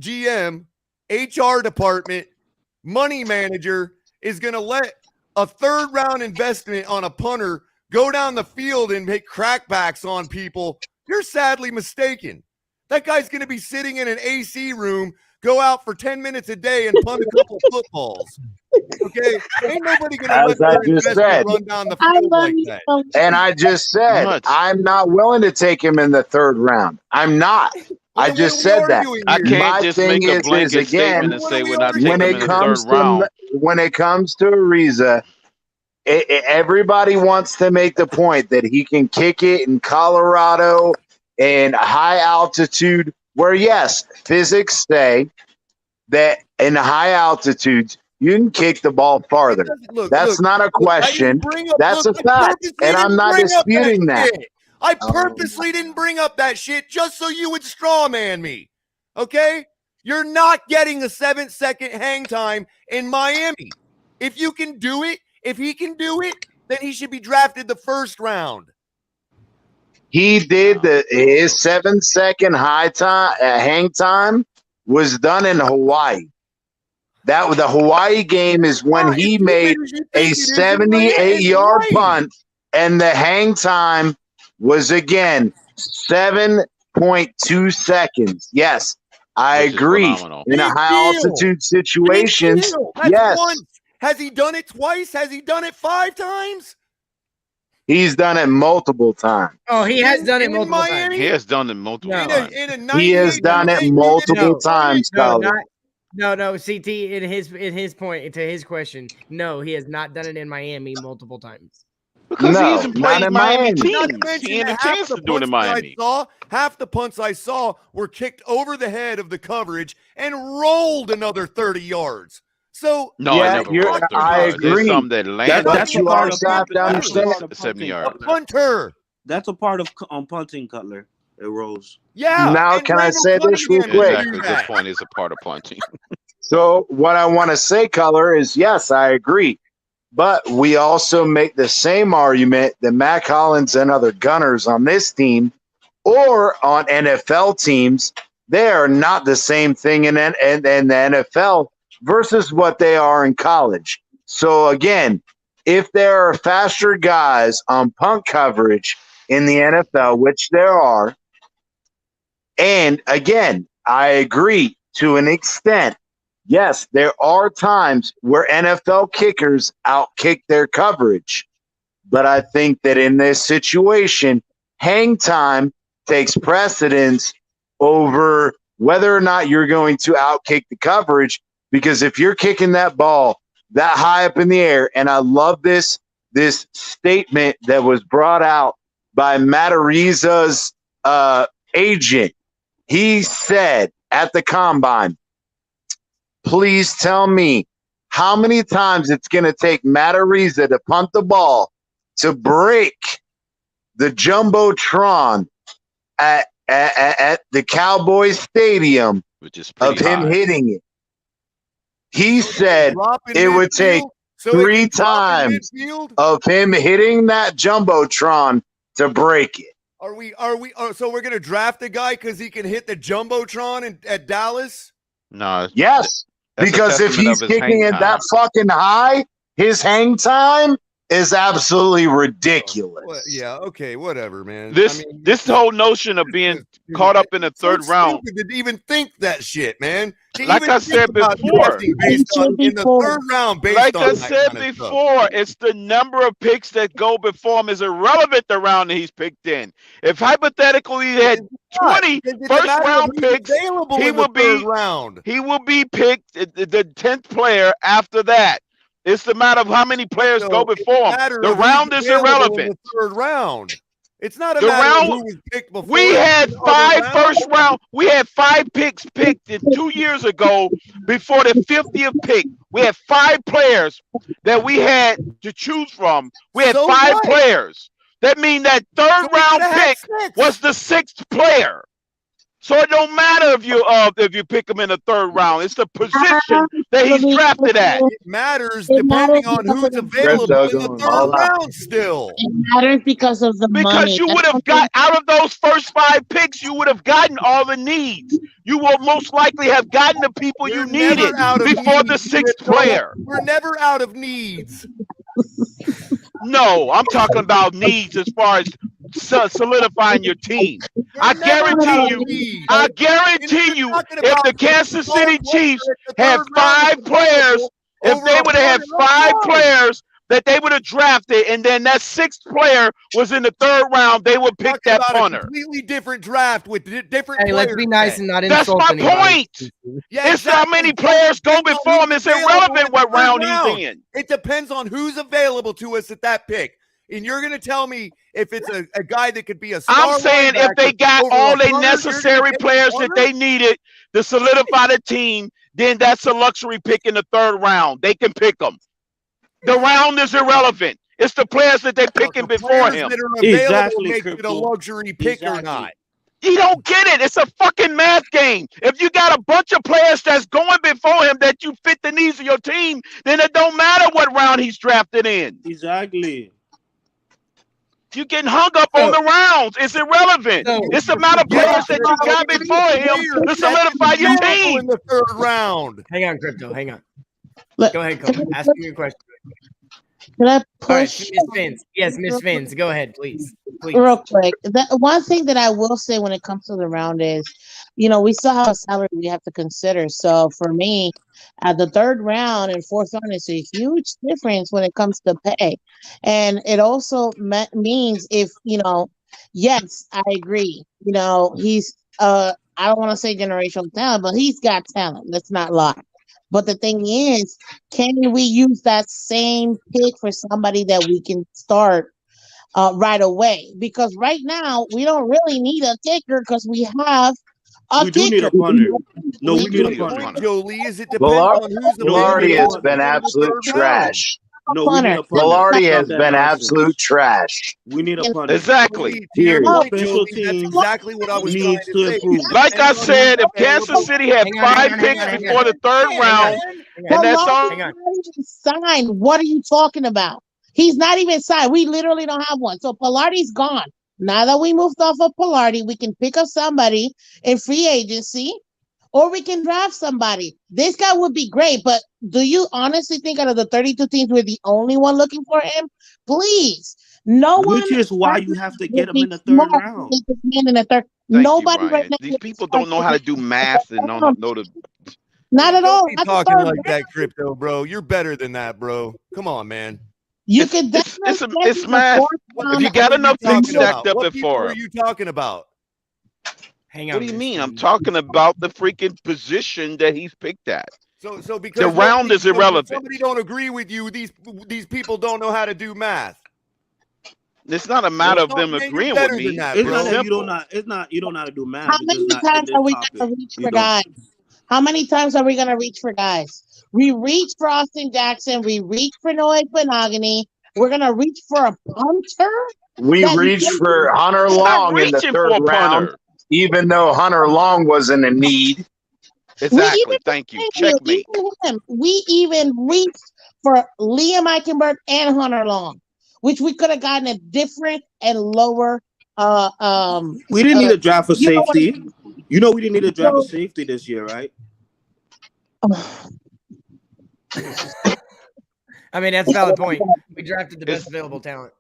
GM, HR department, money manager is going to let a third round investment on a punter go down the field and make crackbacks on people, you're sadly mistaken. That guy's going to be sitting in an AC room, go out for 10 minutes a day and punt a couple footballs. Okay? Ain't nobody going to let As I their just investment said, run down the I field love like you that. so and I just said Nuts. I'm not willing to take him in the third round. I'm not. Well, I then just what are we said that. arguing I here? can't My just thing make a is blanket statement again, and What are say we we're not arguing when taking him it in the comes third round. to Ariza, everybody wants to make the point that he can kick it in Colorado and high altitude, where yes, physics say that in high altitudes you can kick the ball farther. That's not a question. That's a fact, and I'm not disputing that. I purposely didn't bring up that shit just so you would straw man me. Okay? You're not getting a 7-second hang time in Miami. If you can do it, if he can do it, then he should be drafted the first round. He did his 7-second hang time was done in Hawaii. That the Hawaii game is when he made a 78-yard punt, and the hang time was again 7.2 seconds. Yes, I agree. In a high altitude situation, yes. Once. Has he done it twice? Has he done it 5 times? He's done it multiple times. Oh, he has done it multiple times. He has done it multiple times. He has done it multiple times, Colin. No, CT. In his point to his question, no, he has not done it in Miami multiple times. Because no, he hasn't played Miami teams. He had a chance to do it in Miami. Half the punts I saw were kicked over the head of the coverage and rolled another 30 yards. So no, yeah, I agree. There's some that landed. That's a part of 70 yards. A punter. That's a part of punting, Cutler. It rolls. Yeah. Now, can I say this real quick? Exactly. This point is a part of punting. So what I want to say, Color, is yes, I agree. But we also make the same argument that Mac Hollins and other gunners on this team or on NFL teams, they are not the same thing in the NFL versus what they are in college. So again, if there are faster guys on punt coverage in the NFL, which there are, and again, I agree to an extent. Yes, there are times where NFL kickers outkick their coverage. But I think that in this situation, hang time takes precedence over whether or not you're going to outkick the coverage. Because if you're kicking that ball that high up in the air, and I love this statement that was brought out by Matt Ariza's agent. He said at the combine, please tell me how many times it's going to take Matt Ariza to punt the ball to break the Jumbotron at the Cowboys Stadium of him hitting it. He said it would take 3 times of him hitting that Jumbotron to break it. So we're going to draft a guy because he can hit the Jumbotron at Dallas? No. Yes. Because if he's kicking it that fucking high, his hang time is absolutely ridiculous. Well, yeah, okay, whatever, man. This whole notion of being caught up in the third round. To even think that shit, man. Like I said before, in the third round, like I said before, it's the number of picks that go before him is irrelevant the round that he's picked in. If hypothetically he had 20 first round picks, he will be picked the 10th player after that. It's the matter of how many players go before him. The round is irrelevant. In the third round. It's not a matter of who was picked before. We had 5 first round. We had 5 picks picked 2 years ago before the 50th pick. We had 5 players that we had to choose from. We had 5 players. That means that third round pick was the 6th player. So it don't matter if you pick him in the third round. It's the position that he's drafted at. It matters depending on who's available in the third round still. It matters because of the money. Because you would have got out of those first 5 picks, you would have gotten all the needs. You will most likely have gotten the people you needed before the 6th player. We're never out of needs. No, I'm talking about needs as far as solidifying your team. I guarantee you, if the Kansas City Chiefs had 5 players, if they would have had 5 players that they would have drafted, and then that 6th player was in the third round, they would pick that punter. A completely different draft with different players. Let's be nice and not insult anybody. That's my point. Yeah, it's how many players go before him. It's irrelevant what round he's in. It depends on who's available to us at that pick. And you're going to tell me if it's a guy that could be a star. I'm saying if they got all the necessary players that they needed to solidify the team, then that's a luxury pick in the third round. They can pick them. The round is irrelevant. It's the players that they're picking before him. That are available makes it a luxury pick or not. You don't get it. It's a fucking math game. If you got a bunch of players that's going before him that you fit the needs of your team, then it don't matter what round he's drafted in. Exactly. You're getting hung up on the rounds. It's irrelevant. It's the amount of players that you got before him to solidify your team. In the third round. Hang on, Crypto. Hang on. Look, Go ahead, Cole. Ask me your question. Can I All right, push? Miss Fins. Yes, Miss Fins. Go ahead, please. Please. Real quick, one thing that I will say when it comes to the round is, we still have a salary we have to consider. So for me, the third round and fourth round is a huge difference when it comes to pay, and it also means if yes, I agree. He's I don't want to say generational talent, but he's got talent. Let's not lie. But the thing is, can we use that same pick for somebody that we can start right away? Because right now we don't really need a kicker because we have a We kicker. do need a punter. No, we do need a need a punter. punter. Jolie, is it depends on who's the Velarde has been in the absolute third round. trash. No, we need a punter. Velarde Stop has that been nonsense. absolute trash. We need a punter. Exactly. To your Period. point, Special Jolie, that's teams exactly what I was trying needs to to say. improve. Like I said, if Kansas City had Hang on, 5 hang on, picks hang on, before the third hang on. round, Hang and that's all. Hang on. Not even signed. What are you talking about? He's not even signed. We literally don't have one. So Pilardi's gone. Now that we moved off of Pilardi, we can pick up somebody in free agency, or we can draft somebody. This guy would be great, but do you honestly think out of the 32 teams we're the only one looking for him? Please. No one. Which is why you have to get him would in be the third smart to round. take this man in the third. Thank Nobody you, right Ryan. now. These would people smart don't know to how to take do this math and man. don't know the. Not at all. Don't be Not the talking third like that, round. Crypto, bro. You're better than that, bro. Come on, man. You It's could it's definitely it's, get it's in the math. fourth What round. If you got people are enough talking picks stacked about? up What people before are him. you talking about? Hang on. What do you Miss mean? I'm Fins. talking about the freaking position that he's picked at. So because The round is if irrelevant. somebody don't agree with you, these people don't know how to do math. It's not a matter of them Man, you're agreeing with better than me. that, It's It's not bro. that you don't simple. not. It's not you don't know how to do math. How It's just many not in times this are we topic. gonna reach You for don't. guys? How many times are we gonna reach for guys? We reached for Austin Jackson. We reached for Noah Benogany. We're gonna reach for a punter. We That reached for Hunter We're not Long in the reaching for third a round, punter. even though Hunter Long wasn't in need. Exactly. Thank you. Checkmate. Even him. We even reached for Liam Eichenberg and Hunter Long, which we could have gotten a different and lower. We didn't need a draft for you know what I safety. mean? You know we didn't need a draft for So- safety this year, right? I mean, that's a valid point. We drafted the best available talent.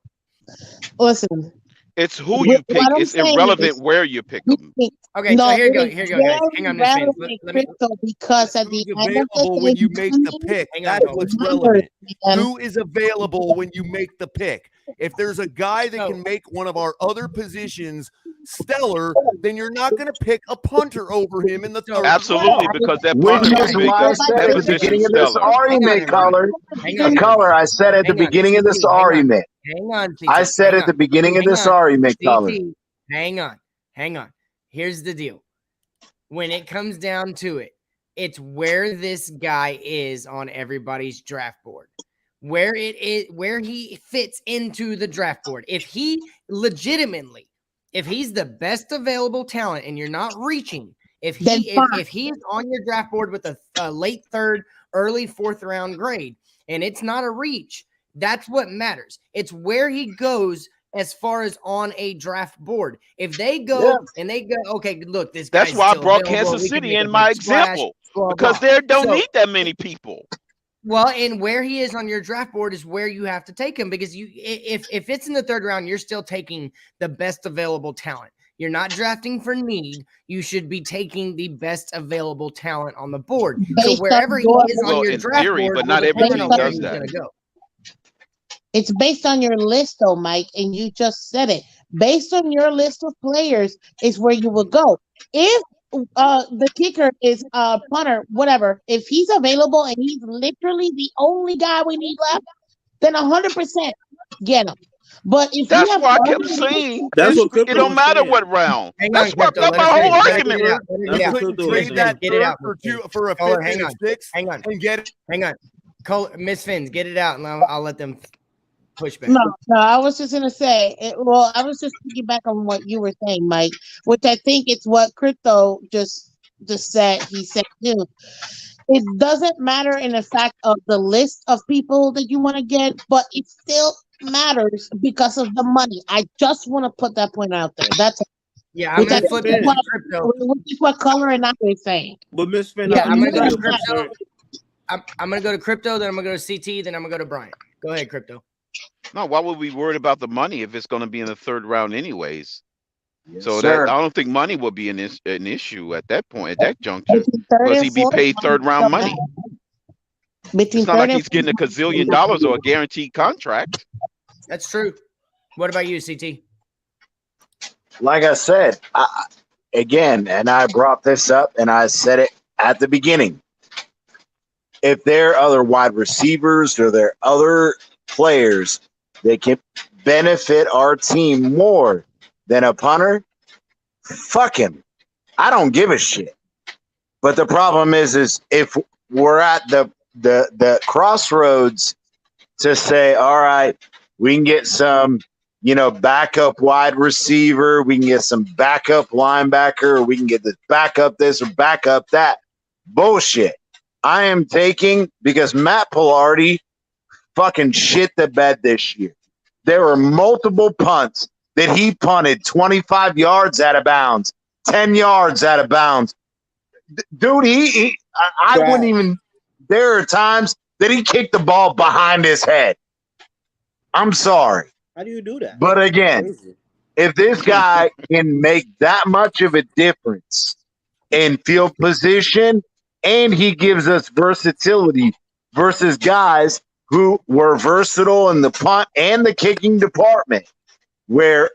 Listen, It's who What- you what pick. I'm It's saying irrelevant is- where you pick them. Okay, no, so here you go. it is Here you go, guys. Hang on, Miss Fins. very Let me. crypto because at the Who's end of the available day, when you make the pick? Hang on, That's Cole. what's Punters, relevant. man. Who is available when you make the pick? If there's a guy that So- can make one of our other positions stellar, then you're not going to pick a punter over him in the third Absolutely, round. because that Which punter is can make why I said that at the position beginning of this stellar. argument, Color. Hang on, Color, I said at the Hang on. beginning of this CT, hang on. argument. Hang on, CT. I said hang at the on. beginning of Hang this on. argument, Color. CT, hang on. Here's the deal. When it comes down to it, it's where this guy is on everybody's draft board. Where he fits into the draft board. If he legitimately, if he's the best available talent and you're not reaching, if he's on your draft board with a late third, early fourth round grade, and it's not a reach, that's what matters. It's where he goes as far as on a draft board. If they go and they go, okay, look, this guy's That's why I still brought available, Kansas we can City make a in my big splash, example blah, because blah. they don't So- need that many people. Well, and where he is on your draft board is where you have to take him, because if it's in the third round, you're still taking the best available talent. You're not drafting for need. You should be taking the best available talent on the board. So Based wherever on he your- is Well, on your in draft theory, board, but will not every determine team where does he's that. going to go. It's based on your list, though, Mike, and you just said it. Based on your list of players is where you will go. If the kicker is punter, whatever, if he's available and he's literally the only guy we need left, then 100% get him. But if That's you have why I kept other- saying That's what it Crypto don't was matter saying. what round. Hang That's on, what Crypto. my Let us whole finish. argument. Let it That's get what out. Crypto Trade was that Get it out, third Miss Fins. for a Caller, fifth hang and a on. sixth Hang on. and get it. Hang on. Miss Fins, get it out, and I'll let them pushback. No, I was just gonna say. I was just thinking back on what you were saying, Mike, which I think it's what Crypto just said. He said too. It doesn't matter in the fact of the list of people that you want to get, but it still matters because of the money. I just want to put that point out there. That's Yeah, I'm gonna flip it to Crypto. which is what Color and I were saying. But Miss Finn, Yeah, I I'm gonna go to understand your Crypto. concern. I'm gonna go to Crypto, then I'm gonna go to CT, then I'm gonna go to Brian. Go ahead, Crypto. No, why would we worry about the money if it's going to be in the third round anyways? Yes, So sir. that I don't think money will be an issue at that point, at that juncture, Between third because and he'd be fourth, paid third round money. between It's not third like and he's getting a fourth, gazillion dollars or a guaranteed contract. That's true. What about you, CT? Like I said, again, and I brought this up and I said it at the beginning. If there are other wide receivers or there are other players that can benefit our team more than a punter, fuck him. I don't give a shit. But the problem is if we're at the crossroads to say, all right, we can get some, backup wide receiver, we can get some backup linebacker, or we can get this backup this or backup that. Bullshit. I am taking, because Matt Pilardi fucking shit the bed this year. There were multiple punts that he punted 25 yards out of bounds, 10 yards out of bounds. Dude, I wouldn't even, there are times that he kicked the ball behind his head. I'm sorry. How do you do that? But again, if this guy can make that much of a difference in field position and he gives us versatility versus guys who were versatile in the punt and the kicking department, where,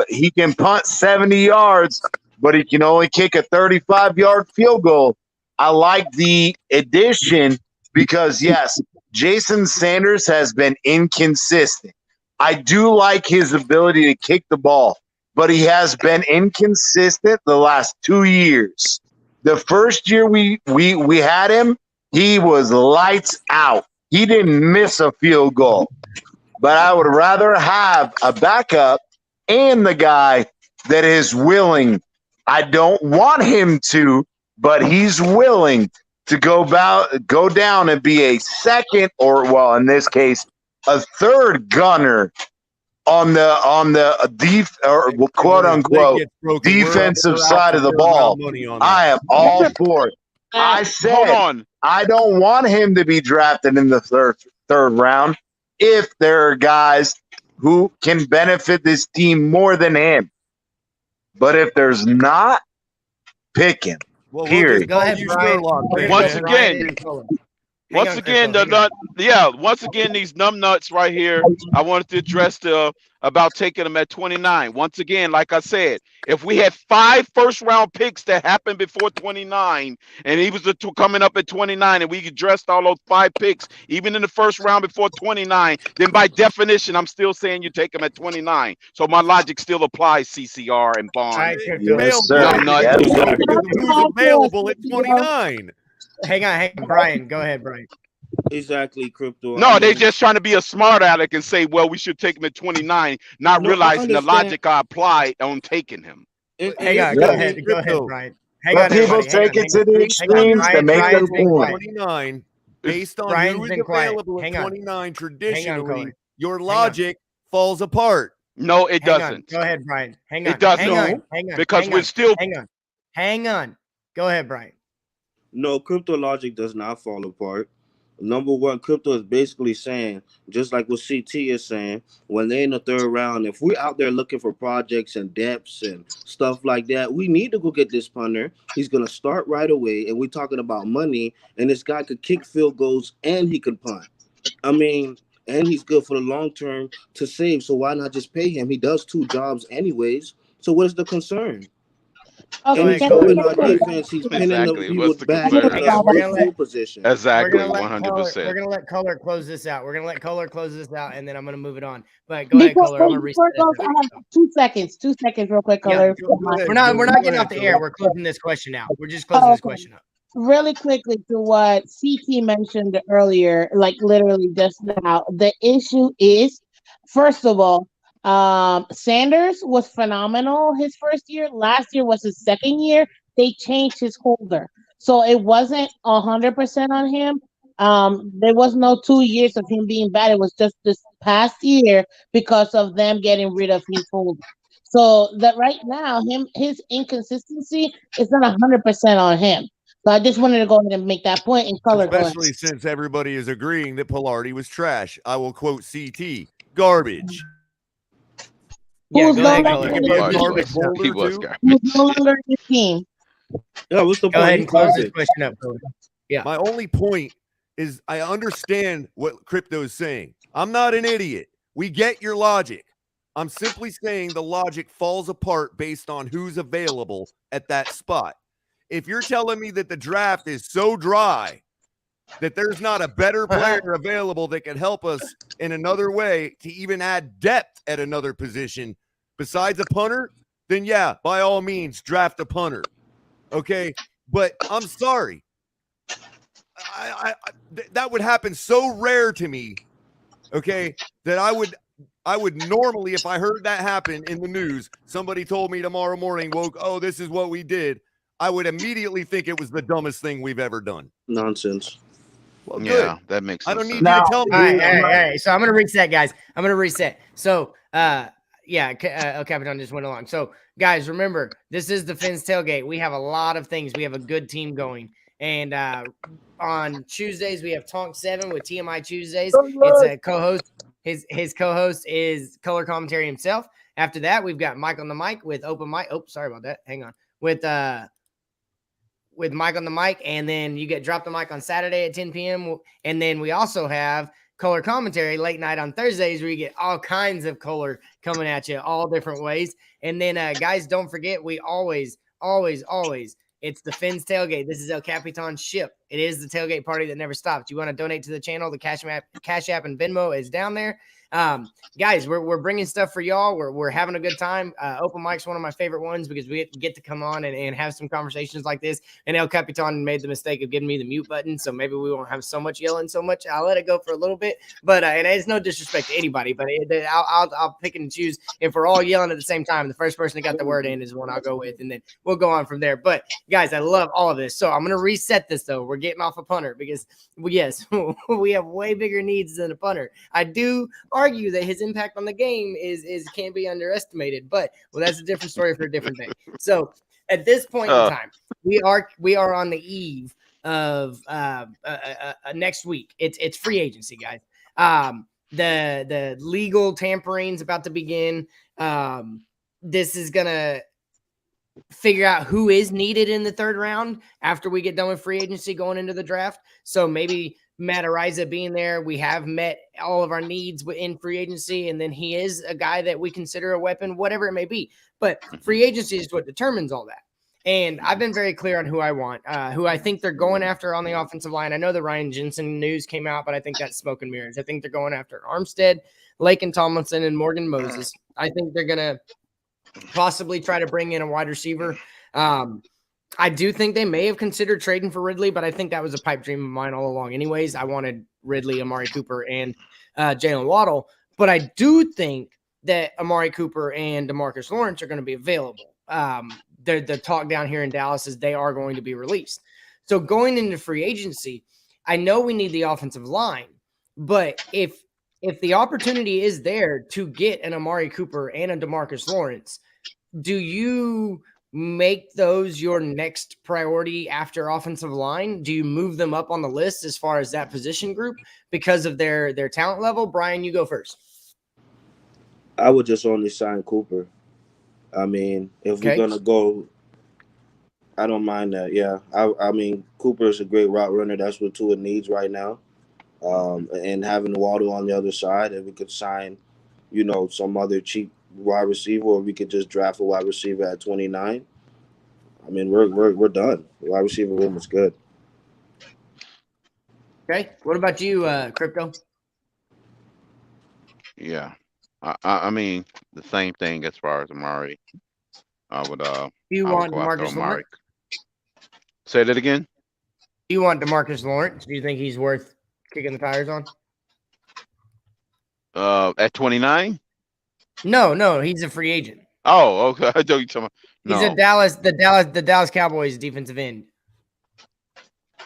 he can punt 70 yards, but he can only kick a 35-yard field goal. I like the addition because, yes, Jason Sanders has been inconsistent. I do like his ability to kick the ball, but he has been inconsistent the last 2 years. The first year we had him, he was lights out. He didn't miss a field goal. But I would rather have a backup and the guy that is willing. I don't want him to, but he's willing to go down and be a second, or, well, in this case, a third gunner on the quote unquote defensive side of the ball. I am all for it. I said, hold on. I don't want him to be drafted in the third round if there are guys who can benefit this team more than him. But if there's not, pick him. Well, period. Go ahead, Brian. Once again, these numbnuts right here, I wanted to address about taking them at 29. Once again, like I said, if we had 5 first-round picks that happened before 29, and he was coming up at 29, and we addressed all those 5 picks, even in the first round before 29, then by definition, I'm still saying you take him at 29. So my logic still applies, CCR and Bond. Yes, sir. Who's available at 29? Hang on, Brian. Go ahead, Brian. Exactly, Crypto. No, they just trying to be a smart aleck and say, well, we should take him at 29, not realizing the logic I applied on taking him. Hang on, go ahead, Brian. Hang But on, people everybody. take it to the extremes to make their point. 29, based on Brian's who is been quiet. available at Hang on. 29, traditionally, Color. your logic falls apart. No, it doesn't. Go ahead, Brian. Hang on. It doesn't. Hang on. Because we're still. Hang on. Go ahead, Brian. No, crypto logic does not fall apart. Number one, crypto is basically saying, just like what CT is saying, when they're in the third round, if we're out there looking for projects and depths and stuff like that, we need to go get this punter. He's going to start right away, and we're talking about money, and this guy could kick field goals and he could punt. I mean, and he's good for the long term to save, so why not just pay him? He does 2 jobs anyways, so what is the concern? Okay, And he's showing our defense. He's pinning Exactly. the What's the back concern? field position. Exactly, We're 100%. gonna let Color close this out. And then I'm gonna move it on. But go ahead, Color. I'm gonna reset I have 2 seconds. 2 seconds, real quick, Color. We're not getting off the air. We're closing this question out. We're just closing this question up. Really quickly to what CT mentioned earlier, like literally just now. The issue is First of all, Sanders was phenomenal his first year. Last year was his second year. They changed his holder, so it wasn't 100% on him. There was no 2 years of him being bad. It was just this past year because of them getting rid of his holder. So that right now, his inconsistency is not 100% on him. So I just wanted to go ahead and make that point in color Especially correct. since everybody is agreeing that Pilardi was trash. I will quote CT, garbage. Yeah, Who's go no ahead, longer You Color. can in be the a He team? garbage was. He holder was too. Who's garbage. no longer in the team? Yeah, what's the Go point? ahead He's and close this garbage. question up, Color. Yeah. My only point is I understand what Crypto is saying. I'm not an idiot. We get your logic. I'm simply saying the logic falls apart based on who's available at that spot. If you're telling me that the draft is so dry that there's not a better player available that can help us in another way to even add depth at another position besides a punter, then yeah, by all means, draft a punter. Okay. But I'm sorry. That would happen so rare to me, okay, that I would normally, if I heard that happen in the news, somebody told me tomorrow morning, oh, this is what we did, I would immediately think it was the dumbest thing we've ever done. Nonsense. Well, good. Yeah, that makes I no don't need sense. you Now, to tell me. All right, all right. So I'm gonna reset, guys. I'm gonna reset. So, yeah, El Capitan just went along. So, guys, remember, this is the Fins tailgate. We have a lot of things. We have a good team going, and on Tuesdays we have Tonk 7 with TMI Tuesdays. It's a co-host. His co-host is color commentary himself. After that, we've got Mike on the mic with open mic. Oh, sorry about that. Hang on. With Mike on the mic, and then you get drop the mic on Saturday at 10 p.m. And then we also have color commentary late night on Thursdays where you get all kinds of color coming at you all different ways. And then guys, don't forget, we always, it's the Fins tailgate. This is El Capitan's ship. It is the tailgate party that never stops. You want to donate to the channel, the Cash App and Venmo is down there. Guys, we're bringing stuff for y'all. We're having a good time. Open mic's one of my favorite ones because we get to come on and have some conversations like this. And El Capitan made the mistake of giving me the mute button, so maybe we won't have so much yelling so much. I'll let it go for a little bit, but and it's no disrespect to anybody, but I'll pick and choose. If we're all yelling at the same time, the first person that got the word in is the one I'll go with, and then we'll go on from there. But guys, I love all of this, so I'm gonna reset this though. We're getting off a punter because yes, we have way bigger needs than a punter. I do argue that his impact on the game is can't be underestimated, but that's a different story for a different day. So at this point in time, we are on the eve of next week. It's free agency, guys. The legal tampering's about to begin. This is gonna figure out who is needed in the third round after we get done with free agency going into the draft. So maybe Matt Ariza being there, we have met all of our needs in free agency, and then he is a guy that we consider a weapon, whatever it may be. But free agency is what determines all that. And I've been very clear on who I want, who I think they're going after on the offensive line. I know the Ryan Jensen news came out, but I think that's smoke and mirrors. I think they're going after Armstead, Laken Tomlinson, and Morgan Moses. I think they're going to possibly try to bring in a wide receiver. I do think they may have considered trading for Ridley, but I think that was a pipe dream of mine all along. Anyways, I wanted Ridley, Amari Cooper, and Jalen Waddle. But I do think that Amari Cooper and DeMarcus Lawrence are going to be available. The talk down here in Dallas is they are going to be released. So going into free agency, I know we need the offensive line, but if the opportunity is there to get an Amari Cooper and a DeMarcus Lawrence, do you make those your next priority after offensive line? Do you move them up on the list as far as that position group because of their talent level? Brian, you go first. I would just only sign Cooper. I mean, if we're gonna go, I don't mind that. Yeah, I mean, Cooper is a great route runner. That's what Tua needs right now. And having Waddle on the other side, if we could sign, some other cheap wide receiver, or we could just draft a wide receiver at 29. I mean, we're done. The wide receiver room is good. Okay, what about you, Crypto? Yeah, I mean the same thing as far as Amari. I would you want DeMarcus Lawrence? Say that again. Do you want DeMarcus Lawrence? Do you think he's worth kicking the tires on? At 29? No, he's a free agent. Oh, okay. I thought you talking about, He's a no. the Dallas Cowboys defensive end.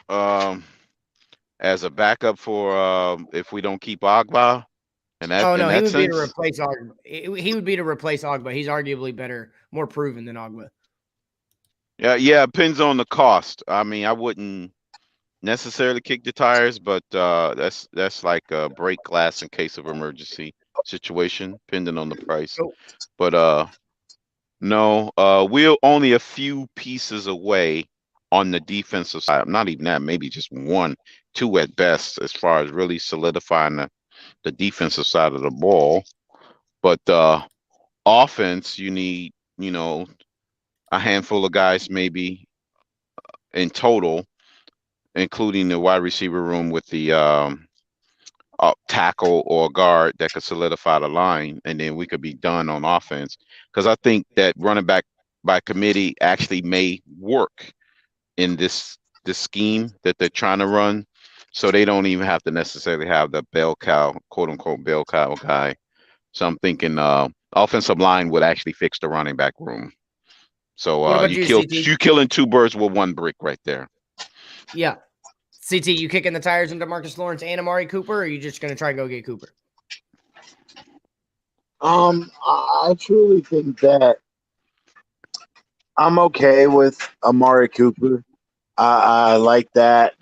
As a backup for if we don't keep Ogbah, and that Oh in no, he that would be to sense, replace Ogbah. He would be to replace Ogbah. He's arguably better, more proven than Ogbah. yeah, it depends on the cost. I mean, I wouldn't necessarily kick the tires, but that's like a break glass in case of emergency situation, depending on the price. Cool. But no, we're only a few pieces away on the defensive side. Not even that, maybe just one, two at best, as far as really solidifying the defensive side of the ball. But offense, you need, a handful of guys maybe in total, including the wide receiver room with the tackle or guard that could solidify the line, and then we could be done on offense. Because I think that running back by committee actually may work in this scheme that they're trying to run, so they don't even have to necessarily have the bell cow, quote unquote bell cow guy. So I'm thinking offensive line would actually fix the running back room. So What about you, CT? you killing two birds with one brick right there. Yeah. CT, you kicking the tires into Marcus Lawrence and Amari Cooper, or are you just going to try and go get Cooper? I truly think that I'm okay with Amari Cooper. I like that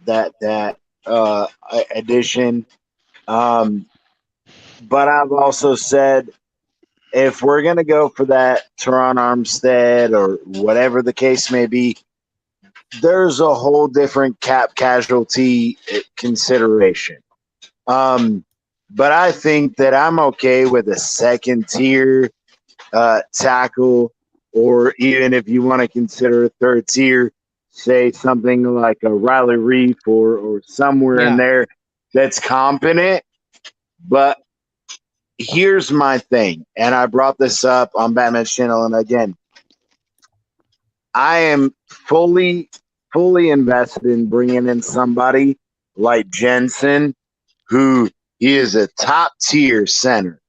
addition. But I've also said if we're gonna go for that Teron Armstead or whatever the case may be, there's a whole different cap casualty consideration. But I think that I'm okay with a second tier tackle, or even if you want to consider a third tier, say something like a Riley Reef or somewhere in there that's competent. But here's my thing, and I brought this up on Batman's channel, and again, I am fully invested in bringing in somebody like Jensen, who is a top tier center.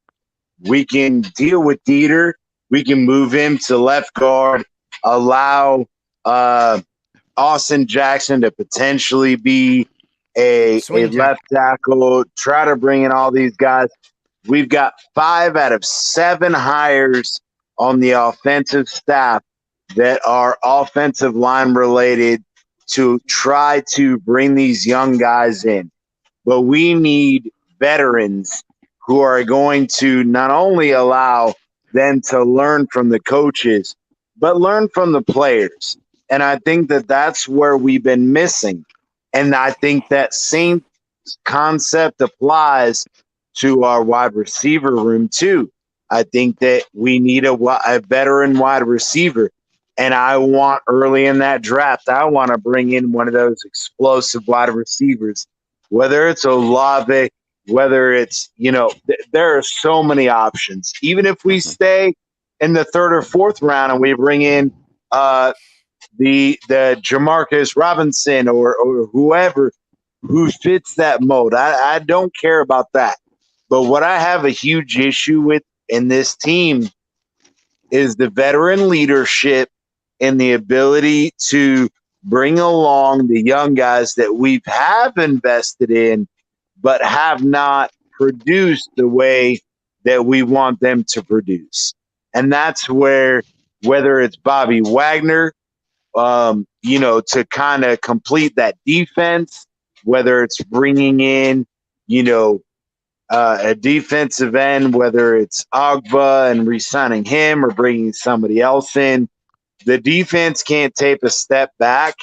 We can deal with Dieter. We can move him to left guard, allow Austin Jackson to potentially be a left tackle, try to bring in all these guys. We've got 5 out of 7 hires on the offensive staff that are offensive line related to try to bring these young guys in. But we need veterans who are going to not only allow them to learn from the coaches, but learn from the players. And I think that that's where we've been missing. And I think that same concept applies to our wide receiver room too. I think that we need a veteran wide receiver. And I want early in that draft, I want to bring in one of those explosive wide receivers, whether it's Olave, whether it's, there are so many options. Even if we stay in the 3rd or 4th round and we bring in the Jamarcus Robinson or whoever who fits that mold, I don't care about that. But what I have a huge issue with in this team is the veteran leadership and the ability to bring along the young guys that we have invested in, but have not produced the way that we want them to produce. And that's where, whether it's Bobby Wagner, to kind of complete that defense, whether it's bringing in, a defensive end, whether it's Ogbah and re-signing him or bringing somebody else in, the defense can't take a step back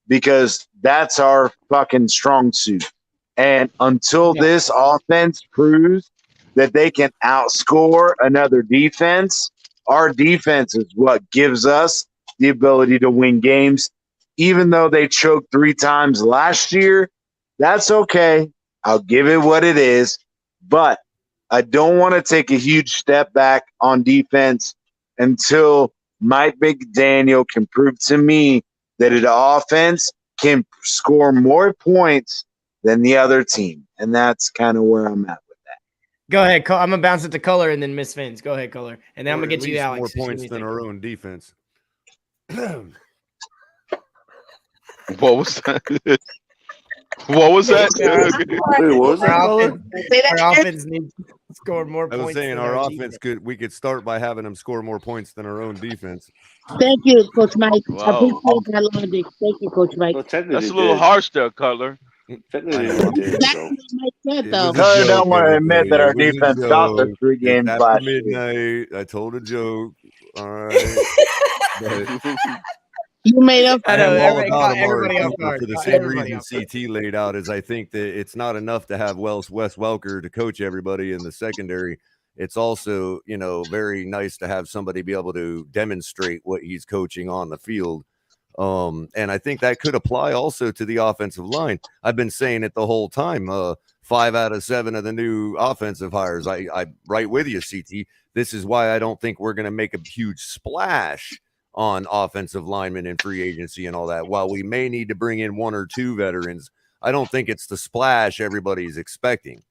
because that's our fucking strong suit. And until this offense proves that they can outscore another defense, our defense is what gives us the ability to win games. Even though they choked 3 times last year, that's okay. I'll give it what it is. But I don't want to take a huge step back on defense until Mike McDaniel can prove to me that an offense can score more points than the other team. And that's kind of where I'm at with that. Go ahead. I'm gonna bounce it to Color and then Miss Fins. Go ahead, Color, and then I'm Or gonna at get you, least Alex. more What points you than think? our own defense. What was that? What was that? Wait, what was that, Color? Our offense needs to score more I was points. saying than our defense. offense we could start by having them score more points than our own defense. Thank you, Coach Mike. I Wow. appreciate that logic. Thank you, Coach Mike. Well, technically, That's a they little did. harsh there, Color. Technically, I they know. did. That's So what Mike said, It though. was a Color joke. don't want to I admit tell that you. our It was a defense cost us joke. 3 It's games after last year. midnight. I told a joke. All right. But You made up. I I know. am all Everybody, about caught Amari everybody off Cooper guard. for the Caught same everybody reason off guard. CT laid out. Is I think that it's not enough to have Wes Welker to coach everybody in the secondary. It's also, very nice to have somebody be able to demonstrate what he's coaching on the field. And I think that could apply also to the offensive line. I've been saying it the whole time. 5 out of 7 of the new offensive hires. I'm right with you, CT. This is why I don't think we're going to make a huge splash on offensive linemen and free agency and all that. While we may need to bring in 1 or 2 veterans, I don't think it's the splash everybody's expecting.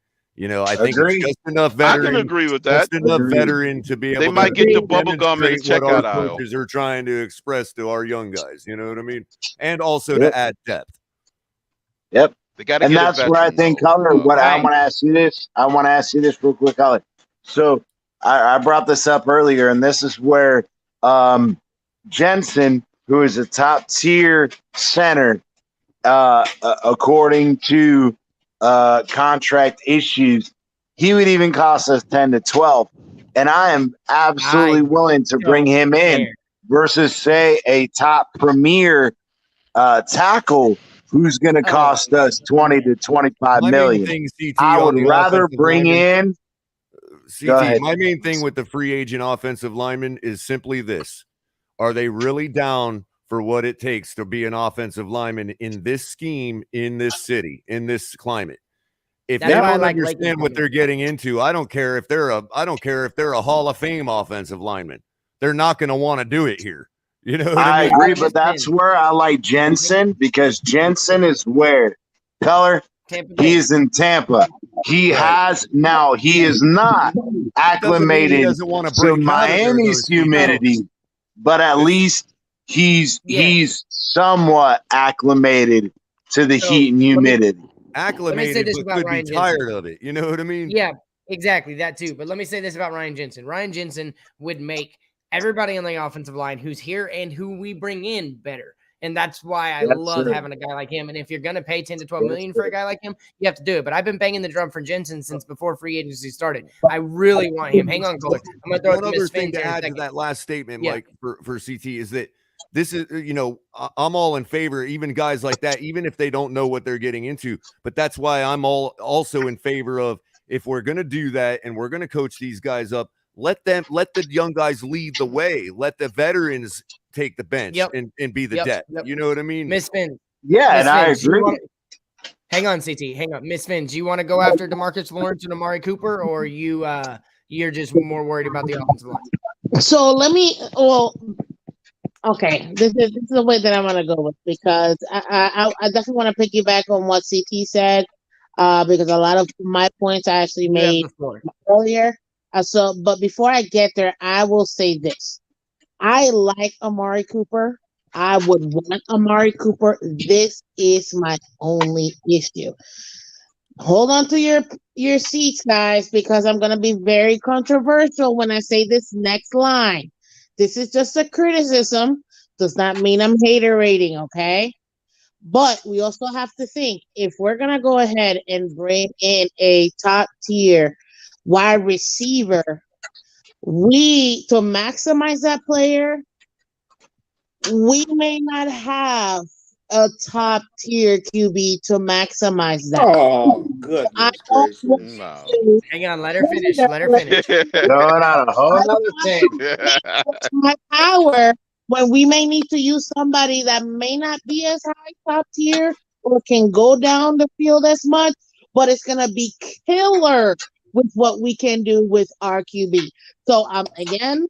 I think it's Agreed. just enough I veteran, can agree with that. just enough Agreed. veteran to be They able might to get the bubble gum in the demonstrate what our checkout aisle. coaches are trying to express to our young guys. You know what I mean? And also Yep. to add depth. Yep. They got to And get a that's where I veteran, think, though. Color, what I Right. want to ask you this. I want to ask you this real quick, Color. So I brought this up earlier, and this is where Jensen, who is a top tier center, according to contract issues, he would even cost us 10 to 12. And I am absolutely willing to bring him in versus, say, a top premier tackle who's going to cost us 20 to 25 My million. main thing, CT, I would on the rather offensive bring lineman- in. Go CT, ahead. my main thing with the free agent offensive lineman is simply this. Are they really down for what it takes to be an offensive lineman in this scheme, in this city, in this climate? If That's they why I don't like understand Lakeland what they're getting into, I don't care if they're a Hall of Fame offensive lineman. They're not going to want to do it here. You know what I I mean? agree, but that's where I like Jensen, because Jensen is where, Color, he is in Tampa. He is not Doesn't mean he acclimated doesn't want to to break out of there, Miami's though, CT. humidity, but at least he's somewhat acclimated to the heat and humidity. Acclimated, this but about could Ryan be Jensen. tired of it. You know what I mean? Yeah, exactly. That too. But let me say this about Ryan Jensen. Ryan Jensen would make everybody on the offensive line who's here and who we bring in better. And that's why I love having a guy like him. And if you're going to pay 10 to 12 million for a guy like him, you have to do it. But I've been banging the drum for Jensen since before free agency started. I really want him. Hang on, Color. I'm going to throw One it to other Miss thing Fins to here in a add to second. that last statement, Mike, for CT is that this is, I'm all in favor, even guys like that, even if they don't know what they're getting into. But that's why I'm also in favor of, if we're going to do that and we're going to coach these guys up, let the young guys lead the way. Let the veterans take the bench and be the depth. You know what I mean? Miss Fins. Yeah, Miss and I Fins, agree. Hang on, CT. Hang on. Miss Fins, you want to go after DeMarcus Lawrence and Amari Cooper, or you're just more worried about the offensive line? So let me. Well, okay. This is the way that I'm gonna go with, because I definitely want to piggyback on what CT said, because a lot of my points I actually made earlier. But before I get there, I will say this: I like Amari Cooper. I would want Amari Cooper. This is my only issue. Hold on to your seats, guys, because I'm going to be very controversial when I say this next line. This is just a criticism. Does not mean I'm hater rating, okay? But we also have to think, if we're going to go ahead and bring in a top tier wide receiver, to maximize that player, we may not have a top tier QB to maximize that. Oh, goodness gracious. Hang on, let her finish. Let her finish. Going on a whole other thing. My power, when we may need to use somebody that may not be as high top tier or can go down the field as much, but it's going to be killer with what we can do with our QB. So, again,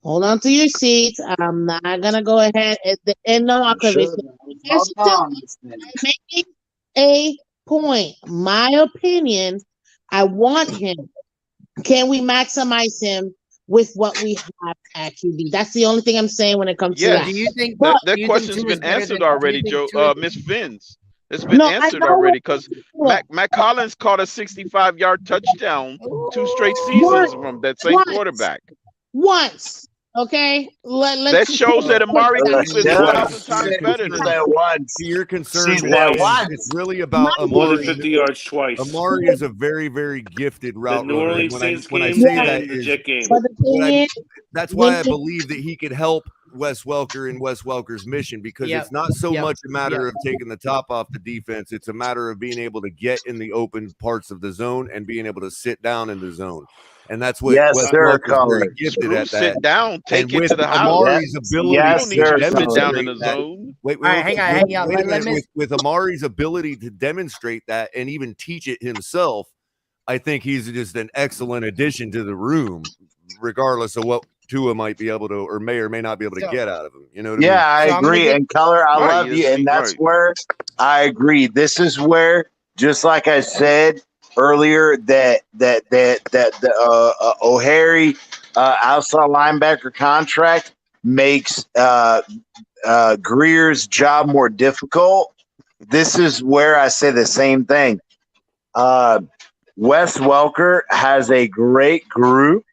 hold on to your seats. I'm not gonna go ahead and no, because I'm making a point. My opinion. I want him. Can we maximize him with what we have at QB? That's the only thing I'm saying when it comes to Yes, that. Do you think But that do you think question's Tua's been better answered than do you already, think Joe. Tua Miss Fins. It's been no, I answered know already because Mac Collins caught a 65-yard touchdown 2 straight seasons from that same once. quarterback. Once. Okay? That Let's shows that Amari Cooper is Shut up. 1,000 times better than That him. once. To your concern, She Miss said Fins, once. it's really about More than Amari. 50 yards twice. Amari is a very, very gifted The route New runner. And Orleans when Saints I game say that and the is Jet game. But the what thing is, that's when why I you believe that he could help Wes Welker in Wes Welker's mission, because Yep. it's not so Yep. much a matter Yep. of taking the top off the defense. It's a matter of being able to get in the open parts of the zone and being able to sit down in the zone. And that's what Yes, Wes sir, Welker's very Color. gifted Screw at that. sit down, take And it with to the house. Amari's ability You Yes, don't need sir, to sit Color. down in the that, zone. wait, All right, hang on, hang on. wait a Let minute. Miss With Amari's ability to demonstrate that and even teach it himself, I think he's just an excellent addition to the room, regardless of what Tua might be able to or may not be able to So- get out of him. You know what I mean? Yeah, I So I'm gonna agree. get- And Color, I Right, love yes, you. And that's right. where I agree. This is where, just like I said earlier, that the O'Hare outside linebacker contract makes Greer's job more difficult. This is where I say the same thing. Wes Welker has a great group,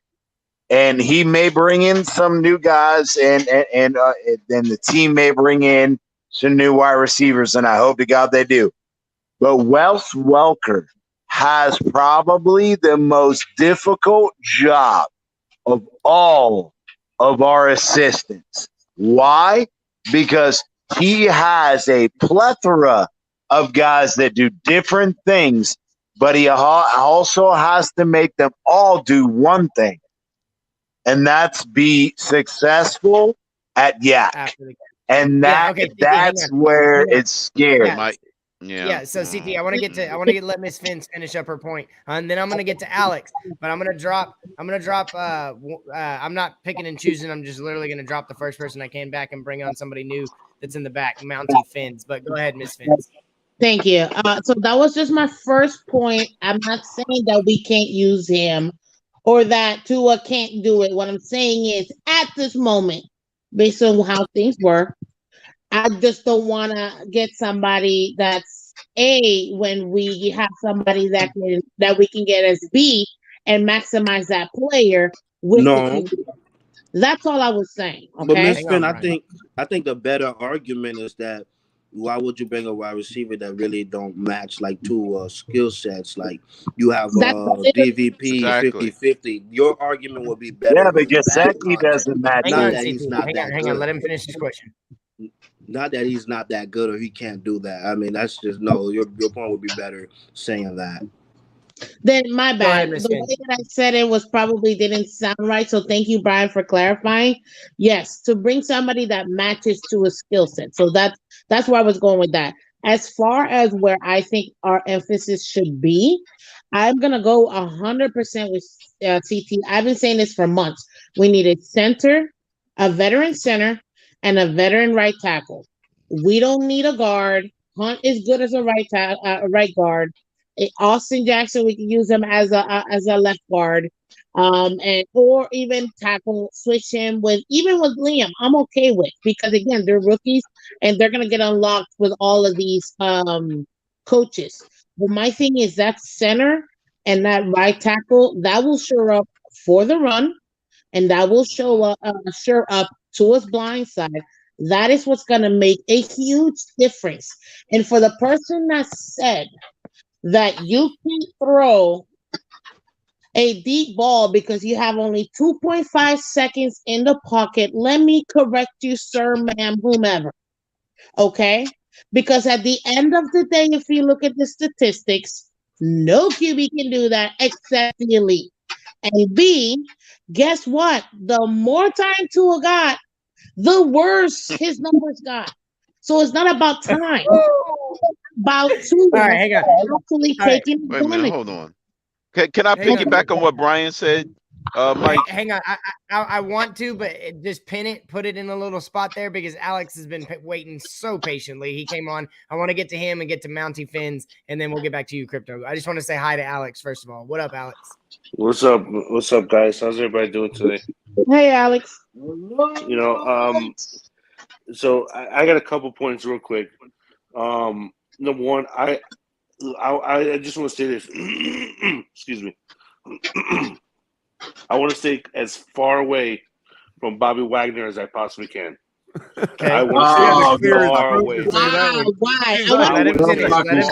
and he may bring in some new guys, and the team may bring in some new wide receivers, and I hope to God they do. But Wes Welker has probably the most difficult job of all of our assistants. Why? Because he has a plethora of guys that do different things, but he also has to make them all do one thing, and that's be successful at Yak. after the And Yeah, okay, CT, that's hang on. where Hang on. it's scary. Yeah. Might, yeah. Yeah, so CT, I want to let Miss Fins finish up her point, and then I'm gonna get to Alex. But I'm gonna drop. I'm not picking and choosing. I'm just literally gonna drop the first person I can back and bring on somebody new that's in the back, Mountie Fins. But go ahead, Miss Fins. Thank you. So that was just my first point. I'm not saying that we can't use him or that Tua can't do it. What I'm saying is, at this moment, based on how things were, I just don't want to get somebody that's A when we have somebody that we can get as B and maximize that player with No. the QB. That's all I was saying. But Okay. Miss Hang Finn, on, I Brian. think the better argument is that why would you bring a wide receiver that really don't match like two skill sets? Like you have That's DVP Exactly. 50-50. Your argument would be better. Yeah, but with that Gesicki context. doesn't match Hang Not on, it. that he's CT. not Hang that on, hang on. good. Let him finish his question. Not that he's not that good or he can't do that. I mean, that's just no. Your point would be better saying that. Then my Go ahead, bad. Miss The Fins. way that I said it was probably didn't sound right. So thank you, Brian, for clarifying. Yes, to bring somebody that matches to a skill set. So that's where I was going with that. As far as where I think our emphasis should be, I'm gonna go 100% with CT. I've been saying this for months. We need a center, a veteran center, and a veteran right tackle. We don't need a guard. Hunt is good as a right guard. Austin Jackson, we can use him as a left guard, and or even tackle, switch him with Liam. I'm okay with, because again they're rookies and they're gonna get unlocked with all of these coaches. But my thing is that center and that right tackle that will shore up for the run, and that will shore up to his blind side. That is what's gonna make a huge difference. And for the person that said that you can't throw a deep ball because you have only 2.5 seconds in the pocket, let me correct you, sir, ma'am, whomever. Okay? Because at the end of the day, if you look at the statistics, no QB can do that except the elite. And B, guess what? The more time Tua got, the worse his numbers got. So it's not about time. About Tua All right, hang on. actually All right. taking Wait a minute, advantage. hold on. Can I Hang on. piggyback on what Brian said? Mike. Hang on. I want to, but just pin it, put it in a little spot there because Alex has been waiting so patiently. He came on. I want to get to him and get to Mountie Fins, and then we'll get back to you, Crypto. I just want to say hi to Alex first of all. What up, Alex? What's up? What's up, guys? How's everybody doing today? Hey, Alex. You know, so I got a couple points real quick. Number one, I just want to say this. Excuse me. I want to stay as far away from Bobby Wagner as I possibly can. Okay. I want to stay as far away. Why? Let him finish. Let him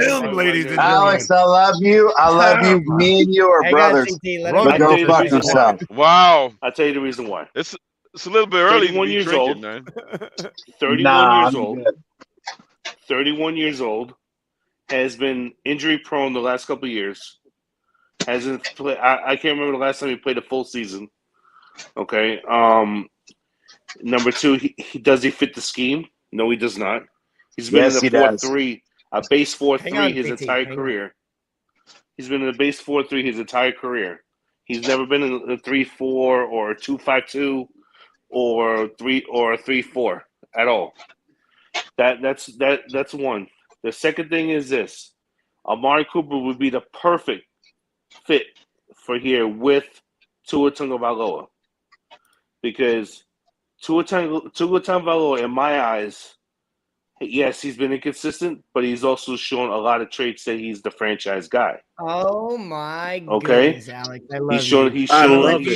finish. Ladies and Alex, I love you. I love you. Me and you are Hang on, brothers. CT, let But him go finish. fuck yourself. Wow. I'll tell you the reason why. It's a little bit early to 31 be years drinking, old. man. 31 Nah, years I'm old. good. 31 years old. Has been injury prone the last couple of years. Hasn't played. I can't remember the last time he played a full season. Okay. Number two, does he fit the scheme? No, he does not. He's been Yes, in he the does. 4-3, a base 4-3 Hang on, his CT, entire hang on. career. He's been in the base 4-3 his entire career. He's never been in a 3-4 or a 2-5-2 or a 3-4 at all. That's one. The second thing is this: Amari Cooper would be the perfect fit for here with Tua Tagovailoa, because Tua Tagovailoa, in my eyes, yes, he's been inconsistent, but he's also shown a lot of traits that he's the franchise guy. Oh my Okay? goodness, Alex. I love He's shown you. he's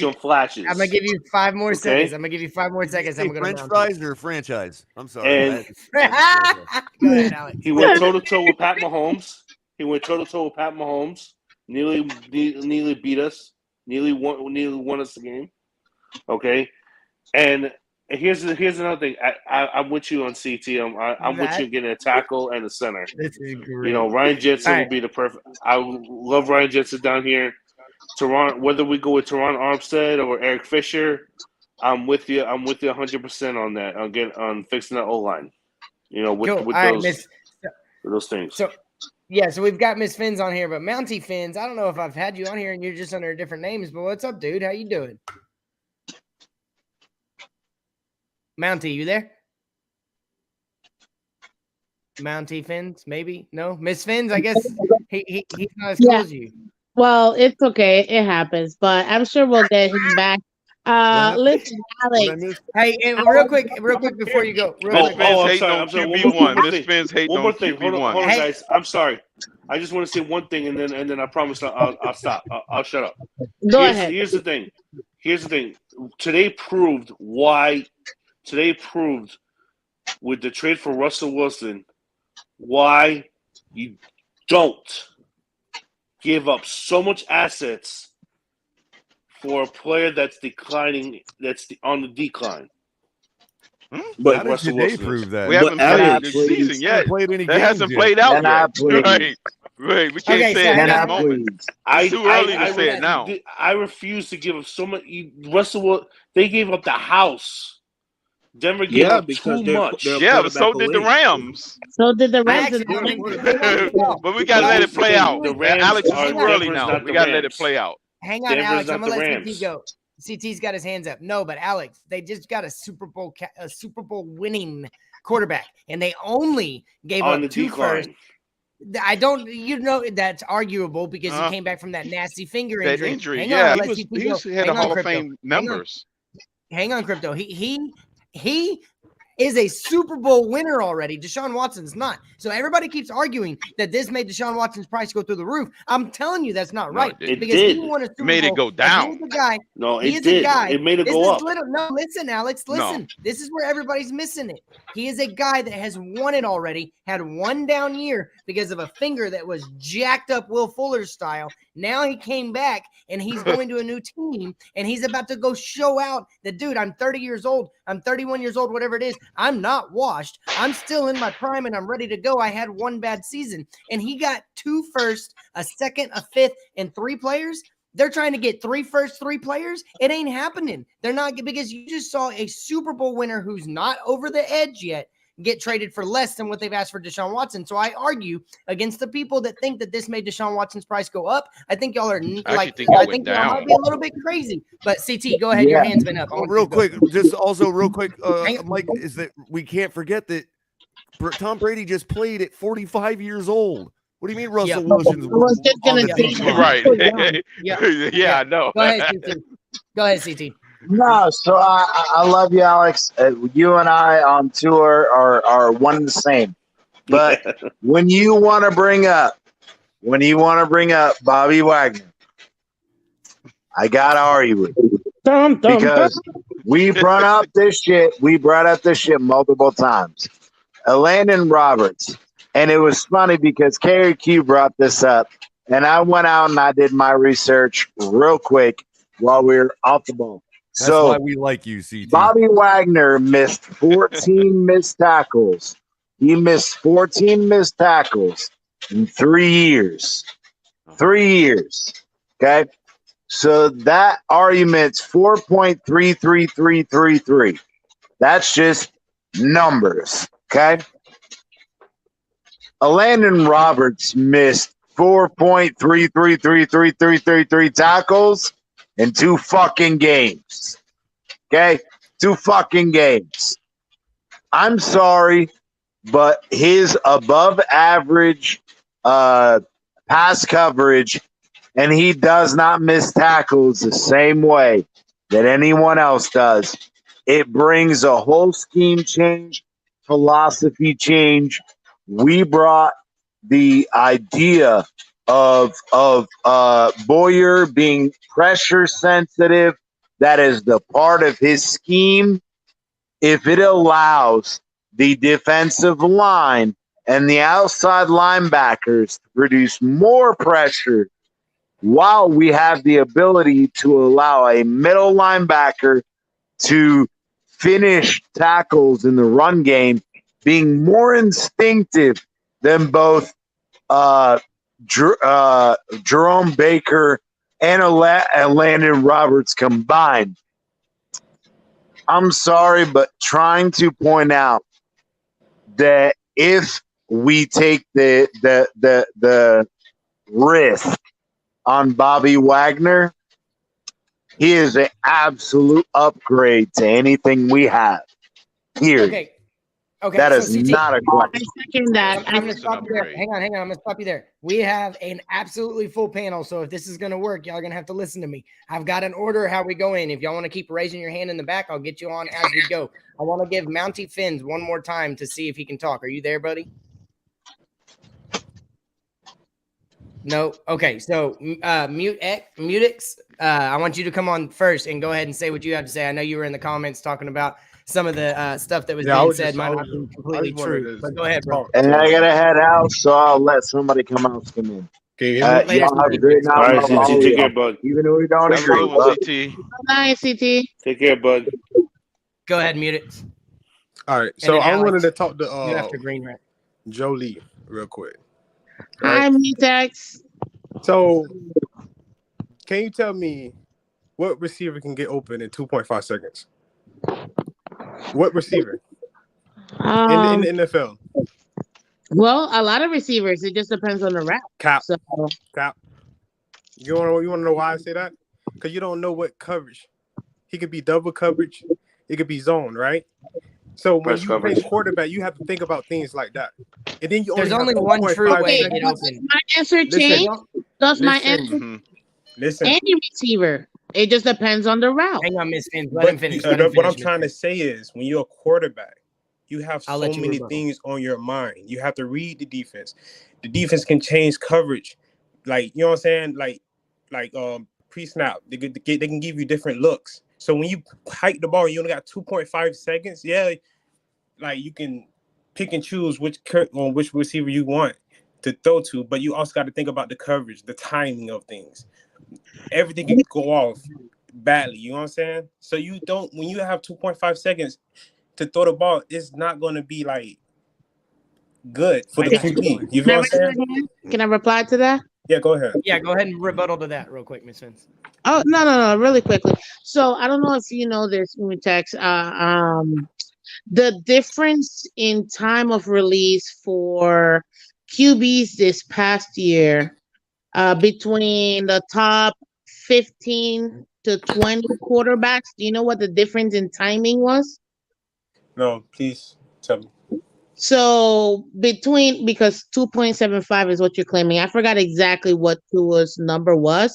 shown flashes. I'm gonna give you 5 more Okay? seconds. I'm gonna give you 5 more seconds. Hey, I'm gonna French mount fries or franchise? I'm sorry. And Go ahead, Alex. he went toe to toe with Pat Mahomes. Nearly beat us. Nearly won us the game. Okay, and here's another thing. I'm with you on CT. I'm with you getting a tackle and a center. This is great. You know, Ryan Jensen All would be the perfect. I love Ryan Jensen down here. Teron, whether we go with Teron Armstead or Eric Fisher, I'm with you. I'm with you 100% on that. On fixing that O line. You know, with Cool. All right, those things. So we've got Miss Fins on here, but Mountie Fins, I don't know if I've had you on here and you're just under different names, but what's up, dude? How you doing? Mountie, you there? Mountie Fins, maybe? No? Miss Fins, I guess he's not as cool as you. Well, it's okay. It happens, but I'm sure we'll get him back. Listen, Alex. Hey, and real quick before you go. I'm sorry. QB1. Miss Fins hating one on more thing. Hold QB1. on, guys. I'm sorry. I just want to say one thing, and then I promise I'll stop. I'll shut up. Go ahead. Here's the thing. Today proved with the trade for Russell Wilson why you don't give up so much assets for a player that's declining, on the decline. But like Russell today Wilson prove that. We haven't played the season yet. That hasn't played out yet. Right. We can't say it in this moment. It's too early to say it now. I refuse to give up so much. They gave up the house. Denver gave up too much. Yeah, but so did the Rams. So did the Rams. But we got to let it play out. The Rams Alex is too early Denver's now. not We the got to let it Rams. play out. Hang on, Denver's Alex. not I'm gonna the let Rams. CT go. CT's got his hands up. No, but Alex, they just got a Super Bowl winning quarterback, and they only gave On up the 2 decline. first. That's arguable because he came back from that nasty finger That injury. injury, Hang yeah. on, let He CT go. had Hang a on, Hall of Crypto. Fame numbers. Hang on, Crypto. He is a Super Bowl winner already. Deshaun Watson's not. So everybody keeps arguing that this made Deshaun Watson's price go through the roof. I'm telling you that's not right. it because did. he won a Super It made it Bowl, go down. and He is a guy. No, He it is did. a guy. It made it This go is up. No, listen, Alex. Listen. This is where everybody's missing it. He is a guy that has won it already, had one down year because of a finger that was jacked up Will Fuller style. Now he came back and he's going to a new team and he's about to go show out that, dude, I'm 30 years old. I'm 31 years old, whatever it is. I'm not washed. I'm still in my prime and I'm ready to go. I had one bad season and he got 2 firsts, a second, a fifth, and 3 players. They're trying to get 3 firsts, 3 players. It ain't happening. They're not, because you just saw a Super Bowl winner who's not over the edge yet get traded for less than what they've asked for Deshaun Watson. So I argue against the people that think that this made Deshaun Watson's price go up. I think y'all are I think y'all might be a little bit crazy. But CT, go ahead. Your hand's been up. Well, real quick, Mike, is that we can't forget that Tom Brady just played at 45 years old. What do you mean Russell Wilson's on the team? Right. Yeah, I know. Go ahead, CT. Go ahead, CT. No, so I love you, Alex. You and I on tour are one and the same. But when you want to bring up Bobby Wagner, I gotta argue with you because we brought up this shit. We brought up this shit multiple times. Landon Roberts, and it was funny because KQ brought this up, and I went out and I did my research real quick while we were off the ball. That's why we like you, CT. Bobby Wagner missed 14 missed tackles. He missed 14 missed tackles in 3 years. 3 years. Okay. So that argument's 4.33333. That's just numbers. Okay. Landon Roberts missed 4.3333333 tackles in 2 fucking games. Okay? 2 fucking games. I'm sorry, but his above average pass coverage, and he does not miss tackles the same way that anyone else does. It brings a whole scheme change, philosophy change. We brought the idea of Boyer being pressure sensitive. That is the part of his scheme. If it allows the defensive line and the outside linebackers to produce more pressure while we have the ability to allow a middle linebacker to finish tackles in the run game, being more instinctive than both Jerome Baker and Landon Roberts combined. I'm sorry, but trying to point out that if we take the risk on Bobby Wagner, he is an absolute upgrade to anything we have here. Okay, that so is CT, not a question. I second that. I'm going to stop you there. Hang on. I'm going to stop you there. We have an absolutely full panel, so if this is going to work, y'all are going to have to listen to me. I've got an order how we go in. If y'all want to keep raising your hand in the back, I'll get you on as we go. I want to give Mountie Fins one more time to see if he can talk. Are you there, buddy? No? Okay, so Mutix, I want you to come on first and go ahead and say what you have to say. I know you were in the comments talking about some of the stuff that was being said might not be completely true. But go ahead, bro. And I gotta head out, so I'll let somebody come else come in. Y'all have a great night. All right, CT, take care, bud. Even though we don't agree. CT. Night, CT. Take care, bud. Go ahead, Mutix. All right, so I wanted to talk to you after Green Rat. Jolie real quick. Hi, Mutix. So, can you tell me what receiver can get open in 2.5 seconds? What receiver in the NFL? Well, a lot of receivers. It just depends on the route. Cap. So, Cap. You want to know why I say that? Because you don't know what coverage. He could be double coverage. It could be zone, right? So when you play quarterback, you have to think about things like that. And then there's only one true way to get open. My answer change. Does my answer? Listen. Any receiver. It just depends on the route. Hang on, Miss Fins. Let him finish. What I'm trying to say is, when you're a quarterback, you have so many things on your mind. You have to read the defense. The defense can change coverage, like you know what I'm saying, like pre-snap. They can give you different looks. So when you hike the ball, you only got 2.5 seconds. Yeah, like you can pick and choose which receiver you want to throw to, but you also got to think about the coverage, the timing of things. Everything can go off badly, you know what I'm saying? So you don't, when you have 2.5 seconds to throw the ball, it's not going to be like good for the QB. You know what I'm saying? Can I reply to that? Yeah, go ahead. Yeah, go ahead and rebuttal to that real quick, Miss Fins. Oh, no, really quickly. So I don't know if you know this, Tex. The difference in time of release for QBs this past year between the top 15 to 20 quarterbacks, do you know what the difference in timing was? No, please tell me. So because 2.75 is what you're claiming. I forgot exactly what Tua's number was,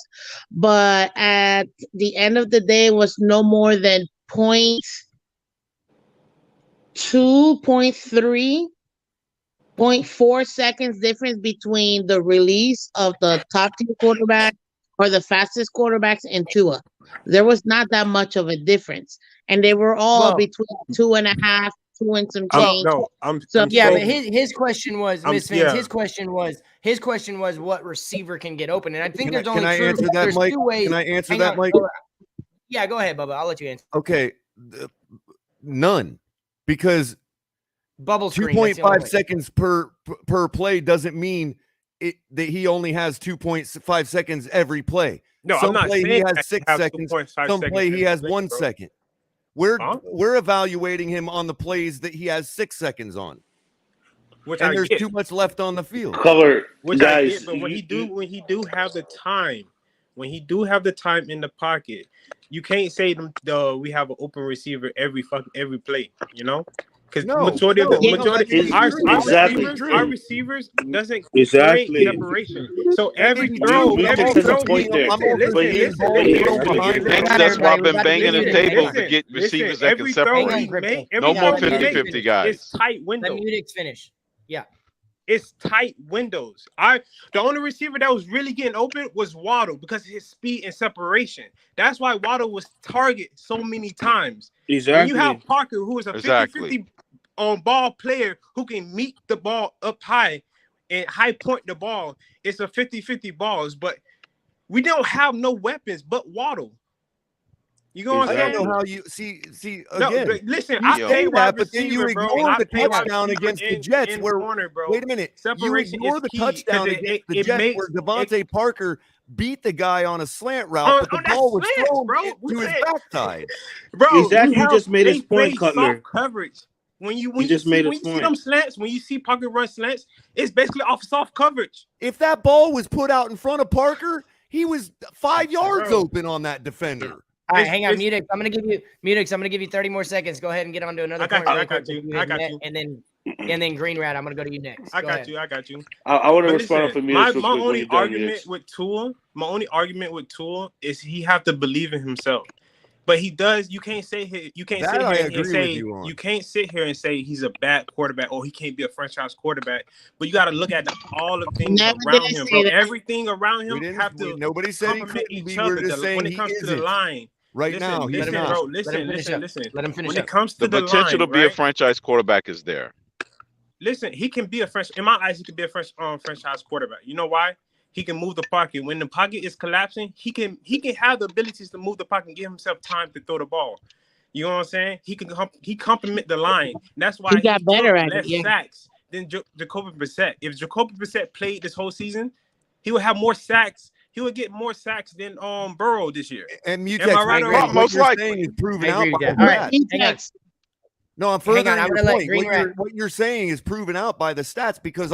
but at the end of the day, it was no more than 0.2, 0.3, 0.4 seconds difference between the release of the top tier quarterback or the fastest quarterbacks and Tua. There was not that much of a difference, and they were all between 2.5, 2 and some change. But his question was, Miss Fins. His question was what receiver can get open, and I think there's only two ways. Can I answer that, Mike? Yeah, go ahead, Bubba. I'll let you answer. Okay, none, because bubble screen 2.5 seconds per play doesn't mean that he only has 2.5 seconds every play. No, some I'm not play saying he has that 6 have seconds. 2.5 Some play he has 1 bro. second. We're evaluating him on the plays that he has 6 seconds on. And there's too much left on the field. Which guys, I get, but when he do have the time, in the pocket, you can't say we have an open receiver every play, you know? Because our receivers doesn't create separation. So every throw, that's why I've been banging the table to get receivers that can separate. No more 50-50 guys. It's tight windows. Let Munich finish. Yeah. It's tight windows. The only receiver that was really getting open was Waddle because of his speed and separation. That's why Waddle was targeted so many times. Exactly. When you have Parker, who is a 50-50 on ball player who can meet the ball up high and high point the ball, it's a 50-50 balls. But we don't have no weapons but Waddle. You know what I'm saying? I don't know how you see again. No, but listen, I say that, but then you ignore the touchdown against the Jets. Where wait a minute, separation you ignore the touchdown against the Jets where Devontae Parker beat the guy on a slant route, but the ball was thrown to his backside. Bro, exactly. You just made his point, Cutler. Soft coverage. When you see them slants, when you see Parker run slants, it's basically off soft coverage. If that ball was put out in front of Parker, he was 5 yards open on that defender. All right, hang on, Munich. I'm gonna give you 30 more seconds. Go ahead and get on to another point. I got you. And then Green Rat, I'm gonna go to you next. I got you. I want to respond for Munich. My only argument with Tua is he have to believe in himself. But he does. You can't sit here and say he's a bad quarterback or he can't be a franchise quarterback. But you got to look at all the things around him, bro. Everything around him have to. Nobody said he couldn't be. We're just saying when it comes to the line. Right now, listen. Let him finish. When it comes to the potential to be a franchise quarterback is there. Listen, he can be in my eyes, he can be a franchise quarterback. You know why? He can move the pocket. When the pocket is collapsing, he can have the abilities to move the pocket and give himself time to throw the ball. You know what I'm saying? He complement the line. That's why he got better at less sacks than Jacoby Brissett. If Jacoby Brissett played this whole season, he would have more sacks. He would get more sacks than Burrow this year. And Mutex, most likely is proven out by that. All right, hang on. No, I'm furthering your point. What you're saying is proven out by the stats because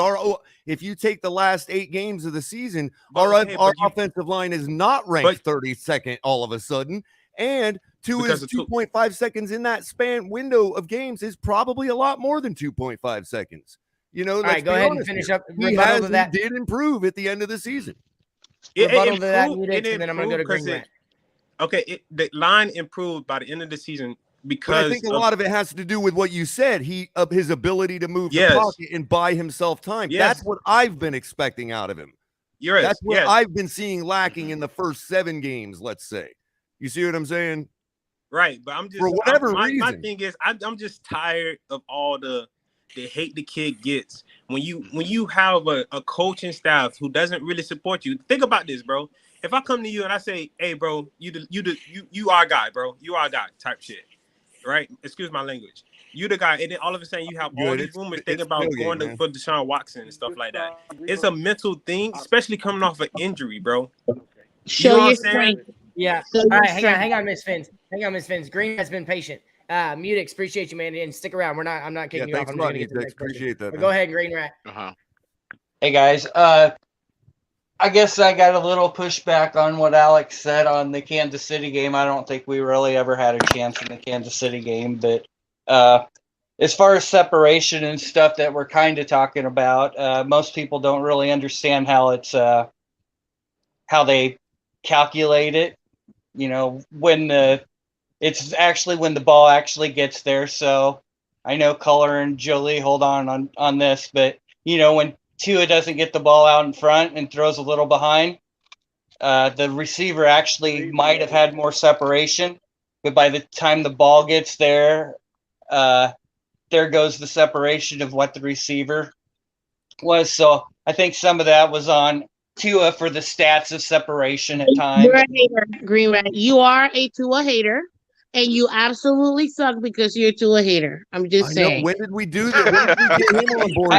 if you take the last 8 games of the season, our offensive line is not ranked 32nd all of a sudden, and Tua is 2.5 seconds in that span window of games is probably a lot more than 2.5 seconds. You know, all right, go ahead and finish up. He did improve at the end of the season. Rebuttal to that, and then I'm going to go to Green Rat. Okay, the line improved by the end of the season. Because I think a lot of it has to do with what you said. His ability to move the pocket and buy himself time. Yes. That's what I've been expecting out of him. That's what I've been seeing lacking in the first 7 games. Let's say, you see what I'm saying? Right, but I'm just for whatever reason. My thing is, I'm just tired of all the hate the kid gets when you have a coaching staff who doesn't really support you. Think about this, bro. If I come to you and I say, "Hey, bro, you our guy, bro. You our guy," type shit. Right? Excuse my language. You the guy, and then all of a sudden you have all these rumors thinking about going for Deshaun Watson and stuff like that. It's a mental thing, especially coming off an injury, bro. Show your strength. Yeah. All right, hang on, Miss Fins. Green has been patient. Mutix, appreciate you, man, and stick around. I'm not kicking you off. Thanks I'm a just lot, gonna get to the Mutix. next person. Appreciate that, But man. go ahead, Green Rat. Hey guys, I guess I got a little pushback on what Alex said on the Kansas City game. I don't think we really ever had a chance in the Kansas City game, but as far as separation and stuff that we're kind of talking about, most people don't really understand how it's how they calculate it. You know, it's actually when the ball actually gets there. So I know Color and Jolie hold on this, but you know, when Tua doesn't get the ball out in front and throws a little behind, the receiver actually might have had more separation, but by the time the ball gets there, there goes the separation of what the receiver was. So I think some of that was on Tua for the stats of separation at times. You're a hater, Green Rat. You are a Tua hater, and you absolutely suck because you're a Tua hater. I'm just saying. When did we do that? When did we get him on board?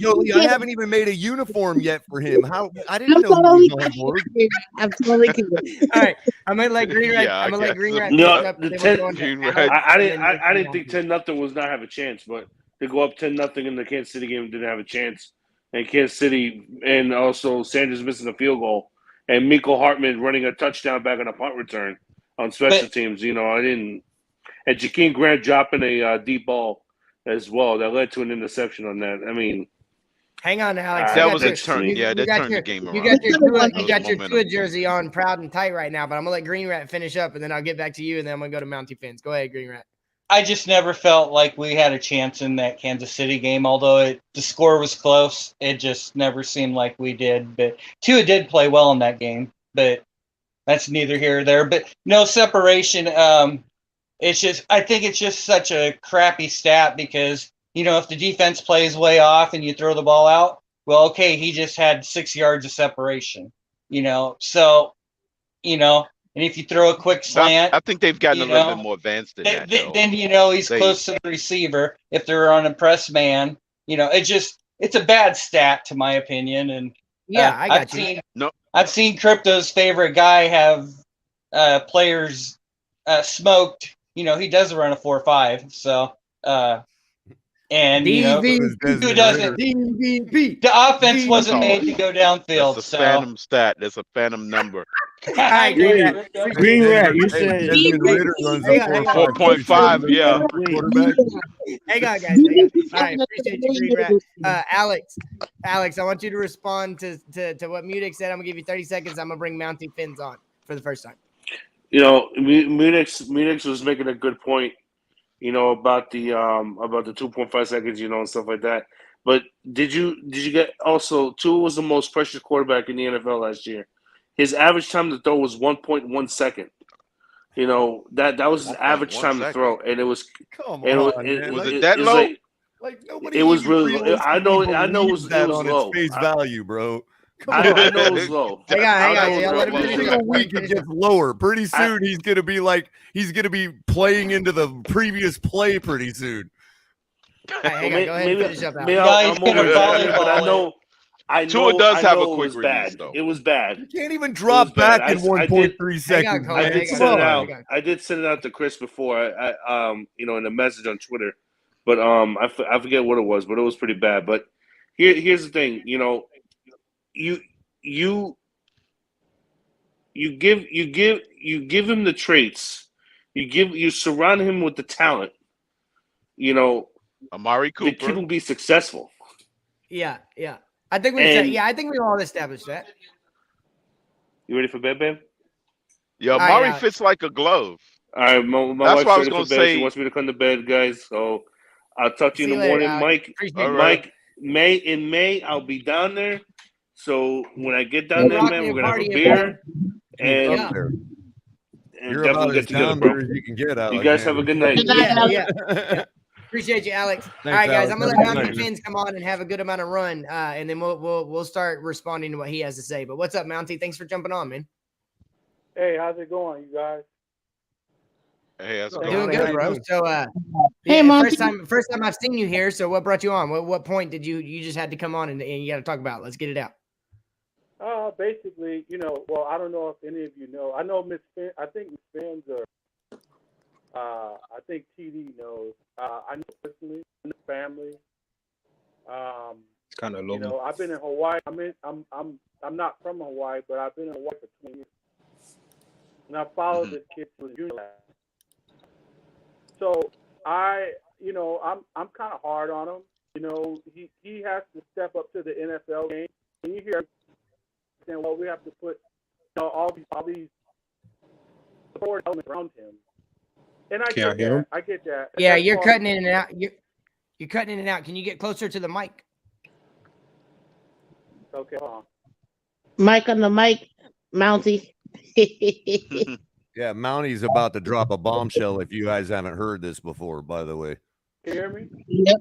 Jolie, I haven't even made a uniform yet for him. I didn't know he was on board. I'm totally kidding. All right, I'm gonna let Green Rat. I'm gonna let Green Rat finish up. The then 10, we'll go on to Alex, I and then didn't think 10-0 was not have a chance, but to go up 10-0 in the Kansas City game didn't have a chance. And Kansas City, and also Sanders missing a field goal, and Miko Hartman running a touchdown back on a punt return on special teams. You know, I didn't. And Jakeem Grant dropping a deep ball as well that led to an interception on that. I mean, hang on, Alex. That was a turn. Yeah, that turned the game around. You got your Tua jersey on, proud and tight right now. But I'm gonna let Green Rat finish up, and then I'll get back to you, and then I'm gonna go to Mountie Fins. Go ahead, Green Rat. I just never felt like we had a chance in that Kansas City game, although the score was close. It just never seemed like we did. But Tua did play well in that game, but that's neither here or there. But no separation. It's just, I think it's just such a crappy stat because, you know, if the defense plays way off and you throw the ball out, well, okay, he just had 6 yards of separation, you know. So, you know, and if you throw a quick slant, I think they've gotten a little bit more advanced than that. Then you know he's close to the receiver. If they're on a press man, you know, it's a bad stat to my opinion. And I got you. I've seen Crypto's favorite guy have players smoked. You know, he does run a 4.5. So and you know, who doesn't? The offense wasn't made to go downfield. That's a phantom stat. That's a phantom number. Green Rat, you said 4.5. Yeah. Hang on, guys. All right, appreciate you, Green Rat. Alex, I want you to respond to what Mutix said. I'm gonna give you 30 seconds. I'm gonna bring Mountie Fins on for the first time. You know, Munich was making a good point, you know, about the 2.5 seconds, you know, and stuff like that. But did you get also Tua was the most precious quarterback in the NFL last year. His average time to throw was 1.1 second. You know, that was his average time to throw, and it was was it that low? Like nobody. It was really low. I know it was on low. Its face value, bro. I know it was low. Hang on. Week it gets lower. Pretty soon he's gonna be playing into the previous play pretty soon. Hang on, go ahead and finish up. I'm over it, but I know Tua does have a quick it was bad. though. It was bad. You can't even drop back in 1.3 seconds. I did send it out to Chris before. I you know, in a message on Twitter, but I forget what it was, but it was pretty bad. But here's the thing, you know. You give him the traits. You surround him with the talent. You know, Amari Cooper. The kid will be successful. Yeah. I think we all established that. You ready for bed, babe? Yeah, Amari fits like a glove. All right, my that's wife's what I was ready going for to bed. say. She wants me to come to bed, guys. So I'll talk to you in the morning, Mike. Right. Mike. In May, I'll be down there. So when I get down there, man, we're gonna have a beer and you're definitely about get as together, down bro. there as you can get, Alex. You guys have a good night. Yeah. Appreciate you, Alex. Thanks, all right, guys. Alex. I'm gonna let Mountie Fins come on and have a good amount of run, and then we'll start responding to what he has to say. But what's up, Mountie? Thanks for jumping on, man. Hey, how's it going, you guys? Hey, how's it going? Doing good, bro. So, Hey, first time I've seen you here. So, what brought you on? What point did you just had to come on and you got to talk about? Let's get it out. Basically, you know, well, I don't know if any of you know. I know Miss Fin. I think Miss Fins I think TD knows. I know personally, I know family. It's kind of low. You know, I've been in Hawaii. I'm not from Hawaii, but I've been in Hawaii for 20 years, and I followed this kid to the junior lab. So I'm kind of hard on him. You know, he has to step up to the NFL game. And you hear saying, well, we have to put all these support elements around him. And I get that. I get that. Yeah, you're cutting in and out. You're cutting in and out. Can you get closer to the mic? Okay, hold on. Mike on the mic, Mountie. Yeah, Mountie's about to drop a bombshell if you guys haven't heard this before, by the way. Can you hear me? Yep.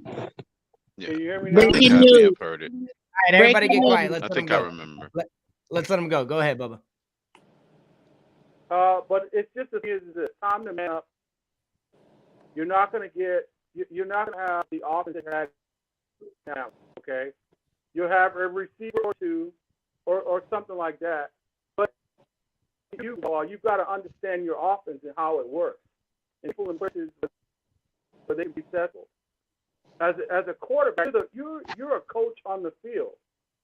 Yeah. Can you hear me now? I think I may have heard it. All right, everybody get quiet. Let's I let think him I go. remember. Let's let him go. Go ahead, Bubba. But it's just the thing is that time to man up. You're not going to have the offense that had now, okay? You'll have a receiver or two or something like that. But you've got to understand your offense and how it works. And people in places where they can be successful. As a quarterback, you're a coach on the field.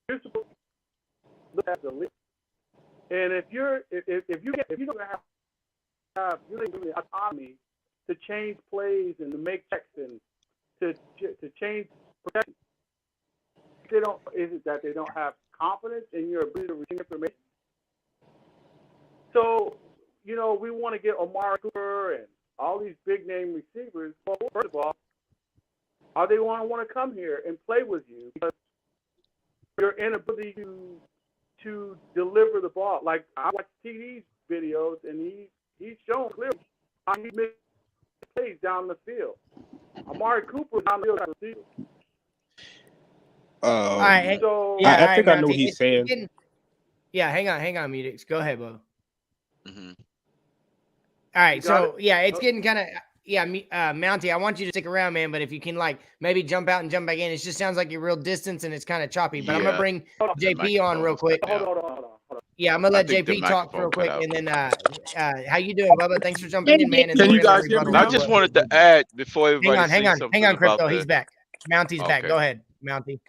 You're supposed to look at the league. And if you don't have the autonomy to change plays and to make checks and to change protection, is it that they don't have confidence in your ability to retain information? So, we want to get Amari Cooper and all these big name receivers. Well, first of all, are they want to come here and play with you because your inability to deliver the ball? Like I watch TD's videos and he's shown clearly how he makes plays down the field. Amari Cooper down the field. All right. So I think I know what he's saying. Yeah, hang on, Mutix. Go ahead, Bo. Mm-hmm. All right, so it's getting kind of Mountie. I want you to stick around, man. But if you can, maybe jump out and jump back in, it just sounds like you're real distance and it's kind of choppy. But I'm gonna bring JP on real quick. Hold on. Yeah, I'm gonna let JP talk real quick, and then how you doing, Bubba? Thanks for jumping in, man. And Can you guys hear me? I just wanted to add before everybody hang on, Crypto. He's back. Mountie's back. Go ahead, Mountie.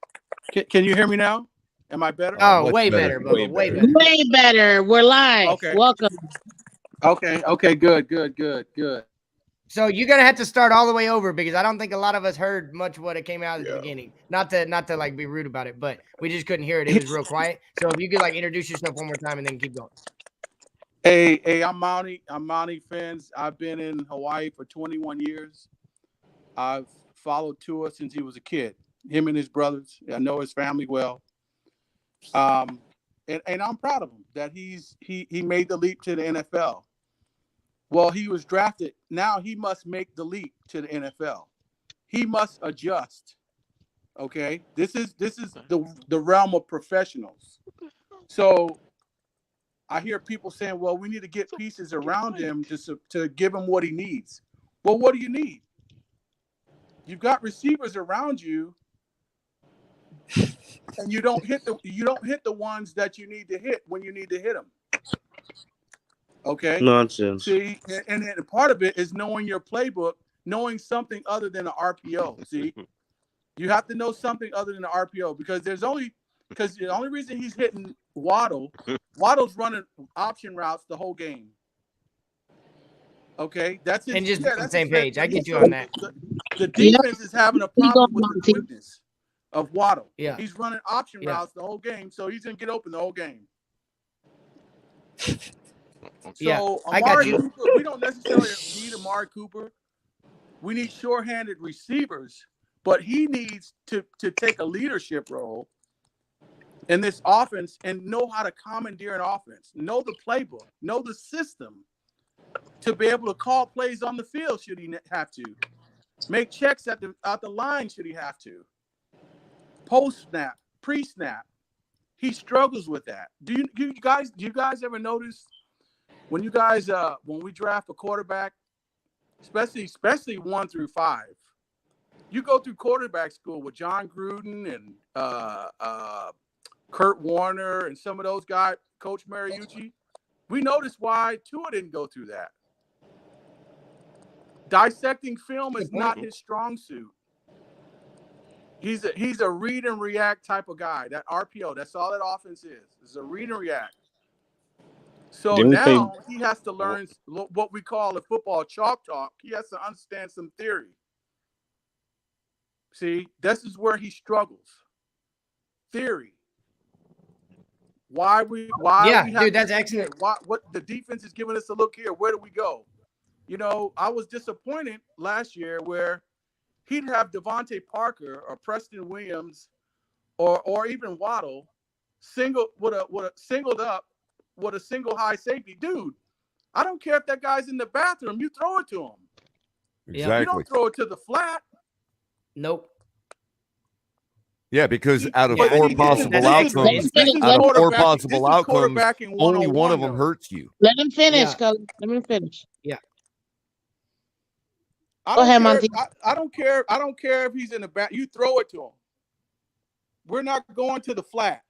Can you hear me now? Am I better? Oh, way better, Bubba. Way better. Way better. We're live. Okay. Welcome. Okay. Good. So you're gonna have to start all the way over because I don't think a lot of us heard much what it came out at the beginning. Not to be rude about it, but we just couldn't hear it. It was real quiet. So if you could introduce yourself one more time and then keep going. Hey, I'm Mountie Fins. I've been in Hawaii for 21 years. I've followed Tua since he was a kid. Him and his brothers. I know his family well. And I'm proud of him that he made the leap to the NFL. Well, he was drafted. Now he must make the leap to the NFL. He must adjust. Okay, this is the realm of professionals. So I hear people saying, "Well, we need to get pieces around him to give him what he needs." Well, what do you need? You've got receivers around you, and you don't hit the ones that you need to hit when you need to hit them. Okay. Nonsense. See, and part of it is knowing your playbook, knowing something other than an RPO. See, you have to know something other than the RPO because the only reason he's hitting Waddle's running option routes the whole game. Okay, that's on the same page. I get you on that. The defense is having a problem with the quickness of Waddle. Yeah, he's running option routes the whole game, so he's gonna get open the whole game. So I got you. Cooper, we don't necessarily need Amari Cooper. We need short-handed receivers, but he needs to take a leadership role in this offense and know how to commandeer an offense, know the playbook, know the system to be able to call plays on the field should he have to, make checks at the line should he have to, post-snap, pre-snap. He struggles with that. Do you guys ever notice when you guys when we draft a quarterback, especially 1 through 5, you go through quarterback school with John Gruden and Kurt Warner and some of those guys, Coach Mariucci. We noticed why Tua didn't go through that. Dissecting film is not his strong suit. He's a read and react type of guy. That RPO, that's all that offense is a read and react. So now he has to learn what we call in football chalk talk. He has to understand some theory. See, this is where he struggles. Theory. Why we have dude, that's excellent. What the defense is giving us a look here. Where do we go? You know, I was disappointed last year where he'd have Devontae Parker or Preston Williams or even Waddle singled up with a single high safety. Dude, I don't care if that guy's in the bathroom. You throw it to him. Exactly. You don't throw it to the flat. Nope. Yeah, because out of four possible outcomes, only one of them hurts you. Let him finish, Cully. Let him finish. Yeah. Go ahead, Monty. I don't care. I don't care if he's in the back. You throw it to him. We're not going to the flat.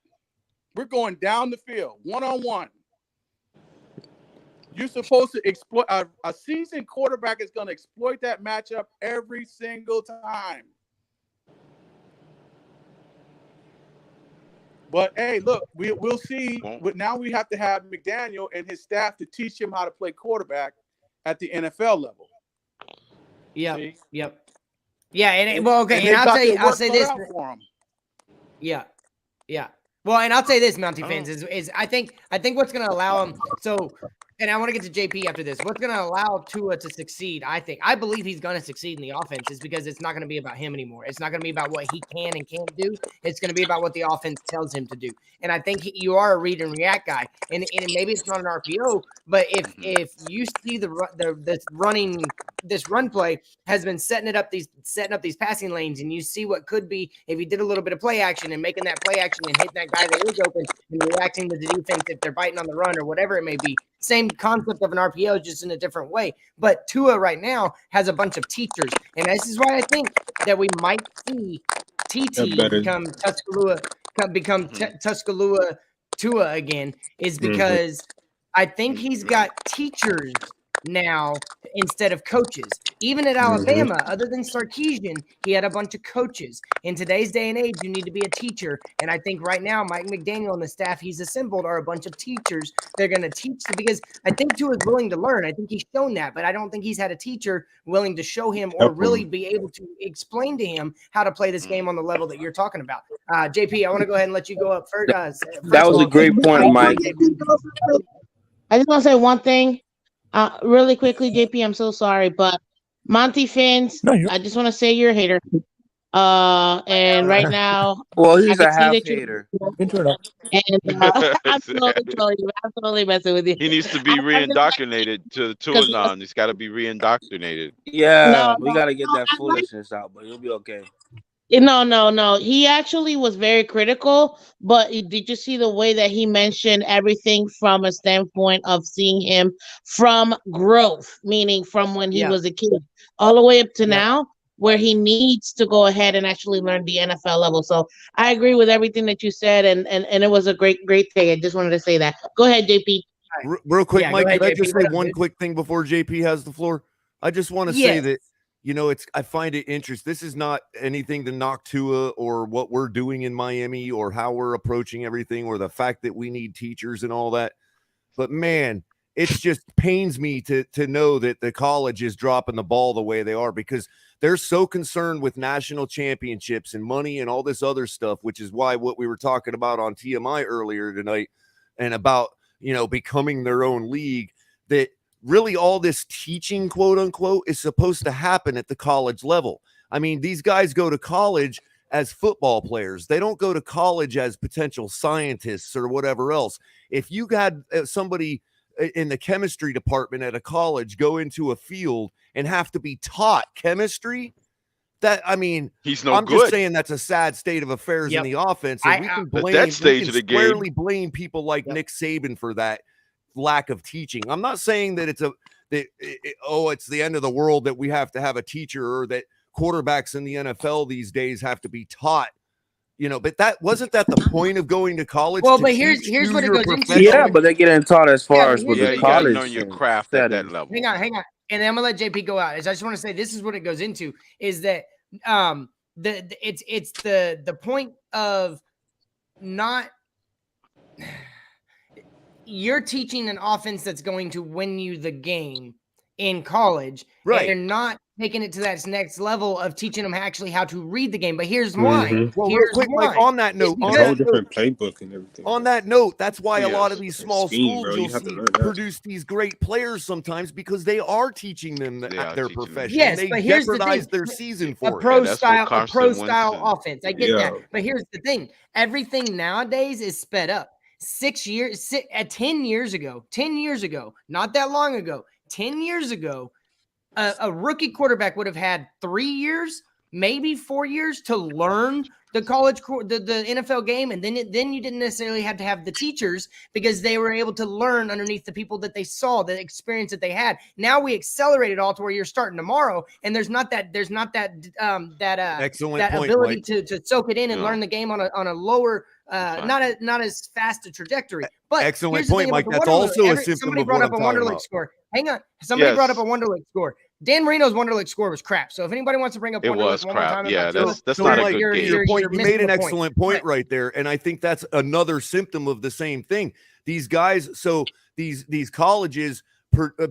We're going down the field, one-on-one. You're supposed to exploit a seasoned quarterback is going to exploit that matchup every single time. But hey, look, we'll see. But now we have to have McDaniel and his staff to teach him how to play quarterback at the NFL level. Yep. Yep. Yeah. And I'll say this. Yeah. Yeah. Well, and I'll say this, Mountie Fins, is I think what's going to allow him. So, and I want to get to JP after this. What's going to allow Tua to succeed? I believe he's going to succeed in the offense is because it's not going to be about him anymore. It's not going to be about what he can and can't do. It's going to be about what the offense tells him to do. And I think you are a read and react guy. And maybe it's not an RPO, but if you see this run play has been setting up these passing lanes, and you see what could be if you did a little bit of play action and making that play action and hitting that guy that is open and reacting to the defense if they're biting on the run or whatever it may be. Same concept of an RPO, just in a different way. But Tua right now has a bunch of teachers, and this is why I think that we might see TT become Tuscaloosa Tua again, is because I think he's got teachers now instead of coaches. Even at Alabama, other than Sarkisian, he had a bunch of coaches. In today's day and age, you need to be a teacher. And I think right now, Mike McDaniel and the staff he's assembled are a bunch of teachers. They're going to teach because I think Tua is willing to learn. I think he's shown that, but I don't think he's had a teacher willing to show him or really be able to explain to him how to play this game on the level that you're talking about. JP, I want to go ahead and let you go up first. That was a great point, Mike. I just want to say one thing really quickly, JP. I'm so sorry, but Mountie Fins, I just want to say you're a hater. And right now, well, he's a half hater. And I'm totally messing with you. He needs to be reindoctrinated to Tuanon. He's got to be reindoctrinated. Yeah, we got to get that foolishness out, but he'll be okay. No. He actually was very critical, but did you see the way that he mentioned everything from a standpoint of seeing him from growth, meaning from when he was a kid all the way up to now, where he needs to go ahead and actually learn the NFL level. So I agree with everything that you said, and it was a great day. I just wanted to say that. Go ahead, JP. Real quick, Mike, can I just say one quick thing before JP has the floor? I just want to say that, I find it interesting. This is not anything to knock Tua or what we're doing in Miami or how we're approaching everything or the fact that we need teachers and all that. But man, it just pains me to know that the college is dropping the ball the way they are, because they're so concerned with national championships and money and all this other stuff, which is why what we were talking about on TMI earlier tonight and about, becoming their own league, that really all this teaching, quote unquote, is supposed to happen at the college level. I mean, these guys go to college as football players. They don't go to college as potential scientists or whatever else. If you had somebody in the chemistry department at a college go into a field and have to be taught chemistry, he's no good. Just saying that's a sad state of affairs in the offense. And we can blame that stage of the game. Squarely blame people like Nick Saban for that lack of teaching. I'm not saying that it's the end of the world that we have to have a teacher, or that quarterbacks in the NFL these days have to be taught. But that wasn't the point of going to college. Well, but here's what it goes into. Yeah, but they're getting taught as far as with the college. You got to know your craft at that level. Hang on. and then I'm gonna let JP go out. Is I just want to say this is what it goes into is that it's the point of not you're teaching an offense that's going to win you the game in college, right? And they're not taking it to that next level of teaching them actually how to read the game. But here's why. Well, here's real quick, why. Mike, on that note, whole different playbook and everything. On that note, that's why a Yes. lot of these small Scheme, schools bro. You you'll have to see learn that. produce these great players sometimes because they are teaching them their profession. Yes, They but here's the jeopardize thing. their season A for pro it. style offense. I get that. But here's the thing. Everything nowadays is sped up. 10 years ago, not that long ago, 10 years ago, a rookie quarterback would have had 3 years, maybe 4 years to learn the the NFL game, and then you didn't necessarily have to have the teachers because they were able to learn underneath the people that they saw, the experience that they had. Now we accelerate it all to where you're starting tomorrow, and there's not that excellent point, ability Mike. to soak it in and learn the game on a lower not as fast a trajectory. But excellent here's the point, thing Mike. about the That's Wonderlic. also a symptom Somebody of brought what up I'm a talking Wonderlic about. score. Hang on. Somebody Yes. brought up a Wonderlic score. Dan Marino's Wonderlic score was crap. So if anybody wants to bring up It Wonderlic was one more crap. time, Yeah, that's So, not a Mike, good to game. your point, you're you missing made an the point. excellent point right there, and I think that's another symptom of the same thing. These guys, so these colleges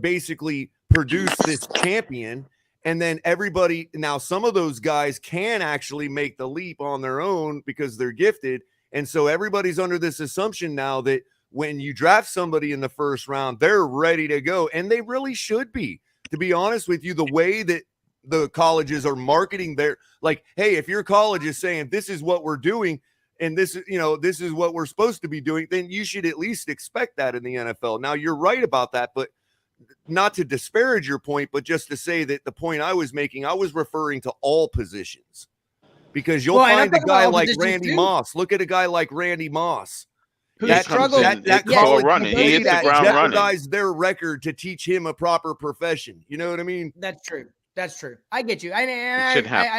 basically produce this champion, and then everybody. Now, some of those guys can actually make the leap on their own because they're gifted, and so everybody's under this assumption now that when you draft somebody in the first round, they're ready to go, and they really should be. To be honest with you, the way that the colleges are marketing their, like, hey, if your college is saying this is what we're doing and this is what we're supposed to be doing, then you should at least expect that in the NFL. Now, you're right about that, but not to disparage your point, but just to say that the point I was making, I was referring to all positions, because you'll find a guy like Randy Moss. Look at a guy like Randy Moss. That college running. He hits the ground running. Jeopardized their record to teach him a proper profession. You know what I mean? That's true. That's true. I get you. And I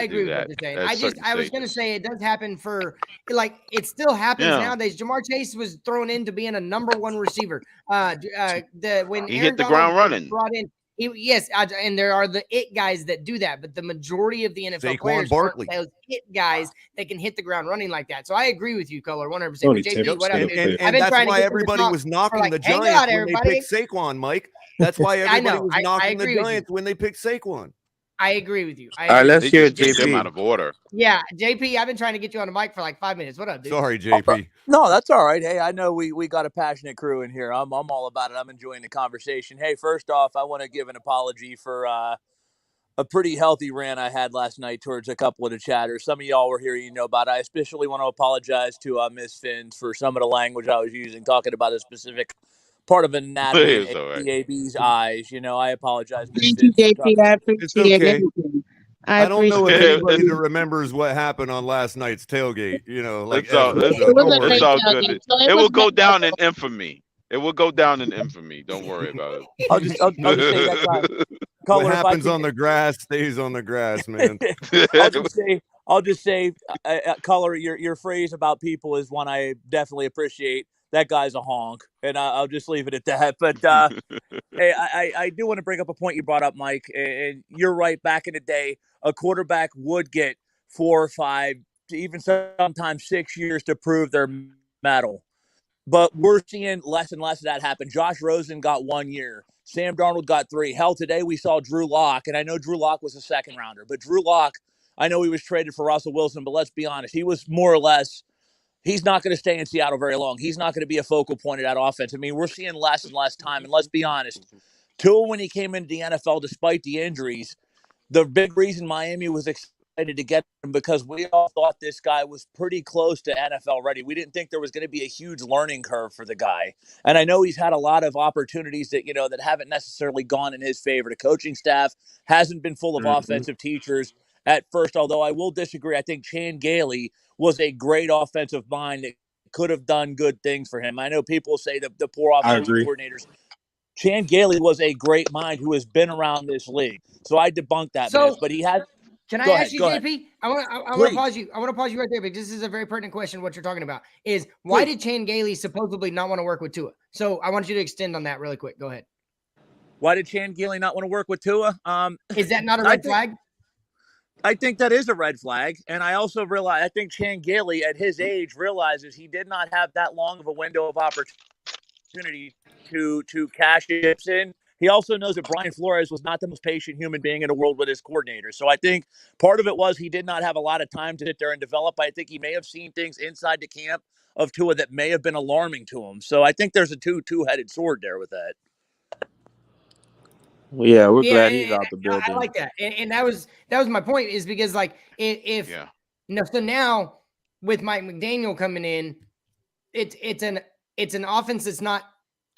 agree with what you're saying. I was going to say it does happen for, like, it still happens nowadays. Jamar Chase was thrown into being a number one receiver. When he Aaron hit the Donald ground running. Brought in, and there are the it guys that do that, but the majority of the NFL players aren't those it guys that can hit the ground running like that. So I agree with you, Color, 100%. JP, what up, dude? And that's why everybody was knocking the Giants when they picked Saquon, Mike. That's why everybody was knocking the Giants when they picked Saquon. I agree with you. All right, let's hear Get them out JP. of order. Yeah, JP, I've been trying to get you on the mic for like 5 minutes. What up, dude? Sorry, JP. No, that's all right. Hey, I know we got a passionate crew in here. I'm all about it. I'm enjoying the conversation. Hey, first off, I want to give an apology for a pretty healthy rant I had last night towards a couple of the chatters. Some of y'all were here, you know about it. I especially want to apologize to Miss Fins for some of the language I was using, talking about a specific part of anatomy in AB's eyes. You know, I apologize. Thank you, JP. I appreciate it. I don't know if anybody that remembers what happened on last night's tailgate. You know, like It's all good. It will go down in infamy. It will go down in infamy. Don't worry about it. I'll just say that time. What happens on the grass stays on the grass, man. I'll just say, Color, your phrase about people is one I definitely appreciate. That guy's a honk, and I'll just leave it at that. But hey, I do want to bring up a point you brought up, Mike, and you're right. Back in the day, a quarterback would get 4 or 5, even sometimes 6 years to prove their mettle. But we're seeing less and less of that happen. Josh Rosen got 1 year. Sam Darnold got 3. Hell, today we saw Drew Lock, and I know Drew Lock was a second rounder, but Drew Lock, I know he was traded for Russell Wilson, but let's be honest, he was more or less, he's not going to stay in Seattle very long. He's not going to be a focal point of that offense. I mean, we're seeing less and less time, and let's be honest, Tua, when he came into the NFL, despite the injuries, the big reason Miami was excited to get him because we all thought this guy was pretty close to NFL ready. We didn't think there was going to be a huge learning curve for the guy. And I know he's had a lot of opportunities that, that haven't necessarily gone in his favor. The coaching staff hasn't been full of offensive teachers at first, although I will disagree. I think Chan Gailey was a great offensive mind that could have done good things for him. I know people say the poor offensive coordinators. Chan Gailey was a great mind who has been around this league. So I debunked that myth, but he has. Can I ask you, JP? I want to pause you. I want to pause you right there because this is a very pertinent question. What you're talking about is why did Chan Gailey supposedly not want to work with Tua? So I want you to extend on that really quick. Go ahead. Why did Chan Gailey not want to work with Tua? Is that not a red flag? I think that is a red flag. And I also realize, I think Chan Gailey at his age realizes he did not have that long of a window of opportunity to cash chips in. He also knows that Brian Flores was not the most patient human being in the world with his coordinator. So I think part of it was he did not have a lot of time to sit there and develop. I think he may have seen things inside the camp of Tua that may have been alarming to him. So I think there's a two-headed sword there with that. Yeah, we're glad he's out the building. I like that, and that was my point. Is because like if so now with Mike McDaniel coming in, it's an offense that's not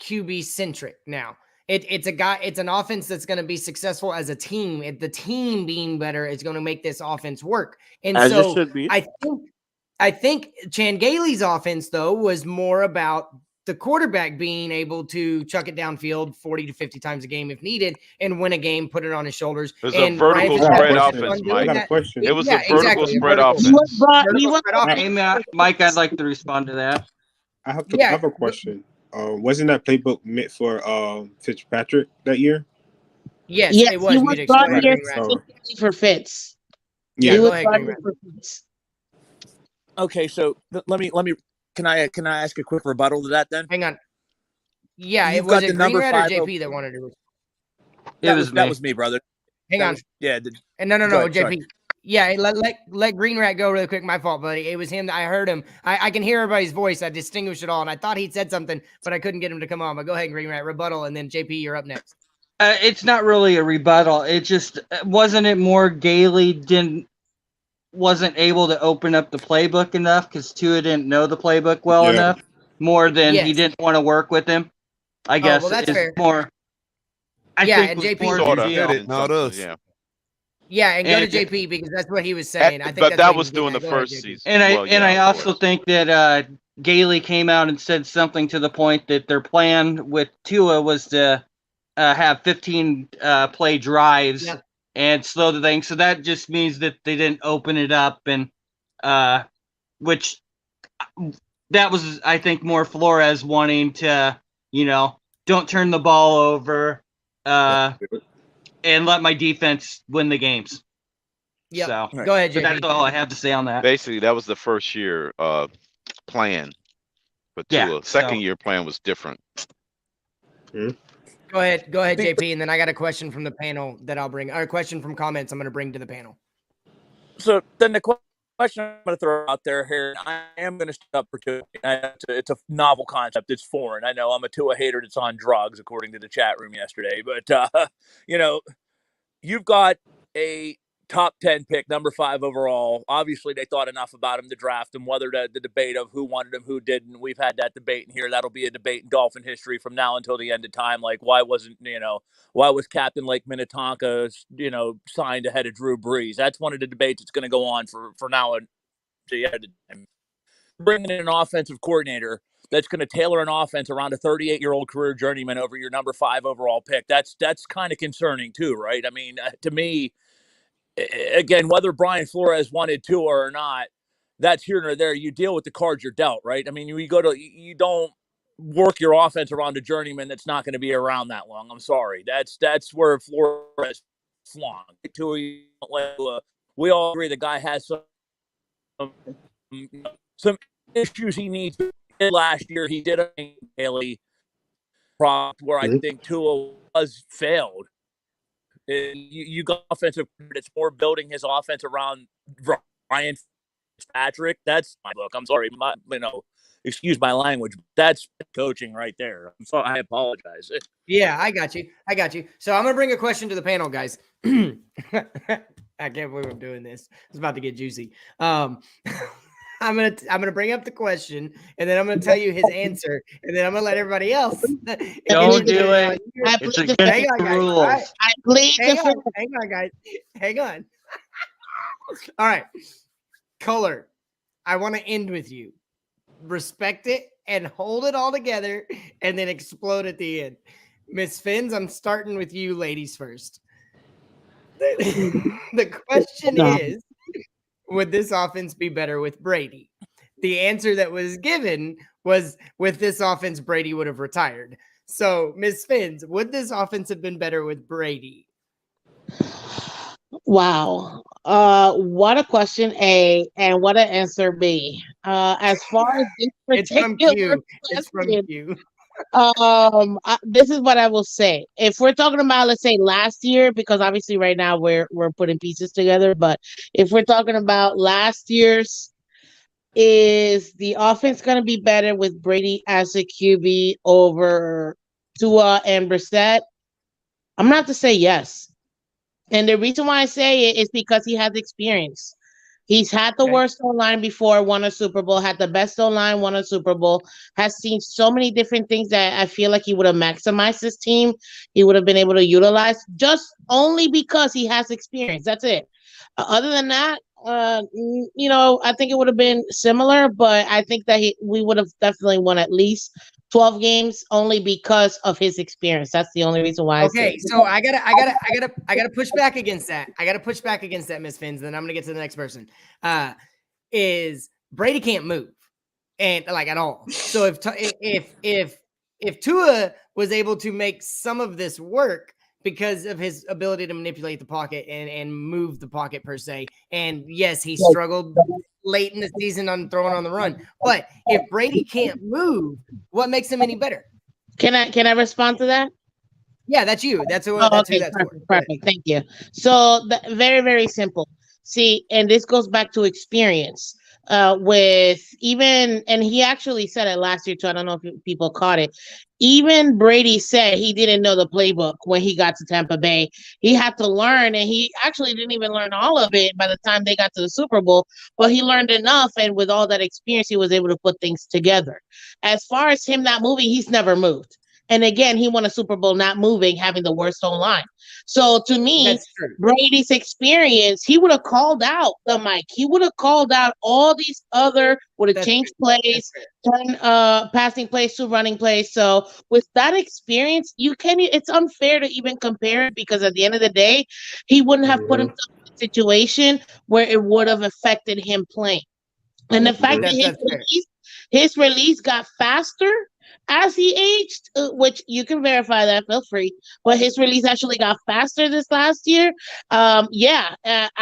QB centric now. It's an offense that's going to be successful as a team. The team being better is going to make this offense work. And As it so should be. I think Chan Gailey's offense though was more about the quarterback being able to chuck it downfield 40 to 50 times a game if needed and win a game, put it on his shoulders. It was a vertical spread offense, Mike. It was a vertical spread offense. Hey, Mike, I'd like to respond to that. I have a question. Wasn't that playbook meant for Fitzpatrick that year? Yes, Yes, it was. he was brought here specifically for Fitz. Yeah, he was go ahead, brought Green here for Fitz. Okay, so let me. Can I ask a quick rebuttal to that then? Hang on. Yeah, You've it was got it the number Greenrat or 5 JP that wanted to. That was me, brother. Hang on. And no, Go ahead, JP. sorry. Yeah, let Greenrat go really quick. My fault, buddy. It was him. I heard him. I can hear everybody's voice. I distinguished it all, and I thought he'd said something, but I couldn't get him to come on. But go ahead, Greenrat, rebuttal, and then JP, you're up next. It's not really a rebuttal. It just wasn't it more Gailey wasn't able to open up the playbook enough because Tua didn't know the playbook well enough, more than he didn't want to work with him. I guess well, that's fair. more. I think and was JP more Sort the of. deal. it, not us. Yeah. Yeah, and go to And- JP because that's what he was saying. I think But that's that what he was getting during at. the Go ahead, first JP. season. And Well, I yeah, also think that Gailey came out and said something to the point that their plan with Tua was to have 15 play drives and slow the thing. So that just means that they didn't open it up, and which that was, I think, more Flores wanting to, don't turn the ball over and let my defense win the games. Yep. So Go ahead, but JP. that's all I have to say on that. Basically, that was the first year plan for Tua. Second year plan was different. Go ahead, JP, and then I got a question from the panel that I'll bring, or a question from comments I'm going to bring to the panel. So then the question I'm going to throw out there here, I am going to stick up for Tua. It's a novel concept. It's foreign. I know I'm a Tua hater that's on drugs, according to the chat room yesterday. But, you've got a top 10 pick, number 5 overall. Obviously, they thought enough about him to draft him, whether the debate of who wanted him, who didn't. We've had that debate in here. That'll be a debate in Dolphin history from now until the end of time. Like, why was Captain Lake Minnetonka, signed ahead of Drew Brees? That's one of the debates that's going to go on for now until the end of time. Bringing in an offensive coordinator that's going to tailor an offense around a 38-year-old career journeyman over your number 5 overall pick. That's kind of concerning too, right? I mean, to me, again, whether Brian Flores wanted to or not, that's here nor there. You deal with the cards you're dealt, right? I mean, you don't work your offense around a journeyman that's not going to be around that long. I'm sorry. That's where Flores flung. We all agree the guy has some issues he needs. Last year, he did a Haley prompt where I think Tua was failed. You got offensive. It's more building his offense around Ryan Fitzpatrick. That's my book. I'm sorry, excuse my language. That's coaching right there. I'm sorry. I apologize. Yeah, I got you. So I'm gonna bring a question to the panel, guys. I can't believe I'm doing this. It's about to get juicy. I'm gonna bring up the question, and then I'm gonna tell you his answer, and then I'm gonna let everybody else. Don't do it. It's against Hang on, the guys. rules. All right. I plead Hang the on, guys. Hang on. All right, Color. I want to end with you. Respect it and hold it all together, and then explode at the end. Miss Fins, I'm starting with you, ladies first. The question is, would this offense be better with Brady? The answer that was given was, with this offense, Brady would have retired. So, Miss Fins, would this offense have been better with Brady? Wow. What a question, A, and what an answer, B. As far as this It's from particular Q. It's from question, Q. this is what I will say. If we're talking about, let's say, last year, because obviously right now we're putting pieces together, but if we're talking about last year's, is the offense going to be better with Brady as a QB over Tua and Brissett? I'm gonna have to say yes. And the reason why I say it is because he has experience. He's had the worst O-line before, won a Super Bowl, had the best O-line, won a Super Bowl, has seen so many different things that I feel like he would have maximized his team. He would have been able to utilize just only because he has experience. That's it. Other than that, I think it would have been similar, but I think that we would have definitely won at least 12 games only because of his experience. That's the only reason why I say Okay, it. so I gotta push back against that. I gotta push back against that, Miss Fins. Then I'm gonna get to the next person. Is Brady can't move, and like at all. So if Tua was able to make some of this work because of his ability to manipulate the pocket and move the pocket per se, and yes, he struggled late in the season on throwing on the run. But if Brady can't move, what makes him any better? Can I respond to that? Yeah, that's you. That's who. Oh, That's who okay, that's perfect, for. perfect. Thank you. So very, very simple. See, and this goes back to experience. With even, and he actually said it last year too. I don't know if people caught it. Even Brady said he didn't know the playbook when he got to Tampa Bay. He had to learn, and he actually didn't even learn all of it by the time they got to the Super Bowl. But he learned enough, and with all that experience, he was able to put things together. As far as him not moving, he's never moved. And again, he won a Super Bowl not moving, having the worst O-line. So to me, Brady's experience, he would have called out the mic. He would have called out all these other, would have changed plays, turned passing plays to running plays. So with that experience, it's unfair to even compare it because at the end of the day, he wouldn't have put himself in a situation where it would have affected him playing. And the fact that his release got faster as he aged, which you can verify that, feel free, but his release actually got faster this last year. I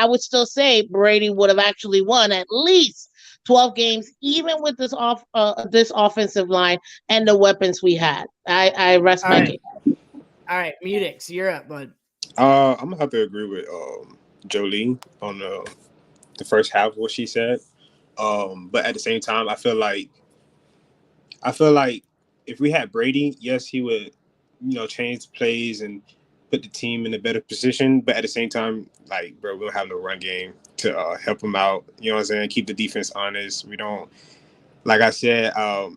would still say Brady would have actually won at least 12 games, even with this offensive line and the weapons we had. I rest my case. All right, Mutix, you're up, bud. I'm gonna have to agree with Jolene on the first half of what she said. But at the same time, I feel like if we had Brady, yes, he would, change plays and put the team in a better position. But at the same time, like, bro, we don't have no run game to help him out. You know what I'm saying? Keep the defense honest. We don't, like I said, I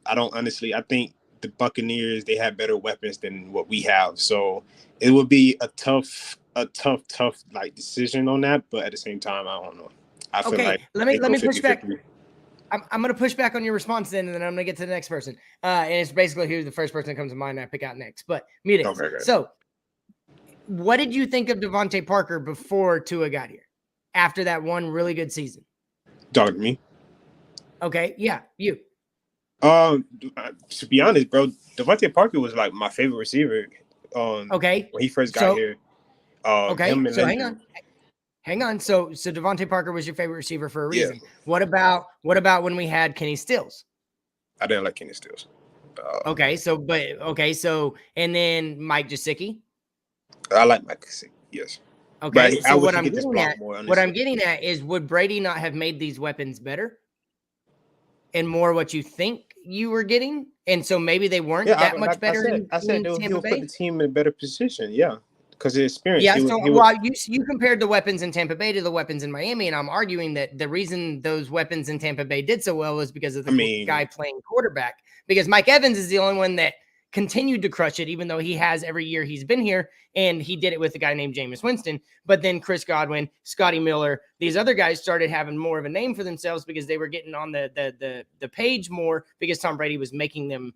think the Buccaneers, they have better weapons than what we have. So it would be a tough like decision on that. But at the same time, I don't know. I feel like let me push 50-50. back. I'm going to push back on your response then, and then I'm going to get to the next person. And it's basically who's the first person that comes to mind I pick out next. But Mutix. Okay. So what did you think of Devontae Parker before Tua got here? After that one really good season? Talking to me. Okay. Yeah, you. To be honest, bro, Devontae Parker was like my favorite receiver. When he first got here. Hang on. So Devontae Parker was your favorite receiver for a reason. Yeah. What about when we had Kenny Stills? I didn't like Kenny Stills. And then Mike Gesicki. I like Mike Gesicki. Yes. Okay. So what I'm getting at is, would Brady not have made these weapons better and more what you think you were getting? And so maybe they weren't that much better. I said he'll put the team in a better position. Yeah. Because the experience. Yeah, you compared the weapons in Tampa Bay to the weapons in Miami, and I'm arguing that the reason those weapons in Tampa Bay did so well was because of the guy playing quarterback. Because Mike Evans is the only one that continued to crush it, even though he has every year he's been here, and he did it with a guy named Jameis Winston. But then Chris Godwin, Scotty Miller, these other guys started having more of a name for themselves because they were getting on the page more because Tom Brady was making them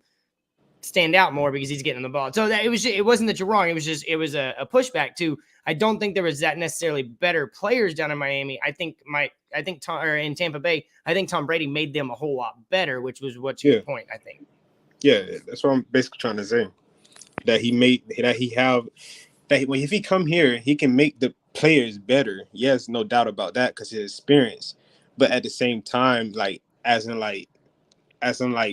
stand out more because he's getting the ball. So it wasn't that you're wrong. It was a pushback too. I don't think there was that necessarily better players down in Miami. I think in Tampa Bay, I think Tom Brady made them a whole lot better, which was what's your point, I think. Yeah, that's what I'm basically trying to say. that if he come here, he can make the players better. Yes, no doubt about that because his experience. But at the same time, like as in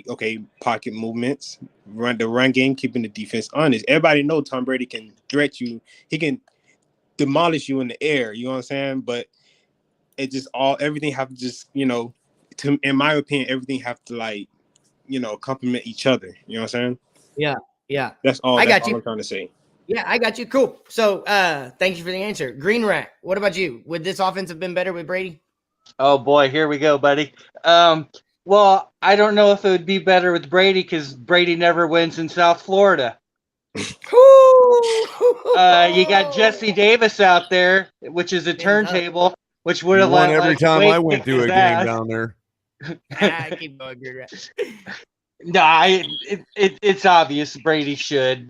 okay, pocket movements, the run game, keeping the defense honest. Everybody know Tom Brady can threat you. He can demolish you in the air. You know what I'm saying? But it just everything have to just in my opinion, everything have to complement each other. You know what I'm saying? Yeah. That's all. I That's got all you. I'm trying to say. Yeah, I got you. Cool. So, thank you for the answer. Green Rat, what about you? Would this offense have been better with Brady? Oh boy, here we go, buddy. Well, I don't know if it would be better with Brady because Brady never wins in South Florida. You got Jesse Davis out there, which is a turntable, which would have won every like time Wade I went kick to his a game ass. down there. Keep going, Green Rat. It's obvious Brady should,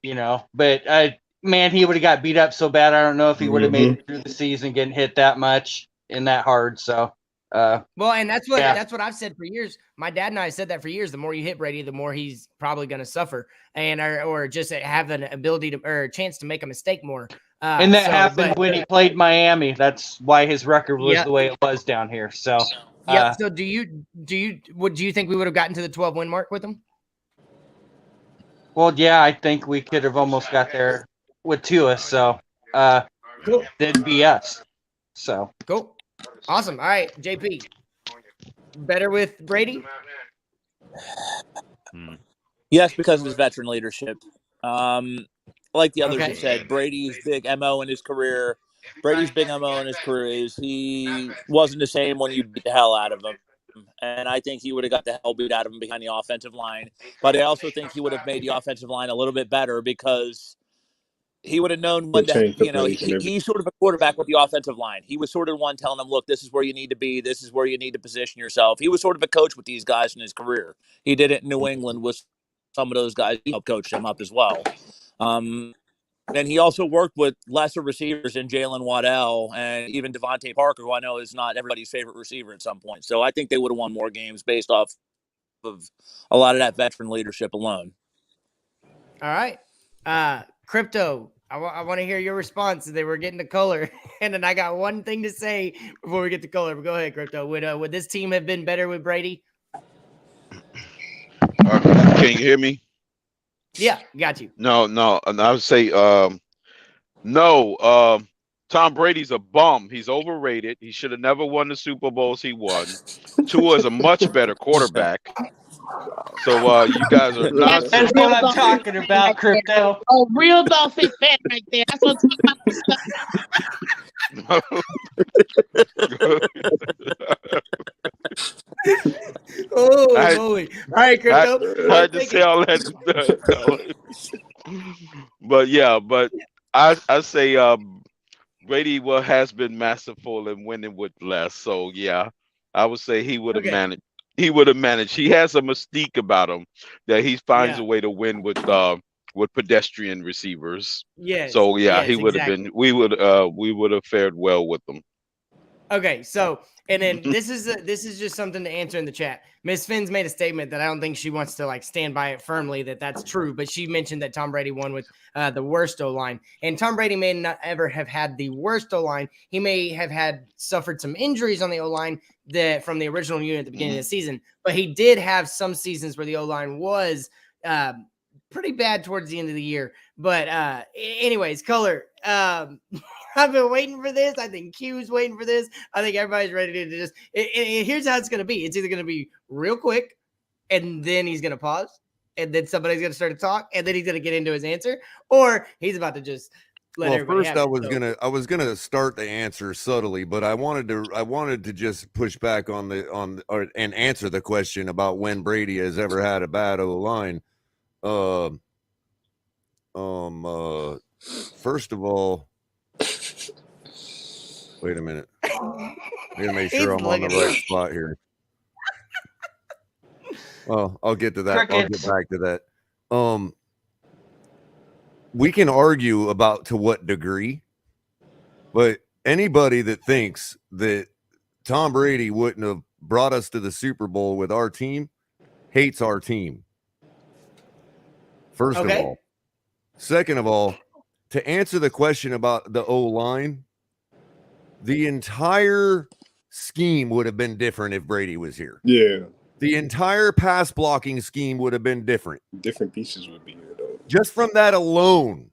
but man, he would have got beat up so bad. I don't know if he would have made it through the season getting hit that much and that hard. So, well, and that's what I've said for years. My dad and I said that for years. The more you hit Brady, the more he's probably going to suffer, and or just have an ability to or a chance to make a mistake more. And that happened when he played Miami. That's why his record was the way it was down here. So, So do you think we would have gotten to the 12-win mark with him? Well, yeah, I think we could have almost got there with Tua. So, cool. That'd be us. So cool, awesome. All right, JP, better with Brady? Yes, because of his veteran leadership. Like the others have said, Brady's big MO in his career. Brady's big MO in his career is he wasn't the same when you beat the hell out of him. And I think he would have got the hell beat out of him behind the offensive line. But I also think he would have made the offensive line a little bit better because he would have known when he's sort of a quarterback with the offensive line. He was sort of the one telling them, look, this is where you need to be. This is where you need to position yourself. He was sort of a coach with these guys in his career. He did it in New England with some of those guys. He helped coach them up as well. And he also worked with lesser receivers in Jalen Waddell and even Devontae Parker, who I know is not everybody's favorite receiver at some point. So I think they would have won more games based off of a lot of that veteran leadership alone. All right. Crypto, I want to hear your response. They were getting to color, and then I got one thing to say before we get to color. But go ahead, Crypto. Would this team have been better with Brady? Can you hear me? Yeah, got you. No. And I would say no. Tom Brady's a bum. He's overrated. He should have never won the Super Bowls he won. Tua is a much better quarterback. So you guys are nonsense. That's what I'm talking about, Crypto. Oh, real Dolphin fan right there. That's what Oh, holy. All right, Crypto. I had to say all that. But I say Brady has been masterful in winning with less. So yeah, I would say he would have managed. He would have managed. He has a mystique about him that he finds a way to win with pedestrian receivers. Yes. So yeah, yes, he would have been. We would have fared well with them. Okay, so and then this is just something to answer in the chat. Miss Fins made a statement that I don't think she wants to stand by it firmly that that's true, but she mentioned that Tom Brady won with the worst O-line, and Tom Brady may not ever have had the worst O-line. He may have suffered some injuries on the O-line from the original unit at the beginning of the season, but he did have some seasons where the O-line was pretty bad towards the end of the year. But anyways, color. I've been waiting for this. I think Q's waiting for this. I think everybody's ready to just. Here's how it's going to be. It's either going to be real quick, and then he's going to pause, and then somebody's going to start to talk, and then he's going to get into his answer, or he's about to just let everybody have it. I was gonna start the answer subtly, but I wanted to just push back and answer the question about when Brady has ever had a bad O-line. First of all. Wait a minute. I gotta make sure I'm on the right spot here. Oh, I'll get to that. I'll get back to that. We can argue about to what degree, but anybody that thinks that Tom Brady wouldn't have brought us to the Super Bowl with our team hates our team. First of all. Second of all, to answer the question about the O-line, the entire scheme would have been different if Brady was here. Yeah. The entire pass blocking scheme would have been different. Different pieces would be here, though. Just from that alone,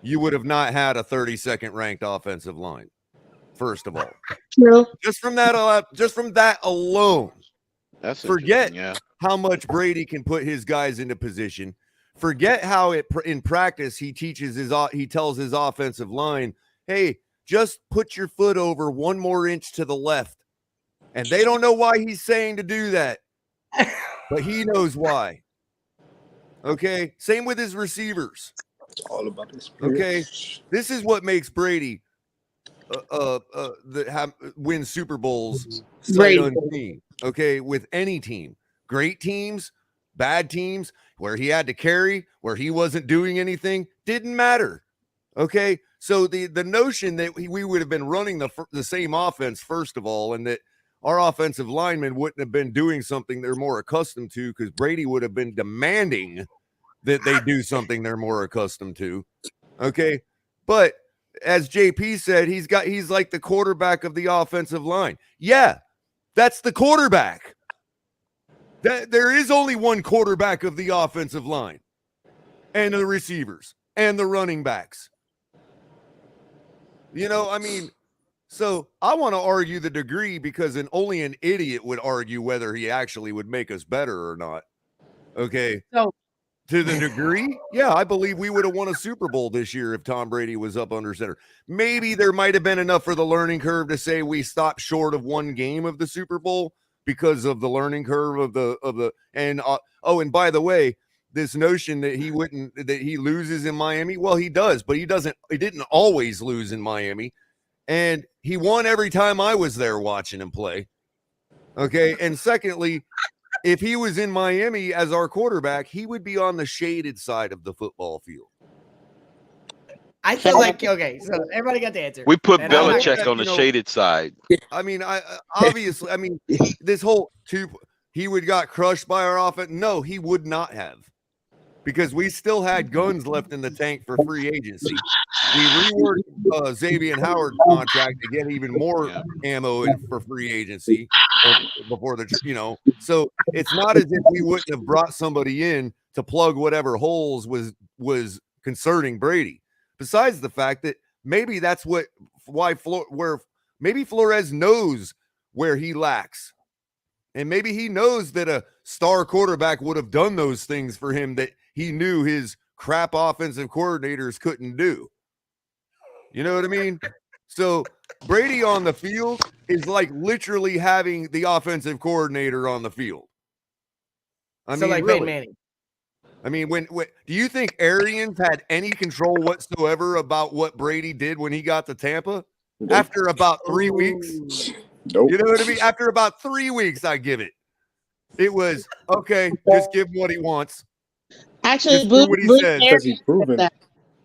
you would have not had a 32nd ranked offensive line. First of all, True. just from that alone, That's forget interesting, yeah. how much Brady can put his guys into position. Forget how in practice he tells his offensive line, "Hey, just put your foot over 1 more inch to the left," and they don't know why he's saying to do that, but he knows why. Okay, same with his receivers. It's all about this. Okay, this is what makes Brady win Super Bowls sight unseen. Okay, with any team, great teams, bad teams, where he had to carry, where he wasn't doing anything, didn't matter. Okay, so the notion that we would have been running the same offense first of all, and that our offensive linemen wouldn't have been doing something they're more accustomed to because Brady would have been demanding that they do something they're more accustomed to. Okay, but as JP said, he's like the quarterback of the offensive line. Yeah, that's the quarterback. There is only one quarterback of the offensive line, and the receivers and the running backs. You know, I mean, so I want to argue the degree because only an idiot would argue whether he actually would make us better or not. Okay. So to the degree, yeah, I believe we would have won a Super Bowl this year if Tom Brady was up under center. Maybe there might have been enough for the learning curve to say we stopped short of 1 game of the Super Bowl because of the learning curve of the and and by the way, this notion that he loses in Miami, well, he does, but he didn't always lose in Miami, and he won every time I was there watching him play. Okay, and secondly, if he was in Miami as our quarterback, he would be on the shaded side of the football field. I feel like, okay, so everybody got the answer. We put And Belichick on the shaded side. I mean, obviously, I mean, this whole he would got crushed by our offense. No, he would not have, because we still had guns left in the tank for free agency. We reworked Xavier Howard's contract to get even more ammo for free agency before so it's not as if we wouldn't have brought somebody in to plug whatever holes was concerning Brady. Besides the fact that maybe that's why Flores knows where he lacks. And maybe he knows that a star quarterback would have done those things for him that he knew his crap offensive coordinators couldn't do. You know what I mean? So Brady on the field is like literally having the offensive coordinator on the field. I mean, like really. Peyton Manning. I mean, when do you think Arians had any control whatsoever about what Brady did when he got to Tampa? Nope. After about 3 weeks? Nope. You know what I mean? After about 3 weeks, I give it. It was, okay, just give him what he wants. Actually, Just do what he says.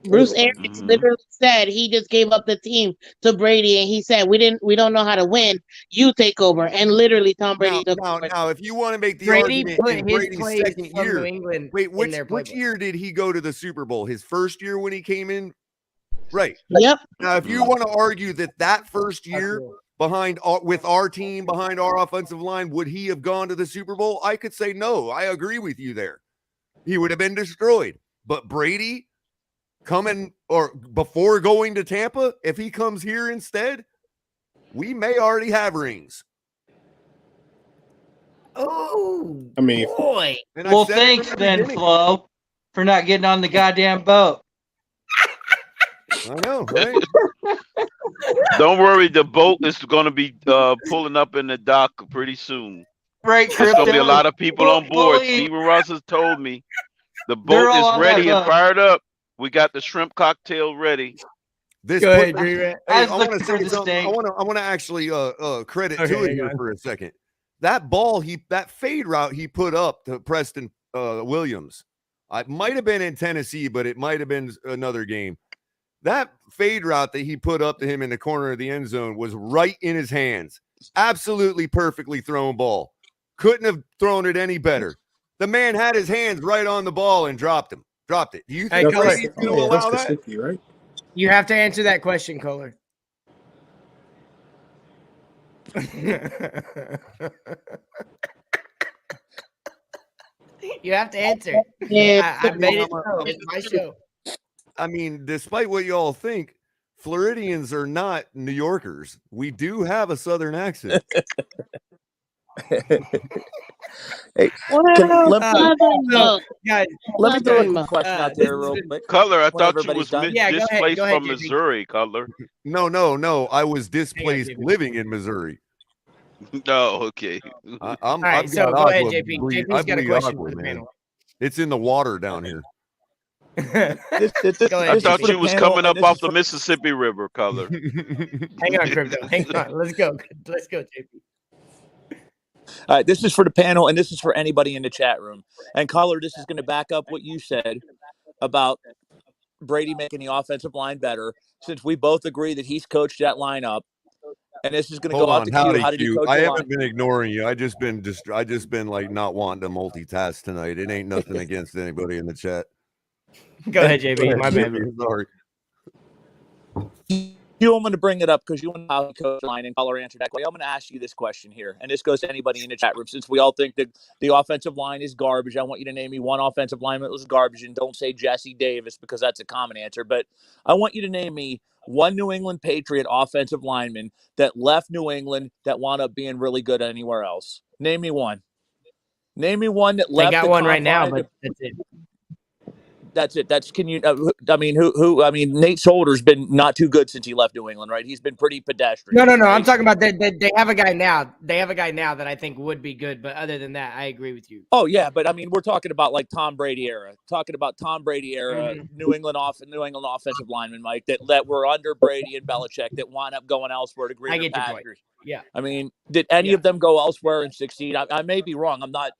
Bruce Arians literally said he just gave up the team to Brady, and he said we don't know how to win. You take over, and literally Tom Brady took over. Now, if you want to make the Brady argument put in his Brady's plays second from year, New England wait, in their which playbook. year did he go to the Super Bowl? His first year when he came in, right? Yep. Now, if you want to argue that first year with our team behind our offensive line, would he have gone to the Super Bowl? I could say no. I agree with you there. He would have been destroyed. But Brady coming or before going to Tampa, if he comes here instead, we may already have rings. Oh, I mean, boy. Well, thanks then, Flo, for not getting on the goddamn boat. I know, right? Don't worry, the boat is going to be pulling up in the dock pretty soon. Right, There's going to be a Crypto. lot of people on board. Bully. Steven Ross has told me the They're boat all is on ready that and boat. fired up. We got the shrimp cocktail ready. This Go ahead, put- Dream. Hey, I was I want looking to for say the something. steak. I want to actually credit Okay, to it hang here on. for a second. That ball that fade route he put up to Preston Williams. It might have been in Tennessee, but it might have been another game. That fade route that he put up to him in the corner of the end zone was right in his hands. Absolutely perfectly thrown ball. Couldn't have thrown it any better. The man had his hands right on the ball and dropped dropped it. Do you Hey, think Color, Brady's going to allow that? Gesicki, right? you have to answer that question, Color. You have to answer it. Yeah. I made it so. It's my show. I mean, despite what you all think, Floridians are not New Yorkers. We do have a Southern accent. Hey, Well, let Southern Milk. Guys, me throw a Southern quick Milk. question out this there has real been quick. Color, I When thought you everybody's was done. Yeah, go ahead. displaced Go ahead, from JP. Missouri, Color. No. I was displaced JP. living in Missouri. No, okay. All right, I've so got go ahead, aqua. JP. I JP's got a bleed question aqua, for the man. panel. It's in the water down here. Go This I ahead, thought is for you the was panel, coming and up this off is the for Mississippi River, Color. Hang on, Crypto. Hang on. Let's go. Let's go, JP. all right. This is for the panel, and this is for anybody in the chat room. And Color, this is going to back up what you said about Brady making the offensive line better, since we both agree that he's coached that lineup. And this is going to Hold go out on, to Q. howdy How did he Q. coach I the haven't line? been ignoring you. I just been like not wanting to multitask tonight. It ain't nothing against anybody in the chat. Go ahead, JP. My bad. Sorry. You, I'm going to bring it up because you want to know how he coached the line, and Color answered that question. I'm going to ask you this question here, and this goes to anybody in the chat room. Since we all think that the offensive line is garbage, I want you to name me one offensive lineman that was garbage, and don't say Jesse Davis because that's a common answer. But I want you to name me one New England Patriot offensive lineman that left New England that wound up being really good anywhere else. Name me one. Name me one that I left got the one right now, confines. but that's it. That's it. That's can you? I mean, who? I mean, Nate Solder's been not too good since he left New England, right? He's been pretty pedestrian. No. Right? I'm talking about they have a guy now. They have a guy now that I think would be good, but other than that, I agree with you. Oh yeah, but I mean, we're talking about like Tom Brady era. Talking about Tom Brady era, Mhm. New England offensive linemen, Mike, that were under Brady and Belichick that wound up going elsewhere to greener get your point. pastures. Yeah. I mean, did any of them go elsewhere and succeed? I may be wrong. I'm not.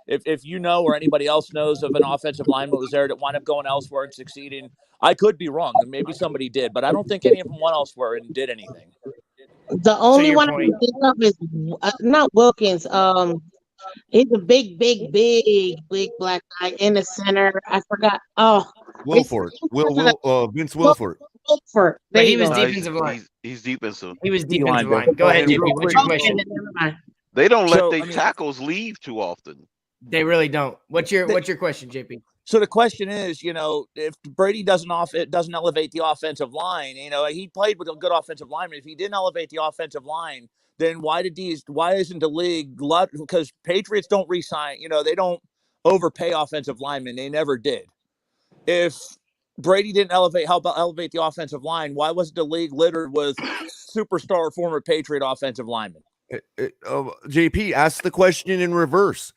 If you know or anybody else knows of an offensive lineman that was there that wound up going elsewhere and succeeding, I could be wrong. Maybe somebody did, but I don't think any of them went elsewhere and did anything. The only your one I point. can think of is not Wilkins. He's a big black guy in the center. I forgot. Oh, Wilford. Vince Wilford. Wilford. There But he you was go. defensive line. He's defensive. He was D-line, defensive bro. line. Go ahead, And JP. real What's quick, your question? Never mind. They don't let So, their I mean- tackles leave too often. They really don't. What's your question, JP? So the question is, if Brady doesn't elevate the offensive line, he played with a good offensive lineman. If he didn't elevate the offensive line, then why isn't the league? Because Patriots don't re-sign. They don't overpay offensive linemen. They never did. If Brady didn't help elevate the offensive line, why wasn't the league littered with superstar former Patriot offensive linemen? JP, ask the question in reverse.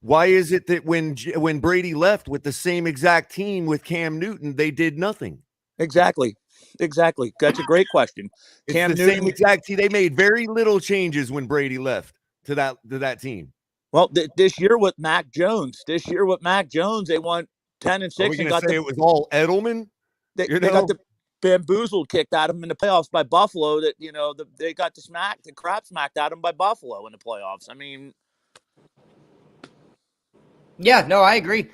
Why is it that when Brady left with the same exact team with Cam Newton, they did nothing? Exactly. That's a great question. It's Cam the Newton, same exact team. They made very little changes when Brady left to that team. well, this year with Mac Jones, they won 10-6. Are we going to got say it was all Edelman? They got the bamboozled kicked out of them in the playoffs by Buffalo. That they got the crap smacked out of them by Buffalo in the playoffs. I mean, yeah, no, I agree.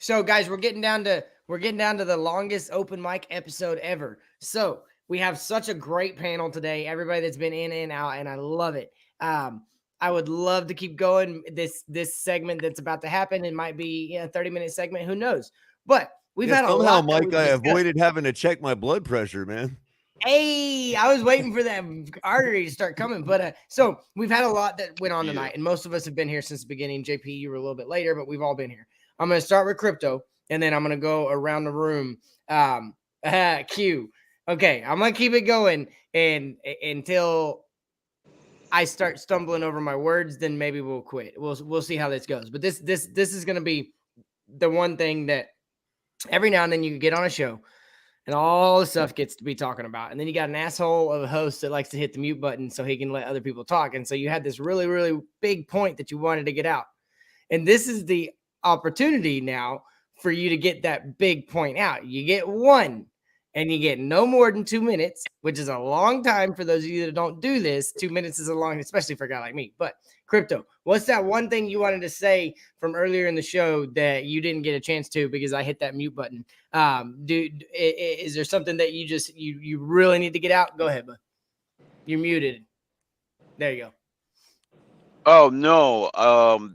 So guys, we're getting down to the longest open mic episode ever. So we have such a great panel today. Everybody that's been in and out, and I love it. I would love to keep going. This segment that's about to happen, it might be a 30-minute segment. Who knows? But we've had a somehow, lot. Mike, I avoided having to check my blood pressure, man. Hey, I was waiting for that artery to start coming. But so we've had a lot that went on tonight, and most of us have been here since the beginning. JP, you were a little bit later, but we've all been here. I'm going to start with Crypto, and then I'm going to go around the room. Q. Okay, I'm going to keep it going and until I start stumbling over my words, then maybe we'll quit. We'll see how this goes. But this is going to be the one thing that every now and then you can get on a show and all the stuff gets to be talking about. And then you got an asshole of a host that likes to hit the mute button so he can let other people talk. And so you had this really, really big point that you wanted to get out. And this is the opportunity now for you to get that big point out. You get one. and you get no more than 2 minutes, which is a long time for those of you that don't do this. 2 minutes is a long, especially for a guy like me. But Crypto, what's that one thing you wanted to say from earlier in the show that you didn't get a chance to because I hit that mute button? Is there something that you really need to get out? Go ahead, bud. You're muted. There you go. Oh no,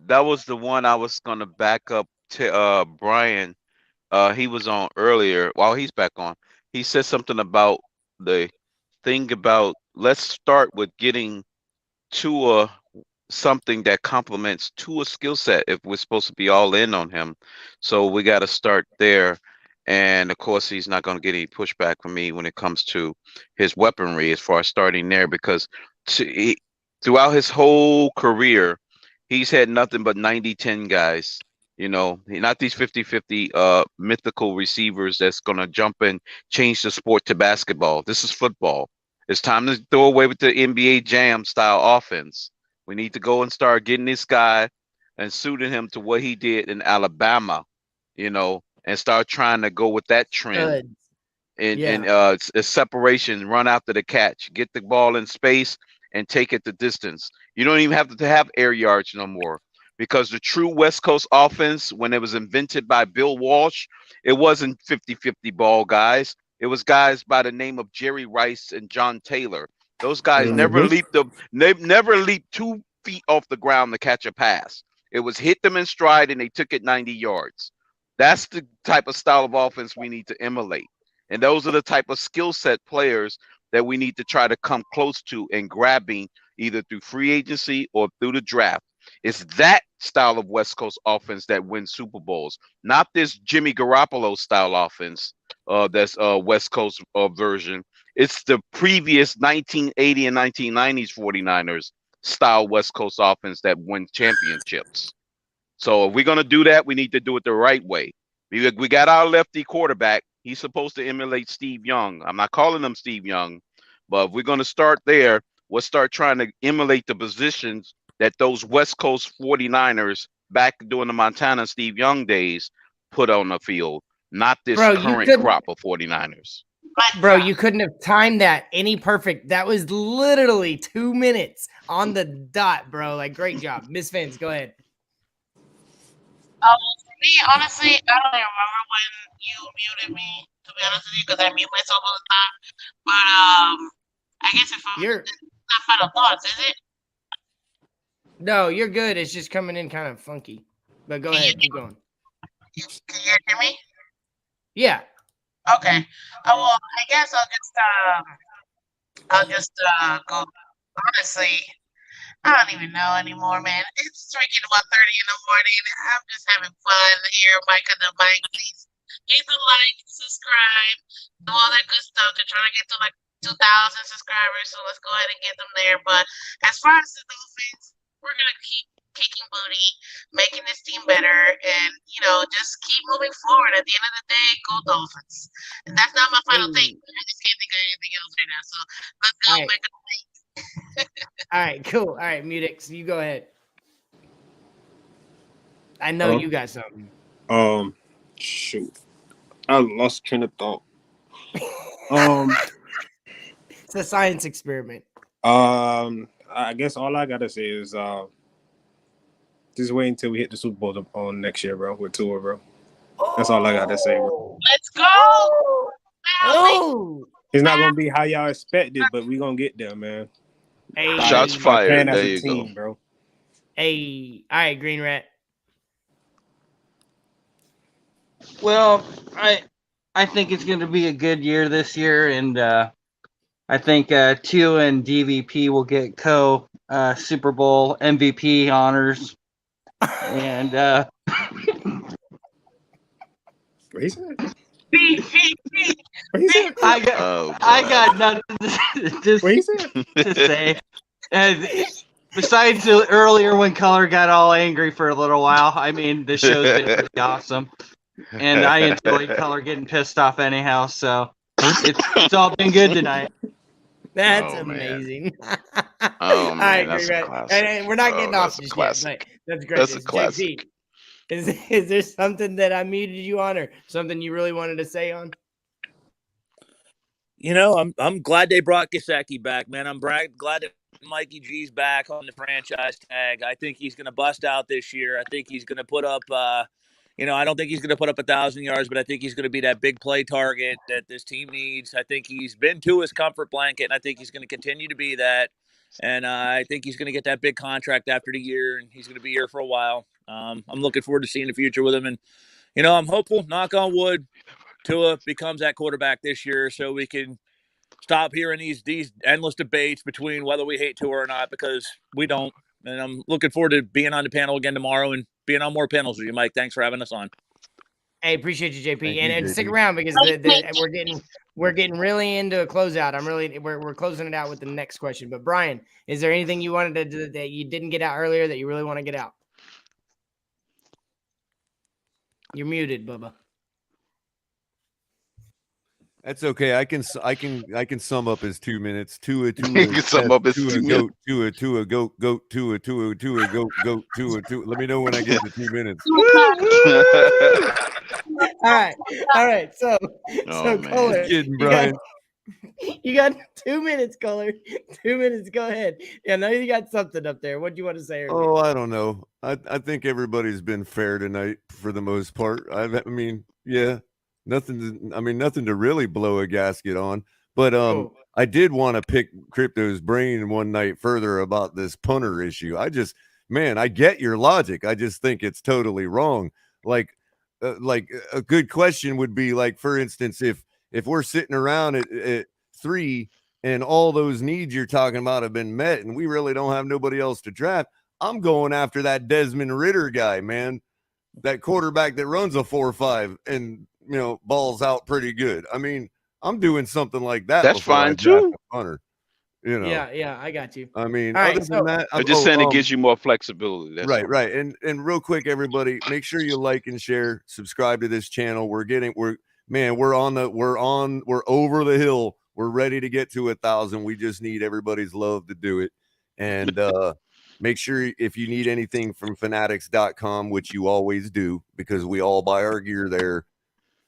that was the one I was gonna back up to Brian. He was on earlier. While he's back on, he said something about the thing about let's start with getting Tua something that complements Tua's skill set if we're supposed to be all in on him. So we got to start there. And of course, he's not going to get any pushback from me when it comes to his weaponry as far as starting there, because throughout his whole career, he's had nothing but 90-10 guys. You know, not these 50-50 mythical receivers that's going to jump and change the sport to basketball. This is football. It's time to throw away with the NBA Jam style offense. We need to go and start getting this guy and suiting him to what he did in Alabama, you know, and start trying to go with that trend. And separation, run after the catch, get the ball in space and take it the distance. You don't even have to have air yards no more, because the true West Coast offense, when it was invented by Bill Walsh, it wasn't 50-50 ball guys. It was guys by the name of Jerry Rice and John Taylor. Those guys never leaped 2 feet off the ground to catch a pass. It was hit them in stride and they took it 90 yards. That's the type of style of offense we need to emulate. And those are the type of skill set players that we need to try to come close to and grabbing either through free agency or through the draft. It's that style of West Coast offense that wins Super Bowls, not this Jimmy Garoppolo style offense that's West Coast version. It's the previous 1980 and 1990s 49ers style West Coast offense that wins championships. So if we're going to do that, we need to do it the right way. We got our lefty quarterback. He's supposed to emulate Steve Young. I'm not calling him Steve Young, but if we're going to start there, we'll start trying to emulate the positions that those West Coast 49ers back during the Montana Steve Young days put on the field, not this current crop of 49ers. Bro, you couldn't have timed that any perfect. That was literally 2 minutes on the dot, bro. Like, great job. Miss Fins, go ahead. For me, honestly, I don't even remember when you muted me, to be honest with you, because I mute myself all the time. But I guess if I'm not final thoughts, is it? No, you're good. It's just coming in kind of funky. But go ahead, keep going. Can you hear me? Yeah. Okay. Well, I guess I'll just go. Honestly, I don't even know anymore, man. It's freaking 1:30 in the morning. I'm just having fun here. Mike on the mic, please. Hit the like, subscribe, do all that good stuff. They're trying to get to like 2,000 subscribers, so let's go ahead and get them there. But as far as the Dolphins, we're gonna keep kicking booty, making this team better, and just keep moving forward. At the end of the day, go Dolphins. And that's not my final thing. I just can't think of anything else right now. So let's go, make it. All right, cool. All right, Mutix, you go ahead. I know you got something. Shoot, I lost train of thought. It's a science experiment. I guess all I gotta say is just wait until we hit the Super Bowl on next year, bro. With Tua, bro. That's all I gotta say, bro. Let's go. Oh, it's not gonna be how y'all expected, but we gonna get there, man. Hey, shots fired. There you team, go, bro. Hey, all right, Green Rat. Well, I think it's going to be a good year this year, and I think Tua and DVP will get Super Bowl MVP honors. And what he said? I got nothing to say. And besides earlier when Color got all angry for a little while, I mean, the show's been pretty awesome. And I enjoyed Color getting pissed off anyhow, so it's all been good tonight. That's amazing. Oh, man, right, that's Green a Rat. classic. And we're not getting off just yet, but that's great. That's a classic. JP, is there something that I muted you on or something you really wanted to say on? I'm glad they brought Gesicki back, man. I'm glad that Mikey G's back on the franchise tag. I think he's going to bust out this year. I think he's going to put up, I don't think he's going to put up 1,000 yards, but I think he's going to be that big play target that this team needs. I think he's been to his comfort blanket, and I think he's going to continue to be that. And I think he's going to get that big contract after the year, and he's going to be here for a while. I'm looking forward to seeing the future with him. And, I'm hopeful, knock on wood, Tua becomes that quarterback this year so we can stop hearing these endless debates between whether we hate Tua or not, because we don't. And I'm looking forward to being on the panel again tomorrow and being on more panels with you, Mike. Thanks for having us on. Hey, appreciate you, JP. Thank And you, stick JP. around because we're getting really into a closeout. We're closing it out with the next question. But Brian, is there anything you wanted to do that you didn't get out earlier that you really want to get out? You're muted, Bubba. That's okay. I can sum up his 2 minutes. Tua. You can sum up his 2 minutes. Tua, goat, Tua. Let me know when I get to 2 minutes. All right. So Kohler, Just kidding, Brian. You got 2 minutes, Kohler. 2 minutes. Go ahead. Yeah, no, you got something up there. What do you want to say? Oh, I don't know. I think everybody's been fair tonight for the most part. Nothing to really blow a gasket on. But I did want to pick Crypto's brain one night further about this punter issue. I get your logic. I just think it's totally wrong. Like a good question would be, like, for instance, if we're sitting around at 3 and all those needs you're talking about have been met and we really don't have nobody else to draft, I'm going after that Desmond Ridder guy, man. That quarterback that runs a 4.5 and balls out pretty good. I mean, I'm doing something like that. That's fine too. Punter, Yeah, I got you. I mean, All other right, than that, I'm just saying it gives you more flexibility. That's all. Right. And real quick, everybody, make sure you like and share, subscribe to this channel. We're over the hill. We're ready to get to 1,000. We just need everybody's love to do it. And make sure if you need anything from fanatics.com, which you always do because we all buy our gear there.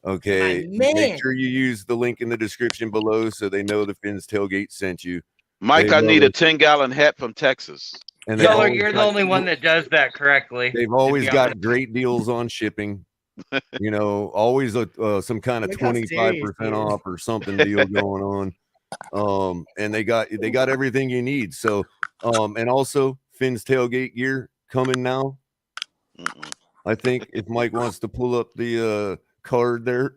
Okay. Make sure you use the link in the description below so they know the Fins Tailgate sent you. Mike, I need a 10-gallon hat from Texas. And Color, you're the only one that does that correctly. They've always got great deals on shipping. Always some kind of 25% off or something deal going on. And they got everything you need. So, and also Fins Tailgate gear coming now. I think if Mike wants to pull up the card there.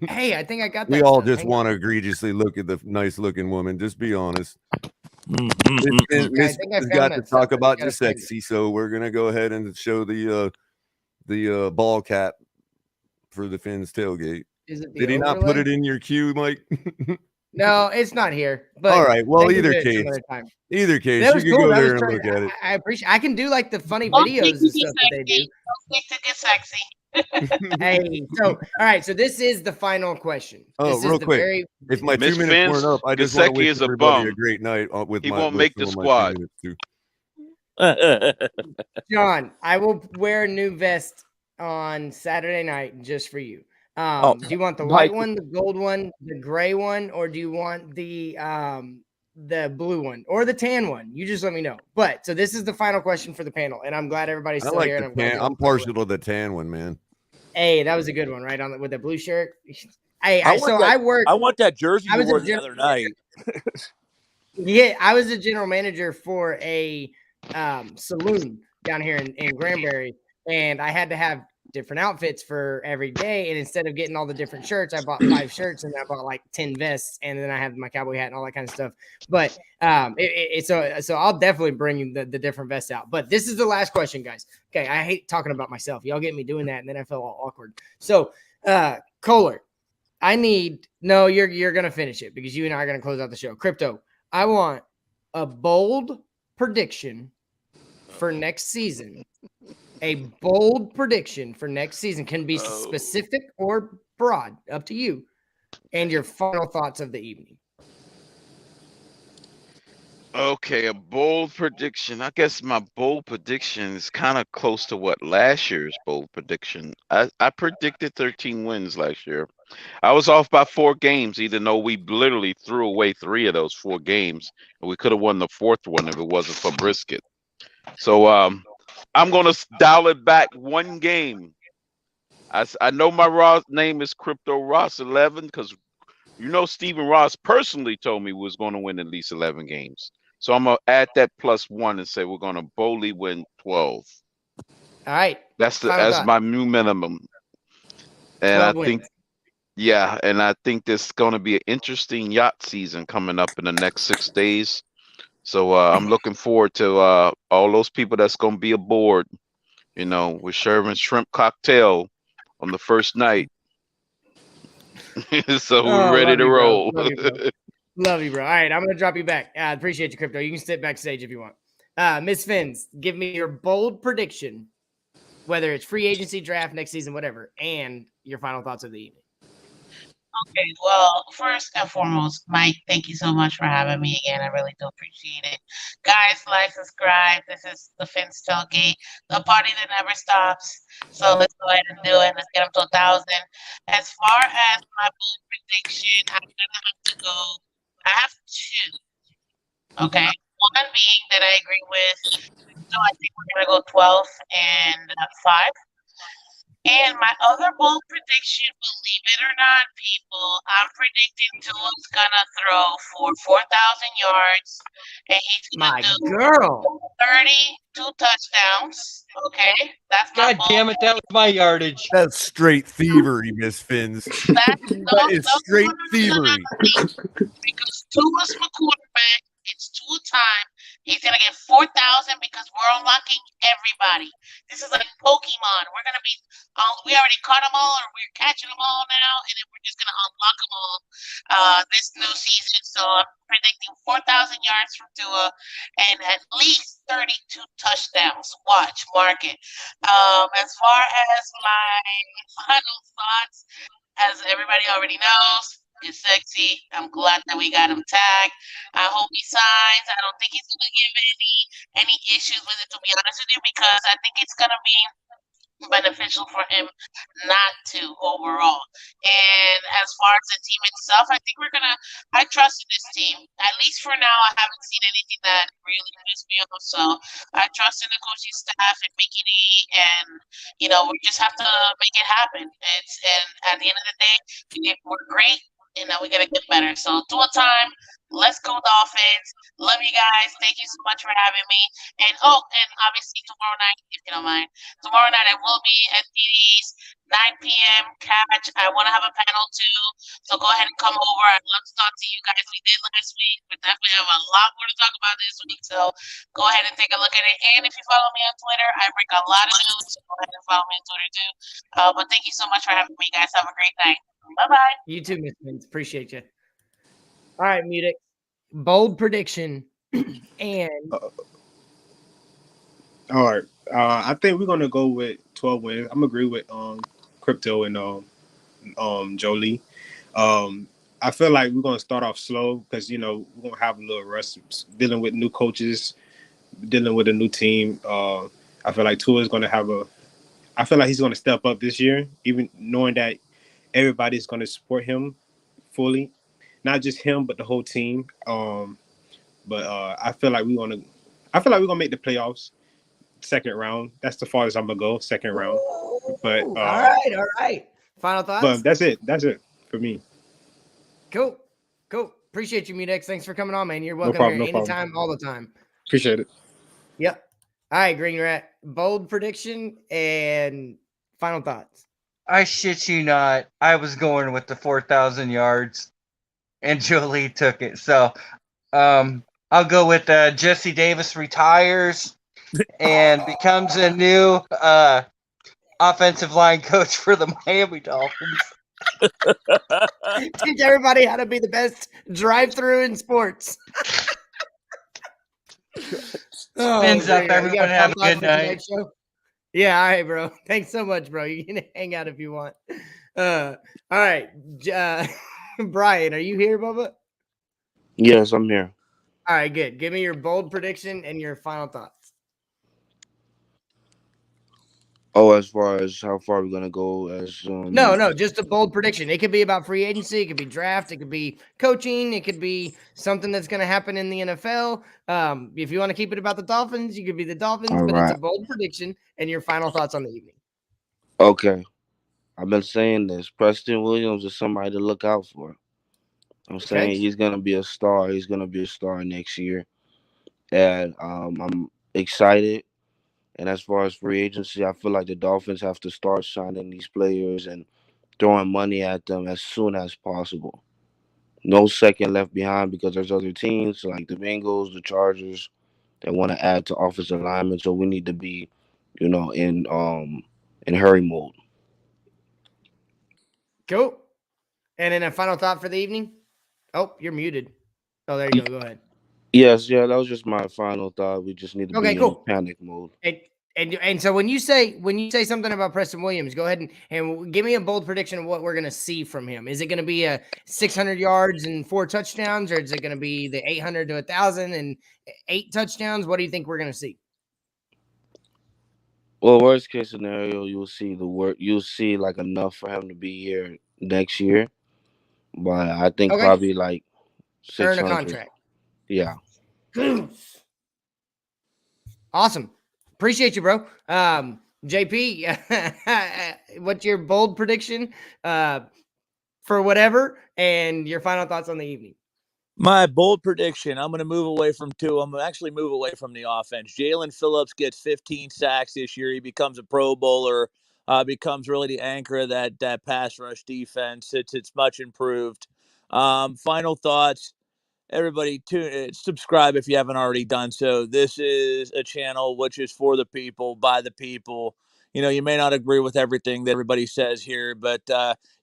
Hey, I think I got that. We all just want to egregiously look at the nice looking woman. Just be honest. Miss has got to talk about Gesicki, so we're gonna go ahead and show the ball cap for the Fins Tailgate. Did he not put it in your queue, Mike? No, it's not here. But all right. Well, either case, you can go there and look at it. I appreciate. I can do like the funny videos and stuff that they do. Hey, so all right. So this is the final question. Real quick. If my 2 minutes weren't up, I just want to wish everybody a great night with he won't make the squad. John, I will wear a new vest on Saturday night just for you. Do you want the white one, the gold one, the gray one, or do you want the blue one or the tan one? You just let me know. But so this is the final question for the panel, and I'm glad everybody's still here. I'm partial to the tan one, man. Hey, that was a good one, right? With the blue shirt. I want that jersey you wore the other night. Yeah, I was a general manager for a saloon down here in Granbury, and I had to have different outfits for every day. And instead of getting all the different shirts, I bought 5 shirts and I bought like 10 vests, and then I have my cowboy hat and all that kind of stuff. But so I'll definitely bring you the different vests out. But this is the last question, guys. Okay, I hate talking about myself. Y'all get me doing that, and then I feel all awkward. So Kohler, you're gonna finish it because you and I are gonna close out the show. Crypto, I want a bold prediction for next season. A bold prediction for next season can be specific or broad, up to you, and your final thoughts of the evening. Okay, a bold prediction. I guess my bold prediction is kind of close to what last year's bold prediction. I predicted 13 wins last year. I was off by 4 games, even though we literally threw away 3 of those 4 games, and we could have won the 4th one if it wasn't for Brisket. So I'm gonna dial it back 1 game. I know my name is Crypto Ross 11 because Stephen Ross personally told me we was going to win at least 11 games. So I'm gonna add that +1 and say we're gonna boldly win 12. All right. That's Final my new minimum. And 12 I think wins. Yeah, and I think there's going to be an interesting yacht season coming up in the next 6 days. So I'm looking forward to all those people that's going to be aboard, with Sherman shrimp cocktail on the first night. So we're ready love to you, bro. roll. Love you, bro. Love you, bro. All right, I'm going to drop you back. I appreciate you, Crypto. You can sit backstage if you want. Miss Fins, give me your bold prediction, whether it's free agency, draft, next season, whatever, and your final thoughts of the evening. Okay, well, first and foremost, Mike, thank you so much for having me again. I really do appreciate it. Guys, like, subscribe. This is the Fins Tailgate, the party that never stops. So let's go ahead and do it. Let's get up to 1,000. As far as my bold prediction, I'm gonna have to go. I have 2. Okay, one being that I agree with. So I think we're gonna go 12 and 5. And my other bold prediction, believe it or not, people, I'm predicting Tua's gonna throw for 4,000 yards, and he's gonna do girl 32 touchdowns. Okay, that's my God damn it, that was my yardage. That's straight thievery, Miss Fins. That is straight thievery. Because Tua's my quarterback. It's Tua time. He's gonna get 4,000 because we're unlocking everybody. This is like Pokemon. We're gonna be, we already caught them all, or we're catching them all now, and then we're just gonna unlock them all this new season. So I'm predicting 4,000 yards from Tua and at least 32 touchdowns. Watch, mark it. As far as my final thoughts, as everybody already knows, is sexy. I'm glad that we got him tagged. I hope he signs. I don't think he's gonna give any issues with it, to be honest with you, because I think it's gonna be beneficial for him not to overall. And as far as the team itself, I think I trust in this team. At least for now, I haven't seen anything that really pissed me off. So I trust in the coaching staff and Mickey D, and we just have to make it happen. And at the end of the day, we're great. And now we gotta get better. So Tua time. Let's go Dolphins. Love you guys. Thank you so much for having me. And obviously tomorrow night, if you don't mind. Tomorrow night I will be at TD's 9 p.m. catch. I want to have a panel too. So go ahead and come over. I'd love to talk to you guys. We did last week. We definitely have a lot more to talk about this week. So go ahead and take a look at it. And if you follow me on Twitter, I break a lot of news. So go ahead and follow me on Twitter too. But thank you so much for having me, guys. Have a great night. Bye-bye. You too, Miss Fins. Appreciate you. All right, Mudic. Bold prediction and all right. I think we're gonna go with 12 wins. I'm agree with Crypto and Jolie. I feel like we're gonna start off slow because we're gonna have a little rust dealing with new coaches, dealing with a new team. I feel like Tua is gonna I feel like he's gonna step up this year, even knowing that everybody's gonna support him fully, not just him but the whole team. But I feel like we're gonna make the playoffs. Second round. That's the farthest I'm gonna go. Second round. But all right. Final thoughts. But that's it. That's it for me. Cool. Appreciate you, Mudex. Thanks for coming on, man. You're welcome problem, here anytime, all the time. Appreciate it. Yep. All right, Green Rat. Bold prediction and final thoughts. I shit you not. I was going with the 4,000 yards, and Jolie took it. So, I'll go with Jesse Davis retires and becomes a new offensive line coach for the Miami Dolphins. Teach everybody how to be the best drive-through in sports. Spins up. Everyone have a good night. Yeah, all right, bro. Thanks so much, bro. You can hang out if you want. All right. Brian, are you here, Bubba? Yes, I'm here. All right, good. Give me your bold prediction and your final thoughts. Oh, as far as how far we're gonna go as No, just a bold prediction. It could be about free agency, it could be draft, it could be coaching, it could be something that's going to happen in the NFL. If you want to keep it about the Dolphins, you could be the Dolphins, all but it's a right. bold prediction and your final thoughts on the evening. Okay. I've been saying this. Preston Williams is somebody to look out for. I'm saying he's gonna be a star. He's gonna be a star next year. And I'm excited. And as far as free agency, I feel like the Dolphins have to start signing these players and throwing money at them as soon as possible. No second left behind because there's other teams like the Bengals, the Chargers that want to add to offensive linemen. So we need to be, in hurry mode. Cool. And then a final thought for the evening. Oh, you're muted. Oh, there you go. Go ahead. Yes, that was just my final thought. We just need to Okay, be cool. in panic mode. And so when you say something about Preston Williams, go ahead and give me a bold prediction of what we're going to see from him. Is it going to be a 600 yards and 4 touchdowns, or is it going to be the 800 to 1,000 and 8 touchdowns? What do you think we're going to see? Well, worst case scenario, you'll see like enough for him to be here next year. But I think Okay. probably like Earn a 600. contract. Yeah. Awesome. Appreciate you, bro. JP, what's your bold prediction for whatever and your final thoughts on the evening? My bold prediction, I'm going to move away from two. I'm going to actually move away from the offense. Jalen Phillips gets 15 sacks this year. He becomes a Pro Bowler, becomes really the anchor of that pass rush defense. It's much improved. Final thoughts. Everybody subscribe if you haven't already done so. This is a channel which is for the people, by the people. You may not agree with everything that everybody says here, but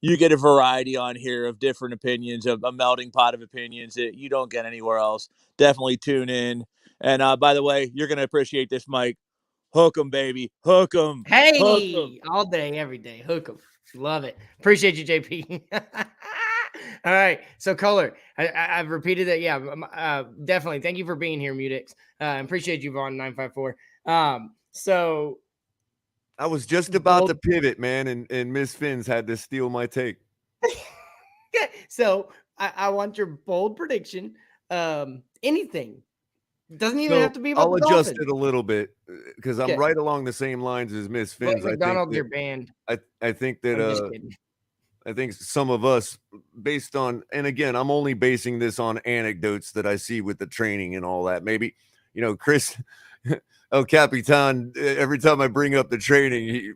you get a variety on here of different opinions, of a melting pot of opinions that you don't get anywhere else. Definitely tune in. And by the way, you're going to appreciate this, Mike. Hook 'em, baby. Hook 'em. Hey, all day, every day. Hook 'em. Love it. Appreciate you, JP. All right. So, Color, I've repeated that. Yeah, definitely. Thank you for being here, Mutix. Appreciate you, Vaughn 954. So I was just about to pivot, man, and Miss Fins had to steal my take. So I want your bold prediction. Anything. Doesn't even have to be about I'll the adjust Dolphins. it a little bit because I'm right along the same lines as Miss Fins. McDonald's your band. I think that I'm just kidding. I think some of us, based on, and again, I'm only basing this on anecdotes that I see with the training and all that. Maybe, Chris El Capitan, every time I bring up the training,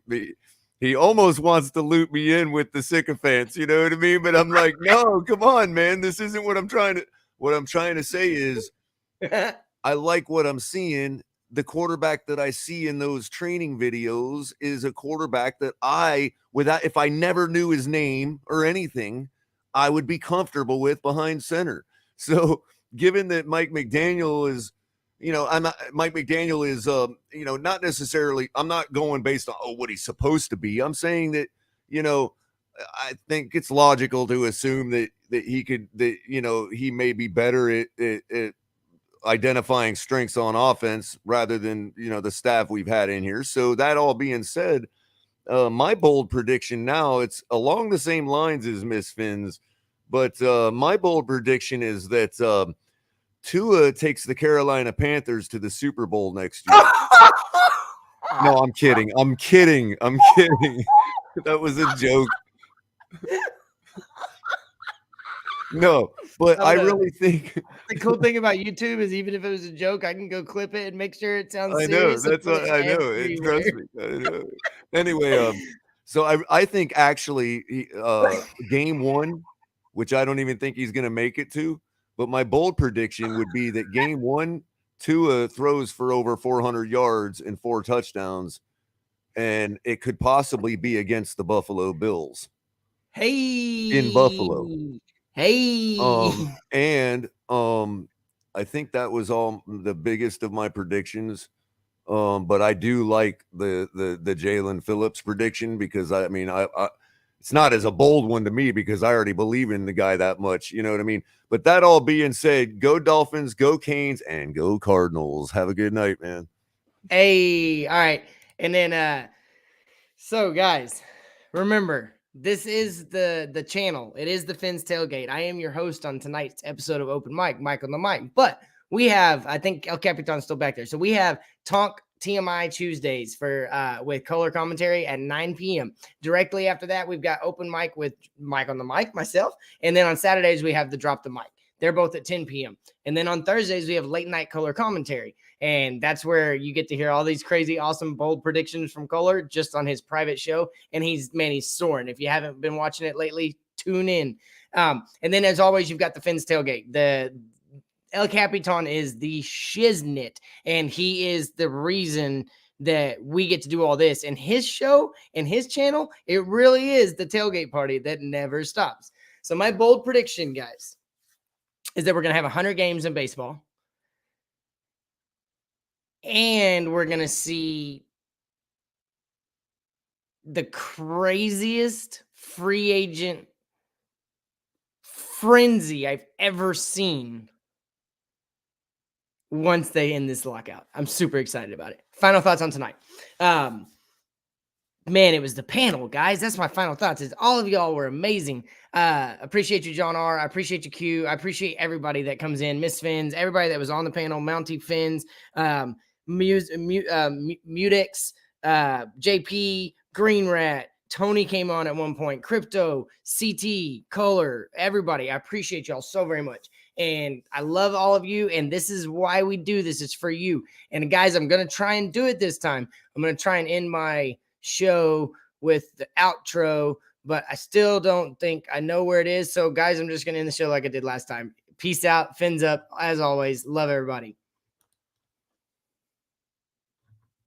he almost wants to loop me in with the sycophants, you know what I mean? But I'm like, no, come on, man. This isn't what I'm trying to say is I like what I'm seeing. The quarterback that I see in those training videos is a quarterback that if I never knew his name or anything, I would be comfortable with behind center. So given that Mike McDaniel is, not necessarily, I'm not going based on what he's supposed to be. I'm saying that, I think it's logical to assume that he may be better at identifying strengths on offense rather than the staff we've had in here. So that all being said, my bold prediction now, it's along the same lines as Miss Fins, but my bold prediction is that Tua takes the Carolina Panthers to the Super Bowl next year. No, I'm kidding. That was a joke. No, but I really think the cool thing about YouTube is even if it was a joke, I can go clip it and make sure it sounds I know. serious. That's what I know. Trust me. I know. Anyway, so I think actually game 1, which I don't even think he's going to make it to, but my bold prediction would be that game 1, Tua throws for over 400 yards and 4 touchdowns, and it could possibly be against the Buffalo Bills. Hey, in Buffalo. Hey, and I think that was all the biggest of my predictions. But I do like the Jalen Phillips prediction because I it's not as a bold one to me because I already believe in the guy that much, you know what I mean? But that all being said, go Dolphins, go Canes, and go Cardinals. Have a good night, man. Hey, all right. And then So, guys, remember, this is the channel. It is the Fins Tailgate. I am your host on tonight's episode of Open Mic, Mike on the mic. But we have, I think El Capitan's still back there. So we have Tonk TMI Tuesdays for with color commentary at 9 p.m. Directly after that, we've got Open Mic with Mike on the mic, myself. And then on Saturdays, we have the Drop the Mic. They're both at 10 p.m. And then on Thursdays, we have late night color commentary. And that's where you get to hear all these crazy, awesome, bold predictions from Kohler just on his private show. And he's soaring. If you haven't been watching it lately, tune in. And then, as always, you've got the Fins Tailgate. The El Capitan is the shiznit, and he is the reason that we get to do all this. And his show and his channel, it really is the tailgate party that never stops. So my bold prediction, guys, is that we're going to have 100 games in baseball. And we're going to see the craziest free agent frenzy I've ever seen once they end this lockout. I'm super excited about it. Final thoughts on tonight. Man, it was the panel, guys. That's my final thoughts. Is all of y'all were amazing. Appreciate you, John R. I appreciate you, Q. I appreciate everybody that comes in. Miss Fins, everybody that was on the panel. Mountie Fins, Mutex, JP, Green Rat, Tony came on at one point. Crypto, CT, Kohler, everybody. I appreciate y'all so very much. And I love all of you. And this is why we do this. It's for you. And guys, I'm going to try and do it this time. I'm going to try and end my show with the outro, but I still don't think I know where it is. So guys, I'm just going to end the show like I did last time. Peace out. Fins up. As always, love everybody.